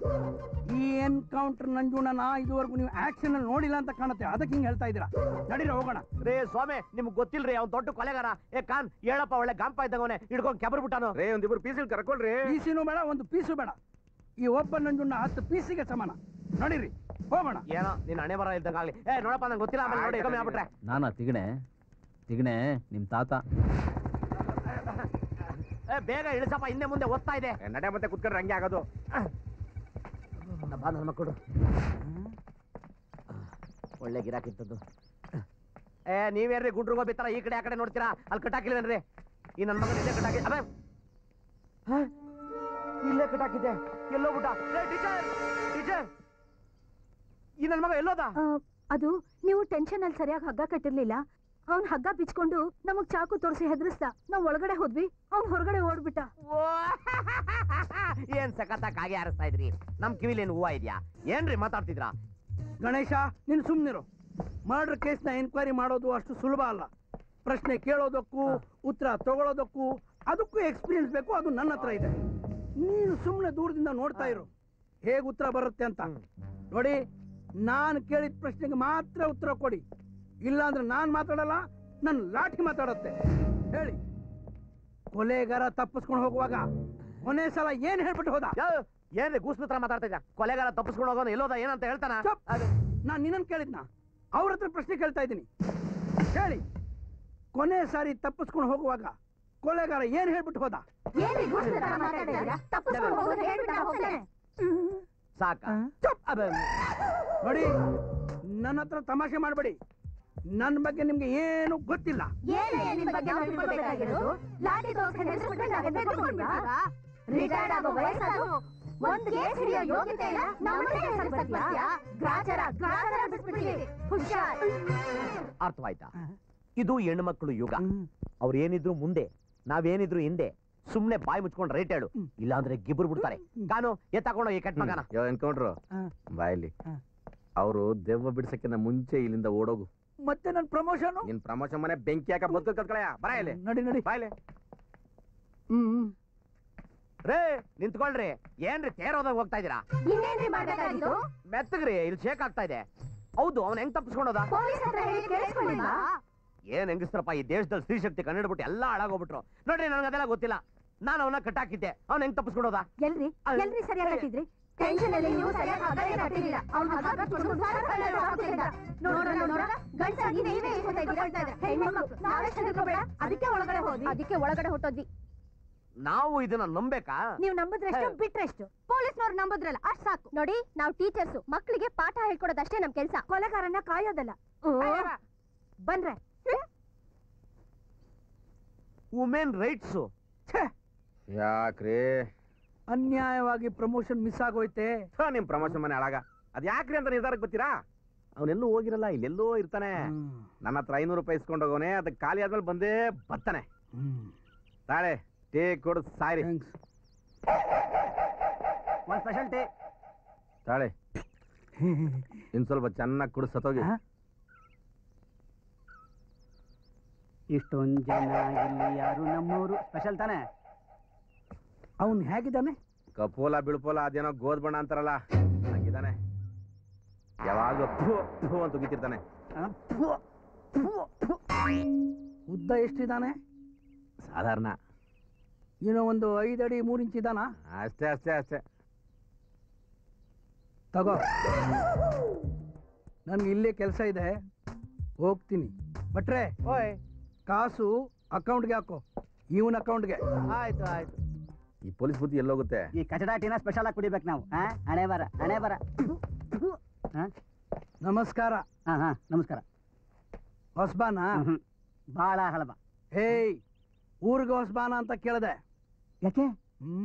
ಈ ಎನ್ಕೌಂಟರ್ ನಂಜುಂಡನ ಇದುವರೆಗೂ ನೀವು ಆಕ್ಷನ್ ಅಲ್ಲಿ ನೋಡಿಲ್ಲ ಅಂತ ಕಾಣುತ್ತೆ. ಅದಕ್ಕೆ ಹಿಂಗ್ ಹೇಳ್ತಾ ಇದ್ದೀರಾ. ನಡೀರಿ ಹೋಗೋಣ. ರೇ ಸ್ವಾಮಿ, ನಿಮ್ಗೆ ಗೊತ್ತಿಲ್ರಿ, ಅವ್ನು ದೊಡ್ಡ ಕೊಲೆಗಾರ. ಕಾನ್ ಹೇಳಪ್ಪ, ಒಳ್ಳೆ ಗಾಂಪ ಇದ್ದಂಗವನೆ ಹಿಡ್ಕೊಂಡು ಕೆಬರ್ ಬಿಟ್ಟಾನು. ರೇ, ಒಂದಿಬ್ರು ಪೀಸಿಲ್ ಕರ್ಕೊಳ್ರಿ. ಪೀಸಿನೂ ಬೇಡ, ಒಂದು ಪೀಸು ಬೇಡ. ಈ ಒಬ್ಬ ನಂಜುಂಡ 10 ಪೀಸಿಗೆ ಸಮಾನ. ನಡೀರಿ ಹೋಗೋಣ. ಏನೋ ನಿನ್ನ ಹಣೆ ಬರ ಇದ್ದಂಗಾಗ್ಲಿ. ನೋಡಪ್ಪ, ನಂಗೆ ಗೊತ್ತಿಲ್ಲ, ಆಮೇಲೆ ನೋಡಿ ಕಮ್ಮಿ ಆಗ್ಬಿಟ್ರೆ. ನಾನಾ ತಿಗಣೆ ನಿಮ್ ತಾತ. ಬೇಗ ಇಳಿಸಪ್ಪ, ಹಿಂದೆ ಮುಂದೆ ಓದ್ತಾ ಇದೆ. ನಡೆ ಮತ್ತೆ ಕುತ್ಕೊಂಡ್ರೆ ಹಂಗೆ ಆಗೋದು. ನನ್ನ ಮಕ್ಕಳು ಒಳ್ಳೆ ಗಿರಾಕಿತ್ತದ್ದು. ನೀವೇನ್ರಿ ಗುಂಡ್ರಿಗೋ ಬಿತ್ತಾರ ಈ ಕಡೆ ಆ ಕಡೆ ನೋಡ್ತೀರಾ? ಅಲ್ಲಿ ಕಟ್ಟಾಕಿಲ್ವೇನ್ರಿ? ಈ ನನ್ನ ಮಗನ ಇಲ್ಲೇ ಕಟ್ಟಾಕಿ. ಇಲ್ಲೇ ಕಟ್ಟಾಕಿದ್ದೆ. ಎಲ್ಲೋ ಬಿಟ್ಟ? ಟೀಚರ್, ಈ ನನ್ನ ಮಗ ಎಲ್ಲೋದ? ಅದು ನೀವು ಟೆನ್ಷನ್ ಅಲ್ಲಿ ಸರಿಯಾಗಿ ಹಗ್ಗ ಕಟ್ಟಿರ್ಲಿಲ್ಲ. ಅವ್ನ್ ಹಗ್ಗ ಬಿಚ್ಕೊಂಡು ನಮಗ್ ಚಾಕು ತೋರಿಸಿ ಹೆದರ್ಸ್ದ. ನಾವ್ ಒಳಗಡೆ ಹೋದ್ವಿ, ಅವ್ನ್ ಹೊರಗಡೆ ಓಡ್ಬಿಟ್ಟ. ಏನ್ ಸಖತ್ತ ಕಾಗೆ ಹಾರಿಸ್ತಾ ಇದ್ರಿ? ನಮ್ ಕಿವಿಲಿ ಏನ್ ಹೂವ ಇದ್ಯಾ? ಏನ್ರಿ ಮಾತಾಡ್ತಿದ್ರ? ಗಣೇಶ, ನೀನ್ ಸುಮ್ನಿರು. ಮರ್ಡರ್ ಕೇಸ್ನ ಎನ್ಕ್ವೈರಿ ಮಾಡೋದು ಅಷ್ಟು ಸುಲಭ ಅಲ್ಲ. ಪ್ರಶ್ನೆ ಕೇಳೋದಕ್ಕೂ ಉತ್ತರ ತಗೊಳ್ಳೋದಕ್ಕೂ ಅದಕ್ಕೂ ಎಕ್ಸ್ಪೀರಿಯನ್ಸ್ ಬೇಕು. ಅದು ನನ್ನ ಹತ್ರ ಇದೆ. ನೀನು ಸುಮ್ಮನೆ ದೂರದಿಂದ ನೋಡ್ತಾ ಇರು, ಹೇಗೆ ಉತ್ತರ ಬರುತ್ತೆ ಅಂತ. ನೋಡಿ, ನಾನು ಕೇಳಿದ ಪ್ರಶ್ನೆಗೆ ಮಾತ್ರ ಉತ್ತರ ಕೊಡಿ. ಇಲ್ಲಾಂದ್ರೆ ನಾನ್ ಮಾತಾಡಲ್ಲ, ನನ್ನ ಲಾಠಿ ಮಾತಾಡತ್ತೆ. ಹೇಳಿ, ಕೊಲೆಗಾರ ತಪ್ಪಿಸ್ಕೊಂಡು ಹೋಗುವಾಗ ಕೊನೆ ಸಲ ಏನ್ ಹೇಳ್ಬಿಟ್ಟು ಹೋದ? ಏನ್ರಿ ಗೂಸ್ಮಿತ್ರ ಮಾತಾಡ್ತಾ ಇದ್ದ? ಕೊಲೆಗಾರ ತಪ್ಪಿಸ್ಕೊಂಡು ಹೋಗೋನು ಎಲ್ಲೋದ ಏನಂತ ಹೇಳ್ತಾನ? ನಾನ್ ನಿನ್ನನ್ ಕೇಳಿದ್ನ? ಅವ್ರ ಹತ್ರ ಪ್ರಶ್ನೆ ಕೇಳ್ತಾ ಇದ್ದೀನಿ. ಹೇಳಿ, ಕೊನೆ ಸಾರಿ ತಪ್ಪಿಸ್ಕೊಂಡು ಹೋಗುವಾಗ ಕೊಲೆಗಾರ ಏನ್ ಹೇಳ್ಬಿಟ್ಟು ಹೋದ? ಸಾಕ. ನೋಡಿ, ನನ್ನ ಹತ್ರ ತಮಾಷೆ ಮಾಡಬೇಡಿ. ನನ್ನ ಬಗ್ಗೆ ನಿಮ್ಗೆ ಏನು ಗೊತ್ತಿಲ್ಲ. ಅರ್ಥವಾಯ್ತಾ? ಇದು ಹೆಣ್ಮಕ್ಳು ಯುಗ. ಅವ್ರು ಏನಿದ್ರು ಮುಂದೆ, ನಾವೇನಿದ್ರು ಹಿಂದೆ. ಸುಮ್ನೆ ಬಾಯಿ ಮುಚ್ಕೊಂಡು ರೈಟ್ ಹೇಳು, ಇಲ್ಲಾಂದ್ರೆ ಗಿಬ್ಬರು ಬಿಡ್ತಾರೆ. ಕಾನು ಎತ್ತಾಕೊಂಡು ಈ ಕಟ್ ಮಗನ. ಎನ್ಕೌಂಟ್ರು ಬಾಯಲ್ಲಿ ಅವರು ದೆವ್ವ ಬಿಡ್ಸಕ್ಕಿಂತ ಮುಂಚೆ ಇಲ್ಲಿಂದ ಓಡೋಗು. ಮತ್ತೆ ನನ್ನ ಪ್ರಮೋಷನ್ ನಿನ್ ಪ್ರಮೋಷನ್ ಮನೆ ಬೆಂಕಿ ಹಾಕ ಬದುಕು ಕತ್ಕೊಳಯ ಬರ ಇಲ್ಲಿ ನಡಿ ನಡಿ ಬಾಯ್ಲೆ ರೇ ನಿಂತ್ಕೊಳ್ರಿ ಏನ್ರಿ ತೇರೋದಾಗ ಹೋಗ್ತಾ ಇದೀರಾ ಇನ್ನೇನ್ರಿ ಮಾಡ್ಬೇಕಾಗಿತ್ತು ಮೆತ್ತಗ್ರಿ ಇಲ್ಲಿ ಶೇಕ್ ಆಗ್ತಾ ಇದೆ ಹೌದು ಅವ್ನ ಹೆಂಗ್ ತಪ್ಪಿಸ್ಕೊಂಡೋದ ಪೊಲೀಸ್ ಹತ್ರ ಹೇಳಿ ಕೇಳಿಸ್ಕೊಳ್ಳಿಲ್ವಾ ಏನ್ ಹೆಂಗಿಸ್ತಾರಪ್ಪ ಈ ದೇಶದಲ್ಲಿ ಸ್ತ್ರೀ ಶಕ್ತಿ ಕಣ್ಣಿಡ್ಬಿಟ್ಟು ಎಲ್ಲ ಹಾಳಾಗೋಗ್ಬಿಟ್ರು ನೋಡ್ರಿ ನನಗೆ ಅದೆಲ್ಲ ಗೊತ್ತಿಲ್ಲ ನಾನು ಅವನ ಕಟ್ಟಾಕಿದ್ದೆ ಅವ್ನ ಹೆಂಗ್ ತಪ್ಪಿಸ್ಕೊಂಡೋದ ಎಲ್ರಿ ಸರಿಯಾಗಿ ಕಟ್ಟಿದ್ರಿ ಟೆನ್ಷನ್ ಅಲ್ಲಿ ನೀವು ಸರಿಯಾಗಿ ಹಗ್ಗನೇ ಕಟ್ಟಿದ್ದೀರಾ ಅವ್ನು ಹಗ್ಗ ಕಟ್ಕೊಂಡು ಸಾಲ ಕಳ್ಳರು ಆಗ್ತಿದ್ದ ನೋಡ್ರ ಗಂಡಸಾಗಿ ನೀವೇ ಹೇಳ್ತಾ ಇದ್ದೀರಾ ಹೆಣ್ಮಕ್ಳು ನಾವೆಷ್ಟು ಹೆದರ್ಕೋಬೇಡ ಅದಕ್ಕೆ ಒಳಗಡೆ ಹೊಟ್ಟೋದ್ವಿ ನಾವು ಇದನ್ನ ನಂಬೇಕಾ ನೀವು ನಂಬುದ್ರಷ್ಟು ಬಿಟ್ರೆಷ್ಟು ಪೊಲೀಸ್ನವ್ರು ನಂಬುದ್ರಲ್ಲ ಅಷ್ಟ್ ಸಾಕು ನೋಡಿ ನಾವು ಟೀಚರ್ಸ್ ಮಕ್ಕಳಿಗೆ ಪಾಠ ಹೇಳ್ಕೊಡೋದಷ್ಟೇ ನಮ್ ಕೆಲ್ಸ ಕೊಲೆಗಾರನ್ನ ಕಾಯೋದಲ್ಲ ಬನ್ರೆ ವುಮೆನ್ ರೈಟ್ಸ್ ಯಾಕ್ರಿ ಅನ್ಯಾಯವಾಗಿ ಪ್ರಮೋಷನ್ ಮಿಸ್ ಆಗೋಯ್ತೆ ನಿಮ್ ಪ್ರಮೋಷನ್ ಮನೆ ಹಾಳಾಗ ಅದ್ ಯಾಕ್ರಿ ಅಂತ ನಿರ್ಧಾರಕ್ಕೆ ಬರ್ತೀರಾ ಅವನೆಲ್ಲೂ ಹೋಗಿರಲ್ಲ ಇಲ್ಲೆಲ್ಲೋ ಇರ್ತಾನೆ ನನ್ನ ಹತ್ರ 500 ರೂಪಾಯಿ ಇಸ್ಕೊಂಡು ಹೋಗೋನೆ ಅದಕ್ಕೆ ಖಾಲಿ ಆದ್ಮೇಲೆ ಬಂದೇ ಬರ್ತಾನೆ ತಾಳೆ ಟೀ ಕೊಡು ಸಾರಿ ಒಂದ್ ಸ್ಪೆಷಲ್ ಟೀ ತಾಳೆ ಇನ್ ಸ್ವಲ್ಪ ಚೆನ್ನಾಗಿ ಕುಡಿದು ಸತ್ತೋಗಿ ಇಷ್ಟೊಂದು ಜನ ಇಲ್ಲಿ ಯಾರು ನಮ್ಮೂರು ಸ್ಪೆಷಲ್ ತಾನೆ ಅವನ್ ಹೇಗಿದ್ದಾನೆ ಕಪೋಲ ಬಿಳುಪೋಲ ಅದೇನೋ ಗೋದ್ ಬಣ್ಣ ಅಂತಾರಲ್ಲ ಹಂಗಿದ್ದಾನೆ ಯಾವಾಗ್ಲೂ ಫು ಅಂತ ಉಗಿತಿರ್ತಾನೆ ಉದ್ದ ಎಷ್ಟಿದ್ದಾನೆ ಸಾಧಾರಣ ಏನೋ ಒಂದು 5 ಅಡಿ 3 ಇಂಚ್ ಇದ್ದಾನ ಅಷ್ಟೇ ತಗೋ ನನ್ಗೆ ಇಲ್ಲೇ ಕೆಲಸ ಇದೆ ಹೋಗ್ತೀನಿ ಬಟ್ರೆ ಕಾಸು ಅಕೌಂಟ್ಗೆ ಹಾಕೋ ಇವನ್ ಅಕೌಂಟ್ಗೆ ಆಯ್ತು ಈ ಪೊಲೀಸ್ ಬುದ್ಧಿ ಎಲ್ಲೋಗುತ್ತೆ ಈ ಕಚಡಾಟಿನ ಸ್ಪೆಷಲ್ ಆಗಿ ಕುಡಿಬೇಕು ನಾವು ಹಣೆ ಬರ ನಮಸ್ಕಾರ ನಮಸ್ಕಾರ ಹೊಸ್ಬಾನ ಬಾಳ ಹಳಬ ಹೇಯ್ ಊರಿಗೆ ಹೊಸ್ಬಾನ ಅಂತ ಕೇಳ್ದೆ ಯಾಕೆ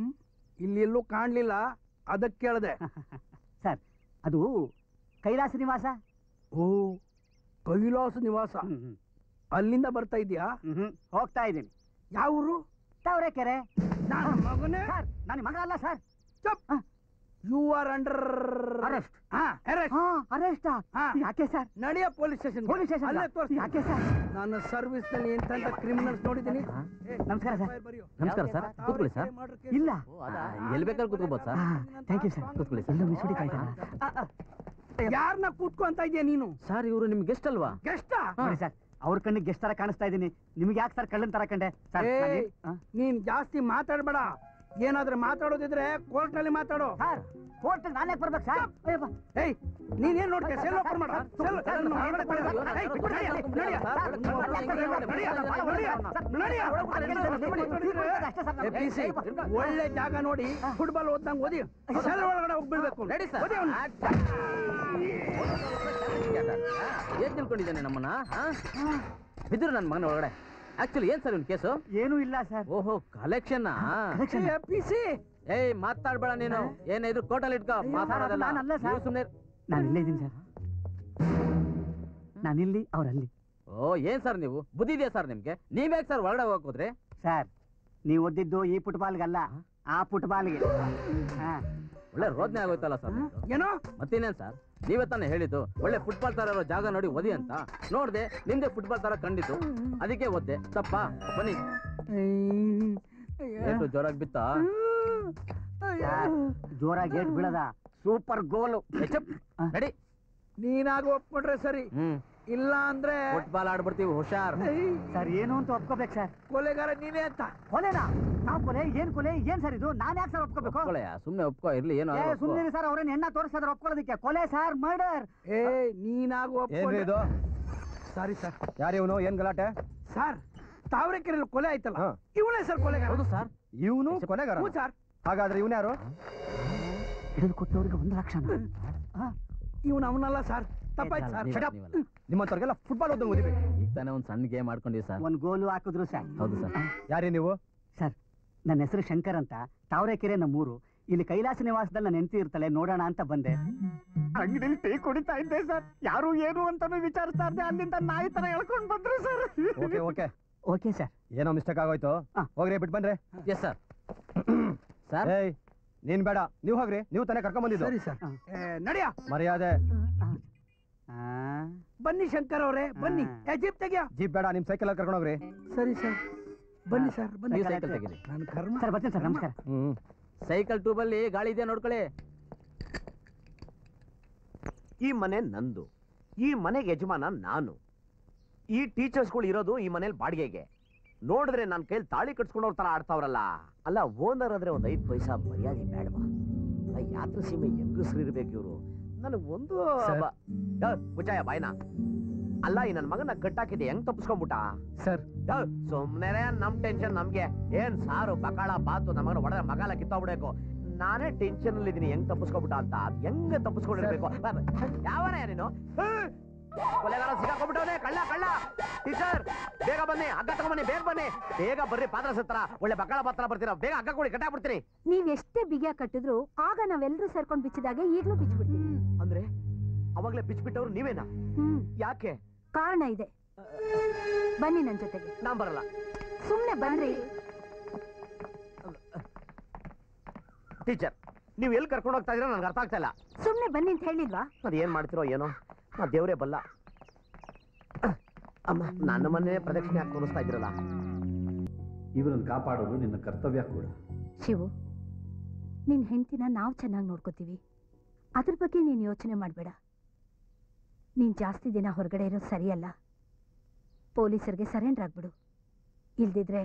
ಇಲ್ಲಿ ಎಲ್ಲೂ ಕಾಣ್ಲಿಲ್ಲ ಅದಕ್ಕೆ ಕೇಳ್ದೆ ಸರ್ ಅದು ಕೈಲಾಸ ನಿವಾಸ ಓ ಕೈಲಾಸ ನಿವಾಸ ಅಲ್ಲಿಂದ ಬರ್ತಾ ಇದೀಯಾ ಹೋಗ್ತಾ ಇದ್ದೀನಿ ಯಾವ ಊರು ತಾವರೆಕೆರೆ ನನ್ನ ಮಗನೇ ಸರ್ ನನ್ನ ಮಗ ಅಲ್ಲ sir you are under arrest arrest ಯಾಕೆ ಸರ್ ನಡೆಯ ಪೊಲೀಸ್ ಸ್ಟೇಷನ್ ಅಲ್ಲೇ ತೋರಿಸಿ ಯಾಕೆ ಸರ್ ನಾನು ಸರ್ವಿಸ್ ನಲ್ಲಿ ಎಂತ ಕ್ರಿಮಿನಲ್ಸ್ ನೋಡಿದ್ದೀನಿ ನಮಸ್ಕಾರ ಸರ್ ನಮಸ್ಕಾರ ಸರ್ ಕೂತ್ಕೊಳ್ಳಿ ಸರ್ ಇಲ್ಲ ಎಲ್ಲಿ ಬೇಕಾದ್ರೂ ಕೂತ್ಕೋಬೋದು ಸರ್ ಥ್ಯಾಂಕ್ ಯು ಸರ್ ಕೂತ್ಕೊಳ್ಳಿ ಎಲ್ಲ ಮಿಸ್ಡಿ ಕಾಯ್ತಾ ಯಾರನ್ನ ಕೂತ್ಕೊ ಅಂತ ಇದೆಯಾ ನೀನು ಸರ್ ಇವರು ನಿಮ್ ಗೆಸ್ಟ್ ಅಲ್ವಾ ಗೆಸ್ಟಾ ನೋಡಿ ಸರ್ ಅವ್ರ ಕಣ್ಣಿಗೆ ಗೆಸ್ಟ್ ತರ ಕಾಣಿಸ್ತಾ ಇದ್ದೀನಿ ನಿಮ್ಗೆ ಯಾಕೆ ಸರ್ ಕಳ್ಳನ್ ತರ ಕಂಡೆ ಸರ್ ನೀನ್ ಜಾಸ್ತಿ ಮಾತಾಡ್ಬೇಡ ಏನಾದ್ರೂ ಮಾತಾಡೋದಿದ್ರೆ ಕೋರ್ಟ್ ನಲ್ಲಿ ಮಾತಾಡೋ ಸರ್ ಕೋರ್ಟ್ ನಾನು ಯಾಕೆ ಬರ್ಬೇಕು ಸರ್ ಏಯ್ ನೀನೇನ್ ನೋಡ್ತೀಯ ಸೆಲ್ ಓಪನ್ ಮಾಡ ಒಳ್ಳೆ ಜಾಗ ನೋಡಿ ಫುಟ್ಬಾಲ್ ಓದ್ದಂಗ್ ಓದಿ ಸೆಲ್ ಒಳಗಡೆ ಹೋಗ್ಬಿಡ್ಬೇಕು ಏನ್ ತಿಳ್ಕೊಂಡಿದ್ದಾನೆ ನಮ್ಮನ್ನ ಬಿದ್ರು ನನ್ನ ಮಗನ ಒಳಗಡೆ ಆಕ್ಚುಲಿ ಏನ್ ಸರ್ ಇವ್ನ ಕೇಸು ಏನೂ ಇಲ್ಲ ಸರ್ ಓಹೋ ಕಲೆಕ್ಷನ್ ಏಯ್ ಮಾತಾಡ್ಬೇಡ ನೀನು ಏನಿದ್ರು ಕೋಟಲ್ಲಿ ಇಟ್ಕೋ ಮಾತಾಡೋದಲ್ಲ ಸುಮ್ಮನೆ ನಾನು ಇಲ್ಲೇ ಇದ್ದೀನಿ ಸರ್ ನಾನಿಲ್ಲಿ ಅವ್ರಲ್ಲಿ ಓ ಏನ್ ಸರ್ ನೀವು ಬುದ್ಧಿ ಇದೆಯಾ ಸರ್ ನಿಮ್ಗೆ ನೀವ್ಯಾಕೆ ಸರ್ ಒಳಗಡೆ ಹೋಗೋದ್ರಿ ಸರ್ ನೀವು ಓದಿದ್ದು ಈ ಫುಟ್ಬಾಲ್ಗಲ್ಲ ಆ ಫುಟ್ಬಾಲ್ಗೆ ಒಳ್ಳೆ ರೋದನೆ ಆಗೋಯ್ತಲ್ಲ ಸರ್ ಏನೋ ಮತ್ತೇನೇನ್ ಸರ್ ನೀವೇ ತಾನೇ ಹೇಳಿದ್ದು ಒಳ್ಳೆ ಫುಟ್ಬಾಲ್ ತರ ಇರೋ ಜಾಗ ನೋಡಿ ಓದಿ ಅಂತ ನೋಡ್ದೆ ನಿಮ್ದೆ ಫುಟ್ಬಾಲ್ ತರ ಕಂಡಿದ್ದು ಅದಕ್ಕೆ ಓದ್ದೆ ತಪ್ಪಾ ಬನ್ನಿ ಎಷ್ಟು ಜೋರಾಗಿ ಬಿತ್ತ ಜೋರಾಗಿ ಏಟ್ ಬೀಳದ ಸೂಪರ್ ಗೋಲು ನಡಿ ನೀನಾಗ ಒಪ್ಕೊಂಡ್ರೆ ಸರಿ ಇಲ್ಲ ಅಂದ್ರೆ ಫುಟ್ಬಾಲ್ ಆಡ್ಬಿಡ್ತೀವಿ ಹುಷಾರ್ ಸರ್ ಏನು ಅಂತ ಒಪ್ಕೋಬೇಕು ಸರ್ ಕೊಲೆಗಾರ ನೀನೇ ಅಂತ ಕೊಲೆನಾ ನಾವು ಕೊಲೆ ಏನ್ ಸರ್ ಇದು ನಾನ್ ಯಾಕೆ ಸರ್ ಒಪ್ಕೋಬೇಕು ಸುಮ್ನೆ ಒಪ್ಕೋ ಇರ್ಲಿ ಏನೋ ಸುಮ್ಮನೆ ಸರ್ ಅವ್ರೇನ್ ಹೆಣ್ಣ ತೋರಿಸಿದ್ರೆ ಒಪ್ಕೊಳ್ಳೋದಕ್ಕೆ ಕೊಲೆ ಸರ್ ಮರ್ಡರ್ ನೀನಾಗ ಒಪ್ಕೊಂಡ್ರೆ ಸಾರಿ ಸರ್ ಯಾರಿವನು ಏನ್ ಗಲಾಟೆ ಸರ್ ತಾವರೆಕೆರೆಯಲ್ಲಿ ಕೊಲೆ ಆಯ್ತಲ್ಲ ಇವನೇ ಸರ್ ಕೊಲೆಗಾರ ಹೌದು ಸರ್ ಇವನು ಕೊನೆಗಾರ ಸರ್ ಹಾಗಾದ್ರೆ ಇವನು ಯಾರು ಹಿಡಿದು ಕೊಟ್ಟವ್ರಿಗೆ 1 ಲಕ್ಷ ಇವನು ಅವನಲ್ಲ ಸರ್ ತಪ್ಪಾಯ್ತು ಸರ್ ನಿಮ್ಮಂತವ್ರಿಗೆಲ್ಲ ಫುಟ್ಬಾಲ್ ಓದಂಗ್ ಓದಿಬೇಕು ಈಗ ತಾನೇ ಒಂದ್ ಸಣ್ಣ ಗೇಮ್ ಮಾಡ್ಕೊಂಡಿವಿ ಸರ್ 1 ಗೋಲು ಹಾಕಿದ್ರು ಸರ್ ಹೌದು ಸರ್ ಯಾರೇ ನೀವು ಸರ್ ನನ್ನ ಹೆಸರು ಶಂಕರ್ ಅಂತ ತಾವರೆಕೆರೆ ನಮ್ಮೂರು ಇಲ್ಲಿ ಕೈಲಾಸ ನಿವಾಸದಲ್ಲಿ ನನ್ನ ಹೆಂಡತಿ ಇರ್ತಾಳೆ ನೋಡೋಣ ಅಂತ ಬಂದೆ ಅಂಗಡಿಯಲ್ಲಿ ಟೀ ಕುಡಿತಾ ಇದ್ದೆ ಸರ್ ಯಾರು ಏನು ಅಂತಾನು ವಿಚಾರಿಸ್ತಾ ಇದ್ದೆ ಅಲ್ಲಿಂದ ನಾಯಿ ತರ ಹೇಳ್ಕೊಂಡು ಬಂದ್ರು sir okay okay okay sir ಏನೋ ಮಿಸ್ಟೇಕ್ ಆಗೋಯ್ತು ಹೋಗ್ರಿ ಬಿಟ್ಟು ಬನ್ರಿ ಎಸ್ ಸರ್ ಸರ್ ಏಯ್ ನೀನ್ ಬೇಡ ನೀವು ಹೋಗ್ರಿ ನೀವು ತಾನೇ ಕರ್ಕೊಂಡ್ ಬಂದಿದ್ದು ಸರಿ ಸರ್ ನಡಿಯ ಮರ್ಯಾದೆ ಬನ್ನಿ ಶಂಕರ್ ಅವರೇ ಬನ್ನಿ. ಜೀಪ್ ತೆಗಿಯ. ಜೀಪ್ ಬೇಡ, ನಿಮ್ ಸೈಕಲ್ ಕರ್ಕೊಂಡು ಹೋಗ್ರಿ. ಸರಿ ಸರ್, ಬನ್ನಿ ಸರ್ ಬನ್ನಿ. ನೀವು ಸೈಕಲ್ ತೆಗೀರಿ. ನಾನು ಕರ್ಮ. ಸರ್ ಬರ್ತೀನಿ ಸರ್, ನಮಸ್ಕಾರ. ಸೈಕಲ್ ಟ್ಯೂಬಲ್ಲಿ ಗಾಳಿ ಇದೆ ನೋಡ್ಕೊಳ್ಳಿ. ಈ ಮನೆ ನಂದು, ಈ ಮನೆಗೆ ಯಜಮಾನ ನಾನು. ಈ ಟೀಚರ್ಸ್ಗಳು ಇರೋದು ಈ ಮನೇಲಿ ಬಾಡಿಗೆಗೆ. ನೋಡಿದ್ರೆ ನನ್ನ ಕೈಲಿ ತಾಳಿ ಕಟ್ಸ್ಕೊಂಡವ್ರ ತರ ಆಡ್ತಾವ್ರಲ್ಲ. ಅಲ್ಲ, ಓನರ್ ಆದ್ರೆ ಒಂದು 5 ಪೈಸಾ ಮರ್ಯಾದೆ ಬೇಡವಾ? ಯಾತ್ರ ಸೀಮೆ ಹೆಂಗಸ್ರು ಇರ್ಬೇಕು ಇವರು. ನನಗೆ ಒಂದು ಮುಚ್ಚಾಯ ಬಾಯ್ನ. ಅಲ್ಲ, ಈ ನನ್ನ ಮಗನ ಕಟ್ಟಾಕಿದೆ, ಹೆಂಗ್ ತಪ್ಪಿಸ್ಕೊಂಡ್ಬಿಟ್ಟ ಸರ್? ಸುಮ್ನೆ ನಮ್ ಟೆನ್ಷನ್ ನಮ್ಗೆ. ಏನ್ ಸಾರು ಬಕಾಳ ಬಾತು ನಮ್ಮನ್ನ ಹೊಡೆದ್ರೆ ಮಗಾಲ ಕಿತ್ತೋಗ್ಬಿಡ್ಬೇಕು. ನಾನೇ ಟೆನ್ಷನ್ ಅಲ್ಲಿ ಇದೀನಿ, ಹೆಂಗ್ ತಪ್ಪಿಸ್ಕೊಂಡ್ಬಿಟ್ಟ ಅಂತ. ಹೆಂಗ್ ತಪ್ಪಿಸ್ಕೊಂಡಿರ್ಬೇಕು? ಯಾವನ ನೀನು? ಕೊಲೆಗಾರ ಸಿಗಾಕೊಂಡ್ಬಿಟ್ಟವನೇ, ಕಳ್ಳ ಕಳ್ಳ. ಟೀಚರ್ ಬೇಗ ಬನ್ನಿ, ಹಗ್ಗ ತಗೊಂಬನ್ನಿ, ಬೇಗ ಬನ್ನಿ, ಬೇಗ ಬರ್ರಿ. ಪಾತ್ರ ಸತ್ರ ಒಳ್ಳೆ ಬಕಾಳ ಪಾತ್ರ ಬರ್ತೀರಾ, ಬೇಗ ಹಗ್ಗ ಕೊಡಿ, ಕಟ್ಟಾಕ್ಬಿಡ್ತೀನಿ. ನೀವ್ ಎಷ್ಟೇ ಬಿಗಿಯ ಕಟ್ಟಿದ್ರು ಆಗ ನಾವೆಲ್ಲರೂ ಸೇರ್ಕೊಂಡ್ ಬಿಚ್ಚಿದಾಗೆ ಈಗ್ಲೂ ಬಿಚ್ಚಿಬಿಡ್ತೀವಿ. ಅಂದ್ರೆ ಅವಾಗ್ಲೇ ಬಿಚ್ಚಿಬಿಟ್ಟವ್ರು ನೀವೇನಾ? ಯಾಕೆ? ಕಾರಣ ಇದೆ, ಬನ್ನಿ ನನ್ ಜೊತೆಗೆ. ನಾನ್ ಬರಲ್ಲ. ಸುಮ್ನೆ ಬನ್ರಿ. ಟೀಚರ್, ನೀವ್ ಎಲ್ಲಿ ಕರ್ಕೊಂಡು ಹೋಗ್ತಾ ಇದೀರ ನನ್ಗೆ ಅರ್ಥ ಆಗ್ತಾ ಇಲ್ಲ. ಸುಮ್ನೆ ಬನ್ನಿ ಅಂತ ಹೇಳಿಲ್ವಾ? ಅದ್ ಏನ್ ಮಾಡ್ತಿರೋ ಏನೋ, ನಾ ದೇವ್ರೇ ಬಲ್ಲ. ಅಮ್ಮ, ನನ್ನ ಮನೆ ಪ್ರದಕ್ಷಿಣೆ ಹಾಕಿ ತೋರಿಸ್ತಾ ಇದ್ರಲ್ಲ. ಇವರನ್ನು ಕಾಪಾಡೋದು ನಿನ್ನ ಕರ್ತವ್ಯ ಕೂಡ. ಶಿವು, ನಿನ್ ಹೆಂಡತಿನ ನಾವು ಚೆನ್ನಾಗಿ ನೋಡ್ಕೋತೀವಿ, ಅದ್ರ ಬಗ್ಗೆ ನೀನ್ ಯೋಚನೆ ಮಾಡ್ಬೇಡ. ನೀನ್ ಜಾಸ್ತಿ ದಿನ ಹೊರಗಡೆ ಇರೋದು ಸರಿಯಲ್ಲ. ಪೊಲೀಸರಿಗೆ ಸರೆಂಡರ್ ಆಗ್ಬಿಡು, ಇಲ್ದಿದ್ರೆ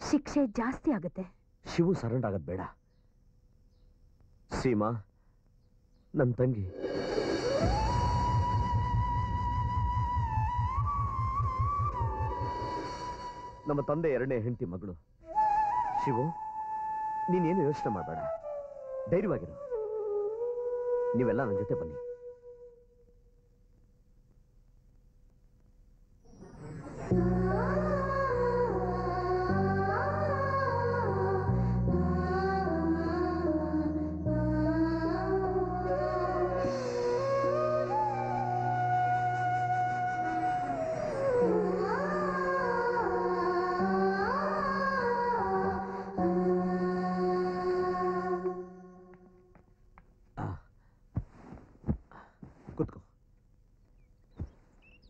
ಶಿಕ್ಷೆ ಜಾಸ್ತಿ ಆಗುತ್ತೆ. ಶಿವು ಸರೆಂಡರ್ ಆಗದ್ ಬೇಡ. ಸೀಮಾ ನನ್ನ ತಂಗಿ. ನಮ್ಮ ತಂದೆ 2ನೇ ಹೆಂಡತಿ ಮಗಳು. ಶಿವು, ನೀನೇನು ಯೋಚನೆ ಮಾಡಬೇಡ, ಧೈರ್ಯವಾಗಿರು. ನೀವೆಲ್ಲ ನನ್ನ ಜೊತೆ ಬನ್ನಿ. ಕೂತ್ಕೋ.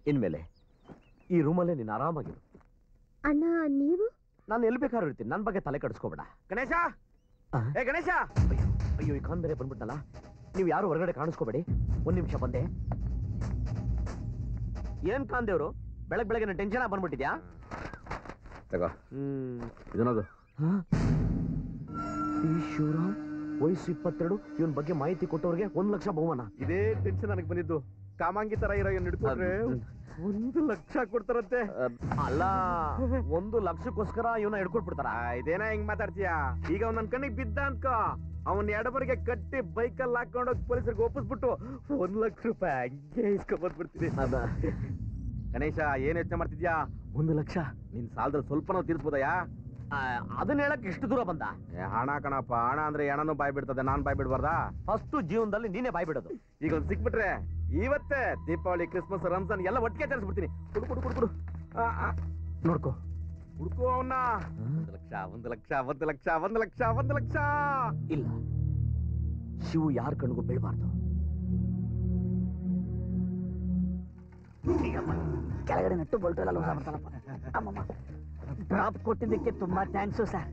ಇನ್ಮೇಲೆ ಈ ರೂಮಲ್ಲೇ ನೀನು ಆರಾಮಾಗಿರು. ಅಣ್ಣ, ನೀವು? ನಾನು ಎಲ್ಲಿ ಬೇಕಾದ್ರೂ ಇರ್ತೀನಿ, ನನ್ನ ಬಗ್ಗೆ ತಲೆ ಕೆಡಿಸ್ಕೋಬೇಡ. ಗಣೇಶ, ಏ ಗಣೇಶ! ಅಯ್ಯೋ, ಈ ಕಾನ್ ಬೇರೆ ಬಂದ್ಬಿಟ್ಟಲ್ಲ. ನೀವು ಯಾರು ಹೊರಗಡೆ ಕಾಣಿಸ್ಕೋಬೇಡಿ. 1 ನಿಮಿಷ ಬಂದೆ. ಏನ್ ಕಾಂದೇವ್ರು, ಬೆಳಗ್ಗೆ ಟೆನ್ಷನ್ ಆಗಿ ಬಂದ್ಬಿಟ್ಟಿದ್ಯಾ? ತಗೋ, ಇದನ್ನದು. ಈ ಶಿವರಾಮ್, ವಯಸ್ಸು 22, ಇವನ್ ಬಗ್ಗೆ ಮಾಹಿತಿ ಕೊಟ್ಟವ್ರಿಗೆ 1 ಲಕ್ಷ ಬಹುಮಾನ. ಇದೇ ಟೆನ್ಷನ್ ನನಗೆ ಬಂದಿದ್ದು. ಕಾಮಾಂಗಿ ತರ ಇರೋ ಇವ್ನು ಹಿಡ್ಕೊಂಡ್ರೆ 1 ಲಕ್ಷ ಕೊಡ್ತಾರಂತೆ. ಅಲ್ಲ, 1 ಲಕ್ಷಕ್ಕೋಸ್ಕರ ಇವನ್ನ ಹಿಡ್ಕೊಟ್ಬಿಡ್ತಾರ? ಇದೇನ ಹೆಂಗ್ ಮಾತಾಡ್ತೀಯ? ಈಗ ಅವ್ನು ನನ್ನ ಕಣ್ಣಿಗೆ ಬಿದ್ದ ಅನ್ಕೋ, ಅವನ್ ಎಡಬರಿಗೆ ಕಟ್ಟಿ ಬೈಕಲ್ಲಿ ಹಾಕೊಂಡೋಗಿ ಪೊಲೀಸರಿಗೆ ಒಪ್ಪಿಸ್ಬಿಟ್ಟು 1 ಲಕ್ಷ ರೂಪಾಯಿ ಹಂಗೆ ಇಸ್ಕೊಂಡ್ಬಂದ್ಬಿಡ್ತೀನಿ. ಗಣೇಶ, ಏನ್ ಯೋಚನೆ ಮಾಡ್ತಿದ್ಯಾ? 1 ಲಕ್ಷ ನಿನ್ ಸಾಲದಲ್ಲಿ ಸ್ವಲ್ಪ ನಾವು ತೀರ್ಸ್ಬೋದಯ್ಯ? ಅದನ್ನ ಹೇಳಕ್ ಎಷ್ಟು ದೂರ ಬಂದ? ಹಣ ಕಣಪ್ಪ, ಹಣ ಅಂದ್ರೆ ಹೆಣನು ಬಾಯ್ ಬಿಡ್ತದೆ, ನಾನ್ ಬಾಯ್ ಬಿಡ್ಬಾರ್ದಾ? ಫಸ್ಟ್ ಜೀವನದಲ್ಲಿ ನೀನೇ ಬಾಯ್ ಬಿಡೋದು. ಈಗ ಒಂದ್ ಸಿಕ್ಬಿಟ್ರೆ ಇವತ್ತೇ ದೀಪಾವಳಿ, ಕ್ರಿಸ್ಮಸ್, ರಂಜಾನ್ ಎಲ್ಲ ಒಟ್ಟಿಗೆ ತರಿಸ್ಬಿಡ್ತೀನಿ. ಕುಡು ಕುಡು ಕುಡು ಕುಡು. ನೋಡ್ಕೋ, ಹುಡ್ಕೋ ಅವನ್ನ. 1 ಲಕ್ಷ, 1 ಲಕ್ಷ, 1 ಲಕ್ಷ, 1 ಲಕ್ಷ, 1 ಲಕ್ಷ. ಇಲ್ಲ, ಶಿವು ಯಾರ ಕಣ್ಗೂ ಬೀಳ್ಬಾರ್ದು. ಕೆಳಗಡೆ ನಟ್ಟು ಬೋಲ್ಟು ಎಲ್ಲ ಲೂಸ್ ಆಗ್ಬಿಡ್ತಾನಪ್ಪ. ಅಮ್ಮಮ್ಮ, ಡ್ರಾಪ್ ಕೊಟ್ಟಿದ್ದಕ್ಕೆ ತುಂಬಾ ಥ್ಯಾಂಕ್ಸು ಸರ್.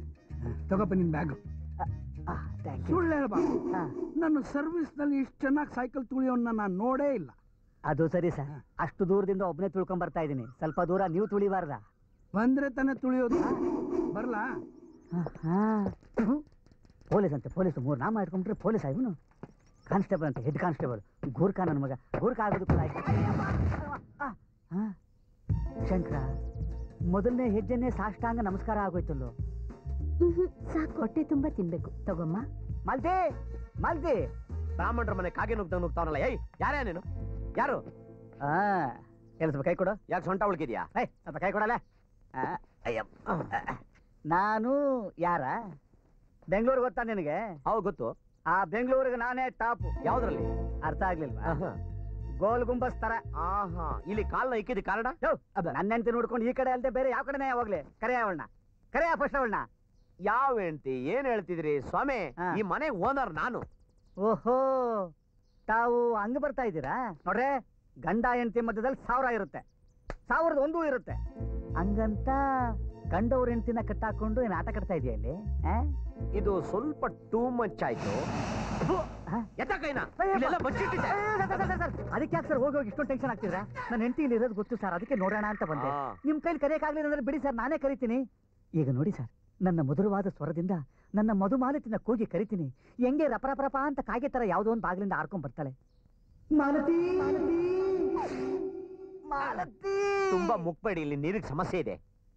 ತಗೋಪ್ಪ ನಿನ್ ಬ್ಯಾಗ್. ಸುಳ್ಳು ಹೇಳ್ಬಾರ್ದು, ನನ್ನ ಸರ್ವಿಸ್ ನಲ್ಲಿ ಇಷ್ಟು ಚೆನ್ನಾಗಿ ಸೈಕಲ್ ತುಳಿಯೋನ್ನ ನಾನು ನೋಡೇ ಇಲ್ಲ. ಅದು ಸರಿ ಸರ್, ಅಷ್ಟು ದೂರದಿಂದ ಒಬ್ಬನೇ ತುಳ್ಕೊಂಡ್ ಬರ್ತಾ ಇದ್ದೀನಿ. ಸ್ವಲ್ಪ ದೂರ ನೀವು ತುಳಿಬಾರ್ದ? ಬಂದ್ರೆ ತಾನೇ ತುಳಿಯೋದು. ಬರ್ಲಾ? ಪೊಲೀಸ್ ಅಂತೆ, ಪೊಲೀಸ್ 3 ನಾಮ ಇಟ್ಕೊಂಡ್ರೆ ಪೊಲೀಸ್ ಇವನು. ಕಾನ್ಸ್ಟೇಬಲ್ ಅಂತ, ಹೆಡ್ ಕಾನ್ಸ್ಟೇಬಲ್. ಗೂರ್ಖಾ ನನ್ನ ಮಗ, ಗೂರ್ಖಾ ಆಗೋದು ಕೂಡ ಆಯ್ತು. ಶಂಕರ, ಮೊದಲನೇ ಹೆಜ್ಜೆನೇ ಸಾಷ್ಟಾಂಗ ನಮಸ್ಕಾರ ಆಗೋಯ್ತಲ್ಲೋ. ಸಾಕು, ಹೊಟ್ಟೆ ತುಂಬಾ ತಿನ್ಬೇಕು. ತಗೊಮ್ಮ. ಮಾಲ್ತಿ, ಮಾಲ್ತಿ. ಬ್ರಾಹ್ಮಣರ ಮನೆ ಕಾಗೆ ನುಗ್ತಾವನಲ್ಲ. ಏಯ್, ಯಾರೇ ನೀನು? ಯಾರು? ಎಲ್ಲ ಸ್ವಲ್ಪ ಕೈ ಕೊಡು. ಯಾಕೆ ಸೊಂಟ ಉಳ್ಕಿದ್ಯಾ? ಸ್ವಲ್ಪ ಕೈ ಕೊಡಲ್ಲ. ನಾನು ಯಾರ? ಬೆಂಗಳೂರು ಗೊತ್ತಾ ನಿನಗೆ? ಹೌದು ಗೊತ್ತು. ಆ ಬೆಂಗಳೂರಿಗೆ ನಾನೇ ಟಾಪ್. ಯಾವ್ದ್ರಲ್ಲಿ? ಅರ್ಥ ಆಗ್ಲಿಲ್ವಾ? ಗೋಲ್ ಗುಂಬಸ್ ತರ. ಇಲ್ಲಿ ಕಾಲ್ನ ಇಕ್ಕಿದ ಕಾರಣ? ನನ್ನ ಹೆಂಡತಿ ನೋಡ್ಕೊಂಡು ಈ ಕಡೆ ಅಲ್ದೆ ಬೇರೆ ಯಾವ ಕಡೆನೇ ಹೋಗ್ಲಿ. ಕರೆಯ ಅವಳನ್ನ, ಕರೆಯ ಫಸ್ಟ್ ಅವಳನ್ನ. ಯಾವ ಹೆಂಡತಿ? ಏನ್ ಹೇಳ್ತಿದ್ರಿ ಸ್ವಾಮಿ? ಈ ಮನೆ ಓನರ್ ನಾನು. ಓಹೋ, ತಾವು ಹಂಗ ಬರ್ತಾ ಇದ್ದೀರಾ? ನೋಡ್ರೆ, ಗಂಡ ಹೆಂಡತಿ ಮಧ್ಯದಲ್ಲಿ 1000 ಇರುತ್ತೆ, 1001 ಇರುತ್ತೆ. ಹಂಗಂತ ಗಂಡವ್ರ ಹೆಂಡತಿನ ಕಟ್ಟಾಕೊಂಡು ಏನು ಆಟ ಕಟ್ತಾ ಇದೆಯಾ ಇಲ್ಲಿ? ಇದು ಸ್ವಲ್ಪ ಟೂ ಮಚ್ ಆಯ್ತು. ಅದಕ್ಕೆ ಯಾಕೆ ಸರ್ ಹೋಗಿ ಇಷ್ಟೊಂದು ಟೆನ್ಷನ್ ಆಗ್ತಿದ್ರೆ? ನನ್ನ ಹೆಂಡತಿ ಇಲ್ಲಿ ಇರೋದು ಗೊತ್ತು ಸರ್, ಅದಕ್ಕೆ ನೋಡೋಣ ಅಂತ ಬಂದೆ. ನಿಮ್ ಕೈಲಿ ಕರೆಯಕ್ಕಾಗ್ಲಿಲ್ಲ ಅಂದ್ರೆ ಬಿಡಿ ಸರ್, ನಾನೇ ಕರಿತೀನಿ. ಈಗ ನೋಡಿ ಸರ್, ನನ್ನ ಮಧುರವಾದ ಸ್ವರದಿಂದ ನನ್ನ ಮಧುಮಾಲತಿನ ಕೂಗಿ ಕರಿತೀನಿ. ಹೆಂಗೆ ರಪರಪರಪ ಅಂತ ಕಾಗೆ ತರ ಯಾವುದೋ ಒಂದು ಬಾಗಿಲಿಂದ ಆಡ್ಕೊಂಡ್ ಬರ್ತಾಳೆ. ಮಾಲತಿ ಮಾಲತಿ. ತುಂಬಾ ಮುಕ್ಬೇಡಿ, ಇಲ್ಲಿ ನೀರಿಗೆ ಸಮಸ್ಯೆ ಇದೆ.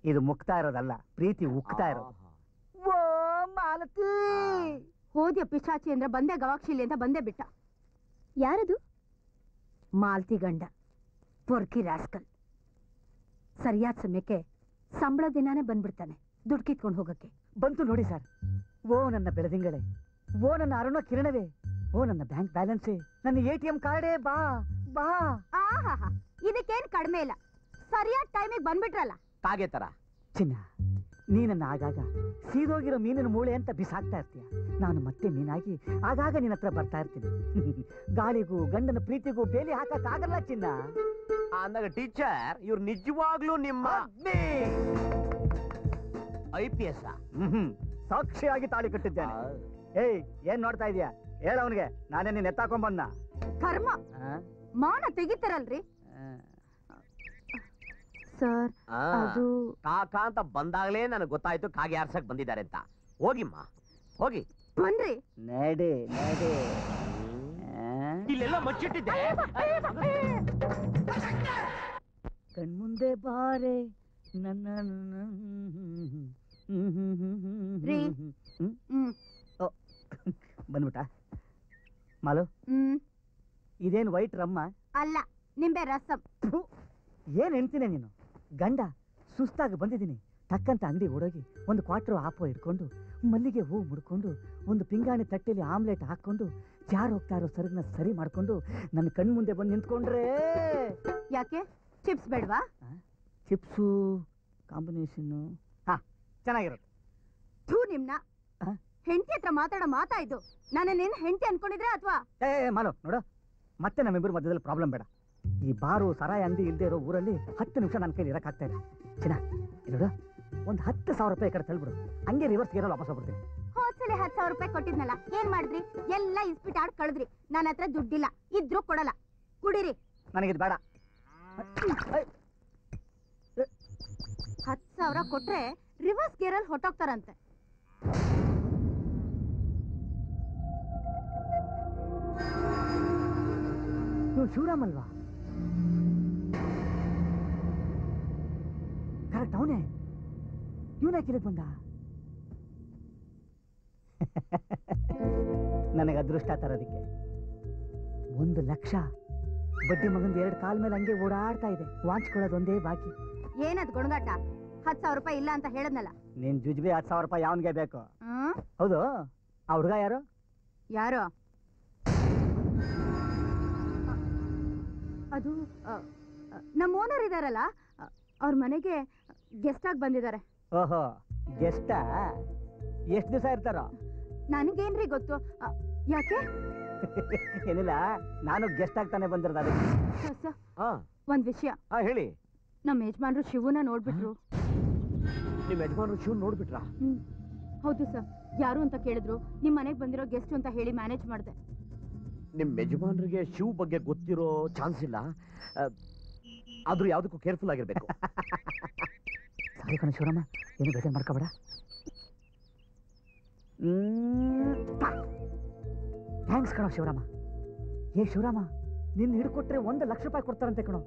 ಇದು ಮುಕ್ತಾ ಇರೋದಲ್ಲ, ಪ್ರೀತಿ ಉಕ್ತಾ ಇರೋದು. ಓ ಮಾಲತಿ. ಹೋದ್ಯ ಪಿಶಾಚಿ ಅಂದ್ರೆ ಬಂದೆ ಗವಾಕ್ಷಿಲಿ ಅಂತ ಬಂದೇ ಬಿಟ್ಟ. ಯಾರದು? ಮಾಲ್ತಿ ಗಂಡ, ಪೊರ್ಕಿ ರಾಸ್ಕಲ್. ಸರಿಯಾದ ಸಮಯಕ್ಕೆ ಸಂಬಳ ದಿನಾನೇ ಬಂದ್ಬಿಡ್ತಾನೆ ದುಡ್ಡು ಕಿತ್ಕೊಂಡು ಹೋಗಕ್ಕೆ. ಬಂತು ನೋಡಿ ಸರ್. ಓ ನನ್ನ ಬೆಳದಿಂಗಳೇ, ಓ ನನ್ನ ಅರುಣ ಕಿರಣವೇ, ಓ ನನ್ನ ಬ್ಯಾಂಕ್ ಬ್ಯಾಲೆನ್ಸೇ, ನನ್ನ ATM ಕಾರ್ಡೇ, ಬಾ ಬಾ. ಆಹಾ, ಇದಕ್ಕೇನ್ ಕಡಿಮೆ ಇಲ್ಲ, ಸರಿಯಾದ ಟೈಮಿಗೆ ಬಂದ್ಬಿಟ್ರಲ್ಲ. ಕಾಗೆ ತರ. ಚಿನ್ನ, ನೀನನ್ನ ಆಗಾಗ ಸೀದೋಗಿರೋ ಮೀನಿನ ಮೂಳೆ ಅಂತ ಬಿಸಾಕ್ತಾ ಇರ್ತೀಯ. ನಾನು ಮತ್ತೆ ಮೀನಾಗಿ ಆಗಾಗ ನಿನ್ನ ಹತ್ರ ಬರ್ತಾ ಇರ್ತೀನಿ. ಗಾಳಿಗೂ ಗಂಡನ ಪ್ರೀತಿಗೂ ಬೇಲಿ ಹಾಕಕ್ಕಾಗಲ್ಲ ಚಿನ್ನ. ಅಂದಾಗ ಟೀಚರ್, ಇವ್ರು ನಿಜವಾಗ್ಲೂ ನಿಮ್ಮ IPS? ಸಾಕ್ಷಿಯಾಗಿ ತಾಳಿ ಕಟ್ಟಿದ್ದೇನೆ. ಏಯ್, ಏನ್ ನೋಡ್ತಾ ಇದೀಯಾ? ಹೇಳ ಅವನಿಗೆ, ನಾನೇ ನೀನ್ ಎತ್ತಾಕೊಂಬನ್ನ. ಕರ್ಮ, ಮಾನ ತೆಗಿತಾರಲ್ರಿ ಸರ್. ಅದು ಕಾಕ ಅಂತ ಬಂದಾಗ್ಲೇ ನನಗೆ ಗೊತ್ತಾಯ್ತು ಕಾಗೆ ಆರ್ಸಕ್ ಬಂದಿದ್ದಾರೆ ಅಂತ. ಹೋಗಿಮ್ಮ, ಹೋಗಿ ಬನ್ರಿ. ನಡೆ ನಡೆ. ಇಲ್ಲೆಲ್ಲ ಮಚ್ಚಿಟ್ಟಿದ್ದೆ. ಕಣ್ಮುಂದೆ ಬಾರೆ ನನ್ನ ಬಂದ್ಬಿಟ್ಟ ಮಾಲು. ಇದೇನು ವೈಟ್ ರಮ್ಮ? ಅಲ್ಲ, ನಿಂಬೆ ರಸಂ. ಏನ್ ಹೆಣ್ತೀನಿ ನೀನು? ಗಂಡ ಸುಸ್ತಾಗಿ ಬಂದಿದ್ದೀನಿ, ಟಕ್ಕಂತ ಅಂಗಡಿ ಓಡೋಗಿ ಒಂದು ಕ್ವಾರ್ಟರ್ ಹಾಪೋ ಇಟ್ಕೊಂಡು, ಮಲ್ಲಿಗೆ ಹೂ ಮುಡ್ಕೊಂಡು, ಒಂದು ಪಿಂಗಾಣಿ ತಟ್ಟೆಲಿ ಆಮ್ಲೆಟ್ ಹಾಕೊಂಡು, ಜಾರ್ ಹೋಗ್ತಾ ಇರೋ ಸರಗ್ನ ಸರಿ ಮಾಡ್ಕೊಂಡು ನನ್ನ ಕಣ್ ಮುಂದೆ ಬಂದು ನಿಂತ್ಕೊಂಡ್ರೆ. ಯಾಕೆ ಚಿಪ್ಸ್ ಬೇಡವಾ? ಚಿಪ್ಸು ಕಾಂಬಿನೇಷನ್ನು ಚೆನ್ನಾಗಿರುತ್ತೆ. ಥೂ, ನಿಮ್ನ ಹೆಂಡತಿ ಹತ್ರ ಮಾತಾಡೋ ಮಾತಾಯ್ತು. ನಾನು ನಿನ್ನ ಹೆಂಡತಿ ಅನ್ಕೊಂಡಿದ್ರೆ ಅಥವಾ? ಮಾಲು ನೋಡು, ಮತ್ತೆ ನಮ್ಮಿಬ್ಬರ ಮಧ್ಯದಲ್ಲಿ ಪ್ರಾಬ್ಲಮ್ ಬೇಡ. ಈ ಬಾರು ಸರಾಯ ಅಂಗಡಿ ಇಲ್ಲದೆ ಇರೋ ಊರಲ್ಲಿ 10 ನಿಮಿಷ ನನ್ನ ಕೈಲಿ ಇರಕ್ಕಾಗ್ತಾ ಇಲ್ಲ. ಚಿನ್ನ, ನೋಡು, ಒಂದು 10,000 ರೂಪಾಯಿ ಕಡೆ ತಳ್ಬಿಡು, ಹಂಗೆ ರಿವರ್ಸ್ ಗೇರಲ್ಲಿ ವಾಪಸ್ ಹೋಗ್ಬಿಡ್ತೀನಿ. ಹೋದ್ಸಲ 10,000 ರೂಪಾಯಿ ಕೊಟ್ಟಿದ್ನಲ್ಲ, ಏನ್ ಮಾಡಿದ್ರಿ? ಎಲ್ಲ ಇಸ್ಪಿಟ್ ಆಡ್ ಕಳೆದ್ರಿ. ನನ್ನ ಹತ್ರ ದುಡ್ಡಿಲ್ಲ, ಇದ್ರೂ ಕೊಡಲ್ಲ. ಕುಡೀರಿ. ನನಗಿದ್ ಬೇಡ. 10,000 ಕೊಟ್ರೆ ರಿವರ್ಸ್ ಗೇರಲ್ಲಿ ಹೊಟ್ಟೋಗ್ತಾರಂತೆ. ನೀವು ಶಿವರಾಮ್ ಅಲ್ವಾ? ಕರೆಕ್ಟ್, ಅವನೇ. ಇವನ್ಯಾಕೆ ಇಲ್ಲಿಗೆ ಬಂದ? ನನಗೆ ಅದೃಷ್ಟ ತರೋದಕ್ಕೆ 1 ಲಕ್ಷ. ಬಡ್ಡಿ ಮಗಂದು 2 ಕಾಲ್ ಮೇಲೆ ಹಂಗೆ ಓಡಾಡ್ತಾ ಇದೆ. ವಾಂಚ್ಕೊಳ್ಳೋದೊಂದೇ ಬಾಕಿ. ಏನದ್ ಗುಣಗಾಟ? 10,000 ರೂಪಾಯಿ ಇಲ್ಲ ಅಂತ ಹೇಳದ್ನಲ್ಲ. ನೀನ್ ಜುಜ್ಬಿ 10,000 ರೂಪಾಯಿ ಯಾವನ್ಗೆ ಬೇಕು? ಹೌದು, ಆ ಹುಡುಗ ಯಾರು? ಯಾರು? ಅದು ನಮ್ಮ ಓನರ್ ಇದಾರಲ್ಲ, ಅವ್ರ ಮನೆಗೆ ಗೆಸ್ಟ್ ಆಗಿ ಬಂದಿದ್ದಾರೆ. ಓಹೋ, ಗೆಸ್ಟಾ? ಎಷ್ಟು ದಿವಸ ಇರ್ತಾರ? ನನಗೇನ್ರಿ ಗೊತ್ತು. ಯಾಕೆ? ಏನಿಲ್ಲ, ನಾನು ಗೆಸ್ಟ್ ಆಗ್ತಾನೆ ಬಂದಿರೋದು. ಒಂದ್ ವಿಷಯ ಹೇಳಿ. ನಮ್ಮ ಯಜಮಾನ್ರು ಶಿವನ ನೋಡ್ಬಿಟ್ರು. ನಿಮ್ ಯಜಮಾನ್ರು ಶಿವ್ ನೋಡ್ಬಿಟ್ರಾ? ಹೌದು ಸರ್. ಯಾರು ಅಂತ ಕೇಳಿದ್ರು, ನಿಮ್ ಮನೆಗೆ ಬಂದಿರೋ ಗೆಸ್ಟ್ ಅಂತ ಹೇಳಿ ಮ್ಯಾನೇಜ್ ಮಾಡಿದೆ. ನಿಮ್ ಯಜಮಾನ್ರಿಗೆ ಶಿವ್ ಬಗ್ಗೆ ಗೊತ್ತಿರೋ ಚಾನ್ಸ್ ಇಲ್ಲ. ಆದ್ರೂ ಯಾವ್ದಕ್ಕೂ ಕೇರ್ಫುಲ್ ಆಗಿರ್ಬೇಕು. ಸಾರಿ ಕಣ ಶಿವರಾಮ, ಏನು ಬೇಜಾರು ಮಾಡ್ಕೋಬೇಡ. ಥ್ಯಾಂಕ್ಸ್ ಕಣೋ ಶಿವರಾಮ. ಶಿವರಾಮ, ನಿನ್ನ ಹಿಡ್ಕೊಟ್ರೆ 1 ಲಕ್ಷ ರೂಪಾಯಿ ಕೊಡ್ತಾರಂತೆ ಕಣೋ.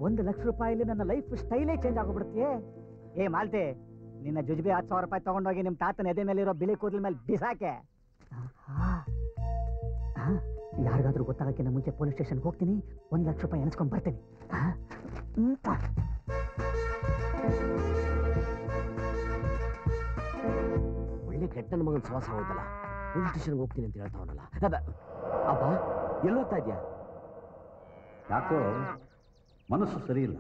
1 ಲಕ್ಷ ರೂಪಾಯಿಲಿ ನನ್ನ ಲೈಫ್ ಸ್ಟೈಲೇ ಚೇಂಜ್ ಆಗೋಗ್ಬಿಡುತ್ತೆ. ಮಾಲ್ತೆ, ನಿನ್ನ ಜುಜ್ಬಿ 10,000 ರೂಪಾಯಿ ತಗೊಂಡೋಗಿ ನಿಮ್ಮ ತಾತನ ಎದೆ ಮೇಲಿರೋ ಬಿಳಿ ಕೂದಲ ಮೇಲೆ ಬಿಸಾಕೆ. ಯಾರಿಗಾದ್ರೂ ಗೊತ್ತಾಗಕ್ಕಿಂತ ಮುಂಚೆ ಪೊಲೀಸ್ ಸ್ಟೇಷನ್ಗೆ ಹೋಗ್ತೀನಿ, 1 ಲಕ್ಷ ರೂಪಾಯಿ ಎಣಿಸ್ಕೊಂಡು ಬರ್ತೀನಿ. ಒಳ್ಳೆ ಕೆಟ್ಟ ನನ್ನ ಮಗನ ಸವಾಸ ಹೋಯ್ತಲ್ಲ, ಪೊಲೀಸ್ ಸ್ಟೇಷನ್ಗೆ ಹೋಗ್ತೀನಿ ಅಂತ ಹೇಳ್ತಾವನಲ್ಲ. ಅಬ್ಬ, ಎಲ್ಲೋಗ್ತಾ ಇದ್ಯಾ? ಯಾಕೋ ಮನಸ್ಸು ಸರಿ ಇಲ್ಲ.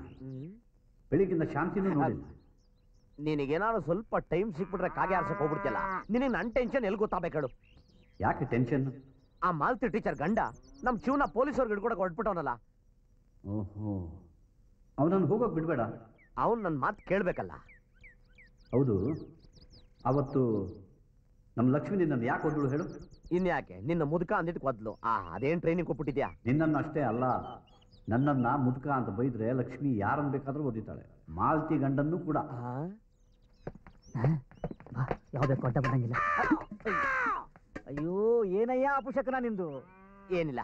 ಬೆಳಿಗ್ಗಿಂದ ಶಾಂತಿನೂ ನೋಡಿಲ್ಲ. ನಿನಗೇನಾದ್ರು ಸ್ವಲ್ಪ ಟೈಮ್ ಸಿಕ್ಬಿಟ್ರೆ ಕಾಗೆ ಆರ್ಸಕ್ ಹೋಗ್ಬಿಡ್ತಿಲ್ಲ. ನಿನಗೆ ನನ್ನ ಟೆನ್ಷನ್ ಎಲ್ಲಿ ಗೊತ್ತಾಗಬೇಕಳು? ಯಾಕೆ ಟೆನ್ಷನ್? ಆ ಮಾಲ್ತಿ ಟೀಚರ್ ಗಂಡ ನಮ್ ಶಿವನ ಪೊಲೀಸವ್ರಿಗೆ ಹಿಡ್ಕೊಡಕ್ ಹೊರಟ್ಬಿಟ್ಟವನಲ್ಲ. ಓಹೋ, ಅವನನ್ನು ಹೋಗೋಕೆ ಬಿಡಬೇಡ. ಅವನು ನನ್ನ ಮಾತು ಕೇಳಬೇಕಲ್ಲ. ಹೌದು, ಅವತ್ತು ನಮ್ಮ ಲಕ್ಷ್ಮಿ ನಿನ್ನನ್ನು ಯಾಕೆ ಓದಳು ಹೇಳು? ಇನ್ಯಾಕೆ ನಿನ್ನ ಮುದುಕ ಅಂದಿದ್ದಕ್ಕೆ ಒದ್ಲು. ಅದೇನು ಟ್ರೈನಿಂಗ್ ಕೊಟ್ಬಿಟ್ಟಿದ್ಯಾ? ನಿನ್ನನ್ನು ಅಷ್ಟೇ ಅಲ್ಲ, ನನ್ನನ್ನು ಮುದುಕ ಅಂತ ಬೈದ್ರೆ ಲಕ್ಷ್ಮಿ ಯಾರನ್ನು ಬೇಕಾದ್ರೂ ಓದಿತಾಳೆ, ಮಾಲ್ತಿ ಗಂಡನ್ನು ಕೂಡ. ಯಾವುದೇ ಕೊಟ್ಟ ಬಂದಂಗಿಲ್ಲ. ಅಯ್ಯೋ ಏನಯ್ಯ ಅಪುಷಕನ ನಿಂದು? ಏನಿಲ್ಲ,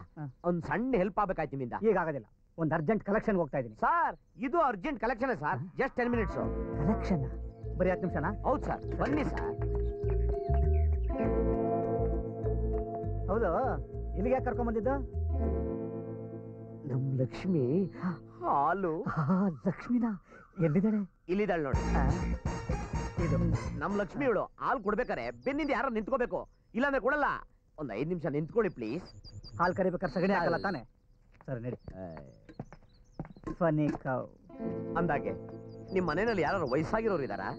ಒಂದು ಸಣ್ಣ ಹೆಲ್ಪ್ ಆಗ್ಬೇಕಾಯ್ತು ನಿಮ್ಮಿಂದ. ಈಗ ಆಗೋದಿಲ್ಲ, ಒಂದು ಅರ್ಜೆಂಟ್ ಕಲೆಕ್ಷನ್ ಹೋಗ್ತಾ ಇದ್ದೀನಿ. ಸರ್, ಇದು urgent collection sir. Just 10 minutes. Collection ಬರೀ 10 ನಿಮಿಷನಾ? ಹೌದು ಸರ್, ಬನ್ನಿ ಸರ್. ಹೌದು, ಇಲ್ಲಿಗೆ ಕರ್ಕೊಂಡ್ ಬಂದಿದ್ದು? ನಮ್ ಲಕ್ಷ್ಮಿ ಹಾಲು. ಲಕ್ಷ್ಮಿನ ಎಲ್ಲಿದ್ದಾಳೆ? ಇಲ್ಲಿದ್ದಾಳೆ ನೋಡಿ. ಇದು ನಮ್ ಲಕ್ಷ್ಮಿ ಇವಳು. ಹಾಲು ಕೊಡ್ಬೇಕಾರೆ ಬೆನ್ನಿಂದ ಯಾರು ನಿಂತ್ಕೋಬೇಕು, ಇಲ್ಲಾಂದ್ರೆ ಕೊಡಲ್ಲ. ಒಂದ್ 5 ನಿಮಿಷ ನಿಂತ್ಕೊಳ್ಳಿ ಪ್ಲೀಸ್. ಹಾಲು ಕರಿಬೇಕಾದ್ರೆ ಸಗಣಿ ಹಾಕಲ್ಲ ತಾನೆ? ಸರಿ ನಡಿ. ಫನಿ ಕೌ. ಅಂದಾಗೆ ನಿಮ್ ಮನೆಯಲ್ಲಿ ಯಾರು ವಯಸ್ಸಾಗಿರೋರು ಇದಾರಾ?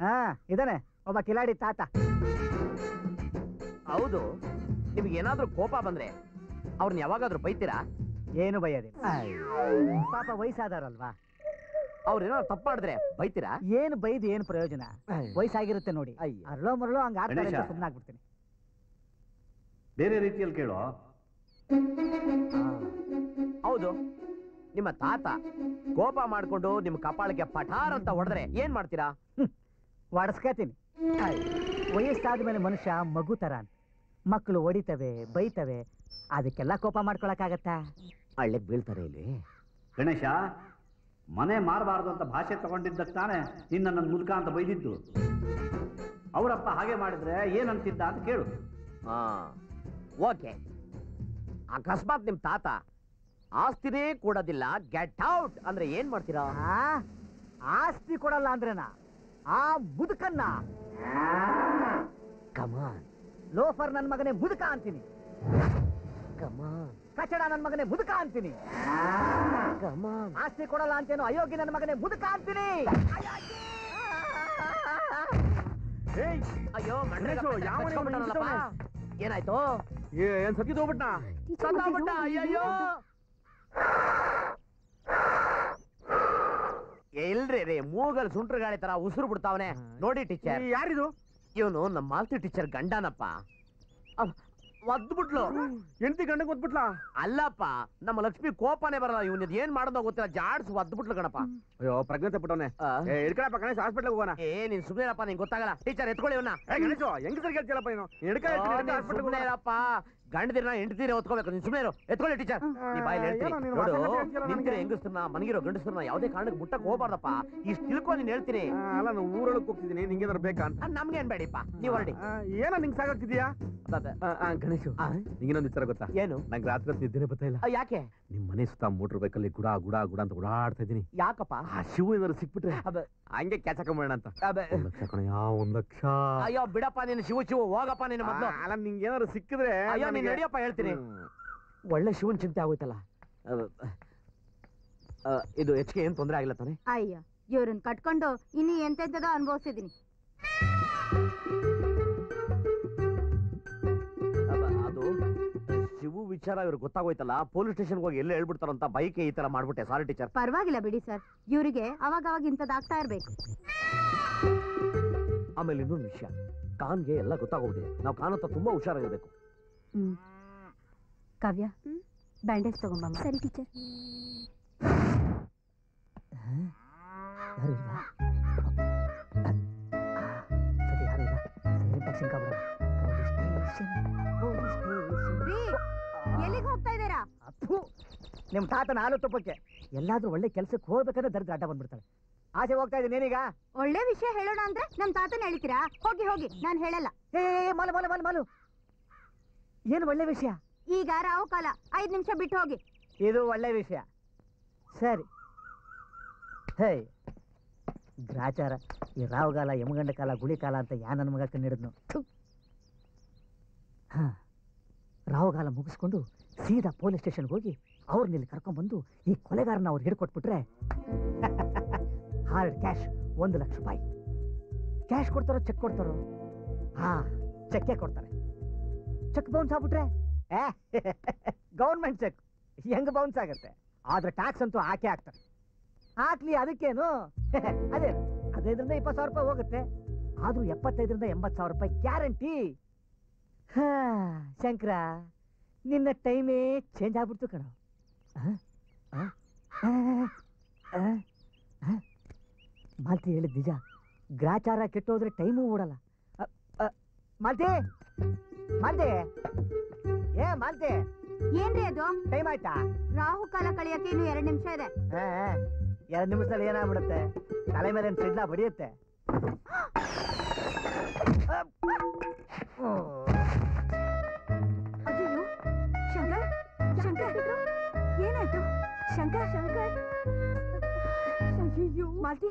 ಹಾ ಇದಾನೆ, ಒಬ್ಬ ಕಿಲಾಡಿ ತಾತ. ಹೌದು, ನಿಮ್ಗೆ ಏನಾದ್ರೂ ಕೋಪ ಬಂದ್ರೆ ಅವ್ರನ್ನ ಯಾವಾಗಾದ್ರೂ ಬೈತೀರಾ? ಏನು ಬೈಯೋದಿಲ್ಲ, ಪಾಪ ವಯಸ್ಸಾದಾರಲ್ವಾ. ಅವ್ರೇನಾದ್ರು ತಪ್ಪು ಮಾಡಿದ್ರೆ ಬೈತೀರಾ? ಏನು ಬೈದು ಏನು ಪ್ರಯೋಜನ? ವಯಸ್ಸಾಗಿರುತ್ತೆ ನೋಡಿ, ಅರ್ಳೋ ಮರಳೋ ಹಂಗ ಆಡ್ತಾರೆ, ಸುಮ್ಮನಾಗ್ಬಿಡ್ತೀನಿ. ಬೇರೆ ರೀತಿಯಲ್ಲಿ ಕೇಳೋ. ಹೌದು, ನಿಮ್ಮ ತಾತ ಕೋಪ ಮಾಡ್ಕೊಂಡು ನಿಮ್ ಕಪಾಳಕ್ಕೆ ಪಠಾರ್ ಅಂತ ಹೊಡೆದ್ರೆ ಏನ್ ಮಾಡ್ತೀರಾ? ಒಡಸ್ಕತೀನಿ. ವಯಸ್ಸಾದ ಮೇಲೆ ಮನುಷ್ಯ ಮಗು ತರ, ಮಕ್ಕಳು ಹೊಡಿತವೆ ಬೈತವೆ, ಅದಕ್ಕೆಲ್ಲ ಕೋಪ ಮಾಡ್ಕೊಳಕ್ಕಾಗತ್ತಾ? ಹಳ್ಳಿಗೆ ಬೀಳ್ತಾರೆ ಇಲ್ಲಿ. ಗಣೇಶ, ಮನೆ ಮಾರಬಾರ್ದು ಅಂತ ಭಾಷೆ ತಗೊಂಡಿದ್ದಕ್ಕೆ ತಾನೆ ನಿನ್ನ ನನ್ನ ಮುದುಕ ಅಂತ ಬೈದಿದ್ದು. ಅವರಪ್ಪ ಹಾಗೆ ಮಾಡಿದ್ರೆ ಏನಂತಿದ್ದ ಅಂತ ಕೇಳು. ಓಕೆ, ಅಕಸ್ಮಾತ್ ನಿಮ್ ತಾತ ಆಸ್ತಿನೇ ಕೊಡೋದಿಲ್ಲ, ಗೆಟ್ ಔಟ್ ಅಂದ್ರೆ ಏನ್ ಮಾಡ್ತೀರಾ? ಆಸ್ತಿ ಕೊಡಲ್ಲ ಅಂದ್ರೇನಾ? ಆ ಮುದುಕನ್ನ ಕಮಾನ್, ಲೋಫರ್ ನನ್ ಮಗನೇ ಮುದುಕ ಅಂತೀನಿ. ಕಮಾನ್, ಕಚಡ ನನ್ ಮಗನೇ ಮುದುಕ ಅಂತೀನಿ. ಕಮಾನ್, ಆಸ್ತಿ ಕೊಡಲ್ಲ ಅಂತೇನು ಅಯೋಗ್ಯ ನನ್ನ ಮಗನೇ ಮುದುಕ ಅಂತೀನಿ. ಅಯ್ಯೋ ಏನಾಯ್ತು? ಏನ್ ಸತ್ತಿದ್ ಹೋಗ್ಬಿಟ್ಟ? ಅಯ್ಯಯ್ಯೋ, ಎಲ್ರಿ ರೀ ಮೂಗಲ್ ಸುಂಟ್ರ ಗಾಳಿ ತರ ಉಸಿರು ಬಿಡ್ತಾವನೆ ನೋಡಿ. ಟೀಚರ್ ಯಾರಿದು? ಇವನು ನಮ್ಮ ಮಾಲ್ತಿ ಟೀಚರ್ ಗಂಡನಪ್ಪ. ಒದ್ಬಿಟ್ಲು. ಹೆಂಡತಿ ಗಂಡಕ್ಕೆ ಒದ್ಬಿಟ್ಲಾ? ಅಲ್ಲಪ್ಪ, ನಮ್ಮ ಲಕ್ಷ್ಮಿ ಕೋಪನೇ ಬರಲ್ಲ. ಇವನ್ ಏನ್ ಮಾಡೋದೋ ಗೊತ್ತಿಲ್ಲ, ಜಾಡ್ಸ್ ಒದ್ಬಿಟ್ಲು ಕಣಪ್ಪ. ಅಯ್ಯೋ ಪ್ರಜ್ಞೆ ಬಿಟ್ಟವನೆ. ಹಿಡ್ಕೊಳಪ್ಪ ಗಣೇಶ್, ಹಾಸ್ಪಿಟ್ಲ್ ಹೋಗೋಣ. ನೀನ್ ಸುಮ್ಮನೆರಪ್ಪ, ನಿಂಗೆ ಗೊತ್ತಾಗಲ್ಲ. ಟೀಚರ್ ಎತ್ಕೊಳ್ಳಿ ಇವನ್ನ. ಗಣೇಶ್ ಹೆಂಗ್ ಸರಿ ಹೇಳ್ತಿಯಲ್ಲಪ್ಪ ನೀನು? ಸುಮ್ಮನೆರಪ್ಪ, ಗಂಡದಿನ ಹೆಂಡತಿರ ಹೊತ್ಕೋಬೇಕು. ನೀನ್ ಸುಮ್ಮನೆ ಎತ್ಕೊಳ್ಳಿ ಟೀಚರ್. ನೀ ಬಾಯಲ್ಲಿ ಹೇಳ್ತೀನಿ ನೋಡು, ನಿಂತಿರೋ ಹೆಂಗಸ್ರನ್ನ ಮನಗಿರೋ ಗಂಡಸ್ರನ್ನ ಯಾವ್ದೇ ಕಾರಣಕ್ಕೆ ಮುಟ್ಟಕ್ ಹೋಗ್ಬಾರ್ದಪ್ಪ. ಇಷ್ಟು ತಿಳ್ಕೊ, ನೀನ್ ಹೇಳ್ತೀನಿ. ಅಲ್ಲ, ನಾವು ಊರೊಳಗೆ ಹೋಗ್ತಿದ್ದೀನಿ, ನಿಂಗೇನಾರು ಬೇಕಾ ಅಂತ. ನಮ್ಗೆ ಏನ್ ಬೇಡಿಪ್ಪ, ನೀವ್ ಹೊರಡಿ. ಏನ ನಿಂಗೆ ಸಾಕಾಗ್ತಿದ್ಯಾ? ಗಣೇಶ್, ನಿಂಗಿನೊಂದು ವಿಚಾರ ಗೊತ್ತಾ? ಏನು? ನಂಗೆ ರಾತ್ರಿ ನಿದ್ದೆನೆ ಬರ್ತಾ ಇಲ್ಲ. ಯಾಕೆ? ನಿಮ್ ಮನೆ ಸುತ್ತ ಮೋಟರ್ ಬೈಕಲ್ಲಿ ಗುಡ ಗುಡ ಗುಡ ಅಂತ ಓಡಾಡ್ತಾ ಇದೀನಿ. ಯಾಕಪ್ಪ? ಆ ಶಿವು ಏನಾರು ಸಿಕ್ಬಿಟ್ರೆ ಹಂಗೆ ಕ್ಯಾಚ್ ಹಾಕೊಂಬೇಡ ಅಂತ. 1 ಲಕ್ಷ ಕಣ, 1 ಲಕ್ಷ. ಅಯ್ಯೋ ಬಿಡಪ್ಪ, ನೀನು ಶಿವು ಹೋಗಪ್ಪ ನಿನ್ನ ಮೊದ್ಲು. ಅಲ್ಲ, ನಿಂಗೆ ಏನಾರು ಸಿಕ್ಕಿದ್ರೆ ಅಯ್ಯೋ ನೀನ್ ನಡಿಯಪ್ಪ, ಹೇಳ್ತೀನಿ. ಒಳ್ಳೆ ಶಿವನ್ ಚಿಂತೆ ಆಗೋಯ್ತಲ್ಲ. ಇದು ಹೆಚ್ಚಿಗೆ ಏನ್ ತೊಂದರೆ ಆಗಿಲ್ಲ ತಾನೆ? ಅಯ್ಯೋ, ಇವ್ರನ್ನ ಕಟ್ಕೊಂಡು ಇನ್ನು ಎಂತೆಂತದೋ ಅನುಭವಿಸಿದೀನಿ. ಅದು ಶಿವು ವಿಚಾರ ಇವ್ರಿಗೆ ಗೊತ್ತಾಗೋಯ್ತಲ್ಲ, ಪೊಲೀಸ್ ಸ್ಟೇಷನ್ಗೆ ಹೋಗಿ ಎಲ್ಲ ಹೇಳ್ಬಿಡ್ತಾರಂತ ಬೈಕ್ ಈ ತರ ಮಾಡ್ಬಿಟ್ಟೆ. ಸಾರಿ ಟೀಚರ್. ಪರವಾಗಿಲ್ಲ ಬಿಡಿ ಸರ್, ಇವರಿಗೆ ಅವಾಗ ಇಂಥದ್ದಾಗ್ತಾ ಇರ್ಬೇಕು. ಆಮೇಲೆ ಇನ್ನೊಂದು ವಿಷಯ, ಕಾನ್ಗೆ ಎಲ್ಲ ಗೊತ್ತಾಗೋಗ್ಬಿಟ್ಟಿದೆ. ನಾವು ಕಾನ್ ಹತ್ರ ತುಂಬಾ ಹುಷಾರಾಗಿರ್ಬೇಕು. ಕಾವ್ಯ, ಬ್ಯಾಂಡೇಜ್ ತಗೊಂಬಮ್ಮ. ಸರಿ ಟೀಚರ್. ಎಲ್ಲಿಗೆ ಹೋಗ್ತಾ ಇದ್ದೀರಾ? ನಿಮ್ ತಾತನ ಹಾಲು ತುಪ್ಪಕ್ಕೆ ಎಲ್ಲಾದ್ರೂ ಒಳ್ಳೆ ಕೆಲ್ಸಕ್ಕೆ ಹೋಗ್ಬೇಕಾದ್ರೆ ದರಿದ್ರ ಅಡ್ಡ ಬಂದ್ಬಿಡ್ತಾಳೆ. ಆಚೆ ಹೋಗ್ತಾ ಇದ್ದೀನಿ. ಏನೀಗ? ಒಳ್ಳೆ ವಿಷಯ ಹೇಳೋಣ ಅಂದ್ರೆ ನಮ್ ತಾತನ ಹೇಳ್ತೀರಾ? ಹೋಗಿ, ನಾನು ಹೇಳಲ್ಲ. ಮಾಲು ಏನು ಒಳ್ಳೆ ವಿಷಯ? ಈಗ ರಾವು ಕಾಲ, 5 ನಿಮಿಷ ಬಿಟ್ಟು ಹೋಗಿ. ಇದು ಒಳ್ಳೆ ವಿಷಯ. ಸರಿ. ಹೇ ಗ್ರಾಚಾರ, ಈ ರಾವುಗಾಲ, ಯಮಗಂಡ ಕಾಲ, ಗುಳಿ ಕಾಲ ಅಂತ ಯಾ ನನ್ನ ಮಗ ಕಂಡಿಡಿದ್ನು. ರಾವುಗಾಲ ಮುಗಿಸ್ಕೊಂಡು ಸೀದಾ ಪೊಲೀಸ್ ಸ್ಟೇಷನ್ಗೆ ಹೋಗಿ ಅವ್ರನ್ನ ಇಲ್ಲಿ ಕರ್ಕೊಂಡ್ಬಂದು ಈ ಕೊಲೆಗಾರನ ಅವ್ರು ಹಿಡ್ಕೊಟ್ಬಿಟ್ರೆ ಹಾರ್ಡ್ ಕ್ಯಾಶ್ 1 ಲಕ್ಷ ರೂಪಾಯಿ. ಕ್ಯಾಶ್ ಕೊಡ್ತಾರೋ ಚೆಕ್ ಕೊಡ್ತಾರೋ? ಚೆಕ್ಕೆ ಕೊಡ್ತಾರೆ. ಚೆಕ್ ಬೌನ್ಸ್ ಆಗ್ಬಿಟ್ರೆ ಗೌರ್ಮೆಂಟ್ ಚೆಕ್ ಹೆಂಗ್ ಬೌನ್ಸ್ ಆಗುತ್ತೆ? ಆದ್ರೆ ಟ್ಯಾಕ್ಸ್ ಅಂತೂ ಹಾಕೇ ಹಾಕ್ತಾರೆ. ಹಾಕ್ಲಿ, ಅದಕ್ಕೇನು ಅದೇ 15ರಿಂದ 20,000 ರೂಪಾಯಿ ಹೋಗುತ್ತೆ. ಆದ್ರೂ 75ರಿಂದ 80,000 ರೂಪಾಯಿ ಗ್ಯಾರಂಟಿ. ಶಂಕರ, ನಿನ್ನ ಟೈಮೇ ಚೇಂಜ್ ಆಗ್ಬಿಡ್ತು ಕಣ. ಮಾಲ್ತಿ ಹೇಳಿದ್ ನಿಜ. ಗ್ರಾಚಾರ ಕೆಟ್ಟೋದ್ರೆ ಟೈಮು ಓಡಲ್ಲ. ಮಾಲ್ತಿ, ಮಾಲ್ತಿ, ಮಾಲ್ತಿ, ಏನ್ರಿ ಅದು? ಟೈಮ್ ಆಯ್ತಾ? ರಾಹು ಕಾಲ ಕಳಿಯಕ್ಕೆ ಇನ್ನು 2 ನಿಮಿಷ ಇದೆ. 2 ನಿಮಿಷದಲ್ಲಿ ಏನಾಗ್ಬಿಡುತ್ತೆ? ತಲೆ ಮೇಲೆ ಸಿಡ್ಲ ಬಡಿಯುತ್ತೆ. ಅಯ್ಯೋ, ಶಂಕರ್, ಶಂಕರ್, ಏನಾಯ್ತು? ಶಂಕರ್, ಶಂಕರ್, ಅಯ್ಯೋ, ಮಾಲ್ತಿ,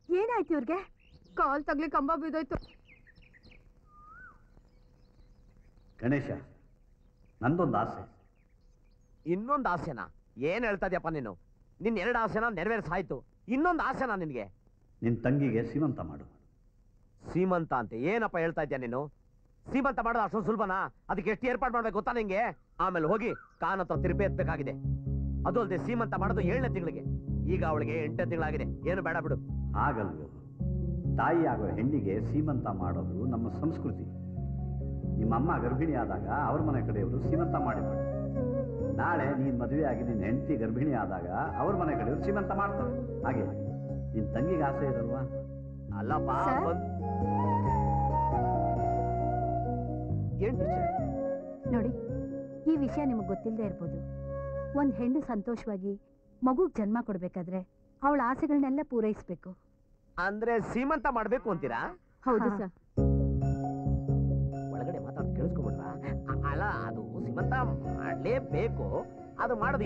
ಏನಾಯ್ತು ಇವ್ರಿಗೆ? ಕಾಲ್ ತಗ್ಲಿ ಕಂಬ ಬಿದ್ದೋಯ್ತು. ಗಣೇಶ, ನಂದೊಂದು ಆಸೆ. ಇನ್ನೊಂದು ಆಸೆನಾ? ಏನ್ ಹೇಳ್ತಾ ಇದ್ಯಪ್ಪ ನೀನು? ನಿನ್ 2 ಆಸೆನ ನೆರವೇರಿಸಾಯ್ತು, ಇನ್ನೊಂದು ಆಸೆನಾ ನಿನ್ಗೆ? ನಿನ್ ತಂಗಿಗೆ ಸೀಮಂತ ಮಾಡು. ಸೀಮಂತ ಅಂತೆ ಏನಪ್ಪ ಹೇಳ್ತಾ ಇದ್ಯಾ ನೀನು? ಸೀಮಂತ ಮಾಡೋದು ಅಷ್ಟೊಂದು ಸುಲಭನಾ? ಅದಕ್ಕೆ ಎಷ್ಟು ಏರ್ಪಾಡು ಮಾಡ್ಬೇಕು ಗೊತ್ತಾ ನಿಂಗೆ? ಆಮೇಲೆ ಹೋಗಿ ಕಾನ್ ಹತ್ರ ತಿರುಪಿ ಎತ್ತಬೇಕಾಗಿದೆ. ಅದು ಅಲ್ಲದೆ ಸೀಮಂತ ಮಾಡೋದು 7ನೇ ತಿಂಗಳಿಗೆ. ಈಗ ಅವಳಿಗೆ 8ನೇ ತಿಂಗಳಾಗಿದೆ. ಏನು ಬೇಡ ಬಿಡು. ಹಾಗಲ್ವೋ, ತಾಯಿ ಆಗೋ ಹೆಣ್ಣಿಗೆ ಸೀಮಂತ ಮಾಡೋದು ನಮ್ಮ ಸಂಸ್ಕೃತಿ. ನಿಮ್ಮಮ್ಮ ಗರ್ಭಿಣಿ ಆದಾಗ ಅವ್ರ ಮನೆ ಕಡೆಯವರು ಸೀಮಂತ ಮಾಡಿದ್ರು. ನಾಳೆ ನೀನ್ ಮದುವೆ ಆಗಿ ನಿನ್ನ ಹೆಂಡತಿ ಗರ್ಭಿಣಿ ಆದಾಗ ಅವ್ರ ಮನೆ ಕಡೆಯವರು ಸೀಮಂತ ಮಾಡ್ತಾರೆ. ಹಾಗೆ ನಿನ್ ತಂಗಿಗೆ ಆಸೆ ಇರಲ್ವಾ? ಅಲ್ಲಪ್ಪ, ಏನ್ ಟೀಚರ್? ನೋಡಿ, ಈ ವಿಷಯ ನಿಮಗೆ ಗೊತ್ತಿಲ್ಲದೆ ಇರ್ಬೋದು. ಒಂದ್ ಹೆಣ್ಣು ಸಂತೋಷವಾಗಿ ಮಗುಗ್ ಜನ್ಮ ಕೊಡ್ಬೇಕಾದ್ರೆ ಅವಳ ಆಸೆಗಳನ್ನೆಲ್ಲ ಪೂರೈಸ್ಬೇಕು. ಅಂದ್ರೆ ಸೀಮಂತ ಮಾಡ್ಬೇಕು ಅಂತೀರಾ? ಹೌದು ಸರ್. ಒಳಗಡೆ ಮಾತಾಡ್ ಕೇಳಿಸ್ಕೊಬಿಟ್ರ? ಅಲ್ಲ, ಅದು ಸೀಮಂತ ಮಾಡ್ಲೇಬೇಕು. ಅದು ಮಾಡೋದು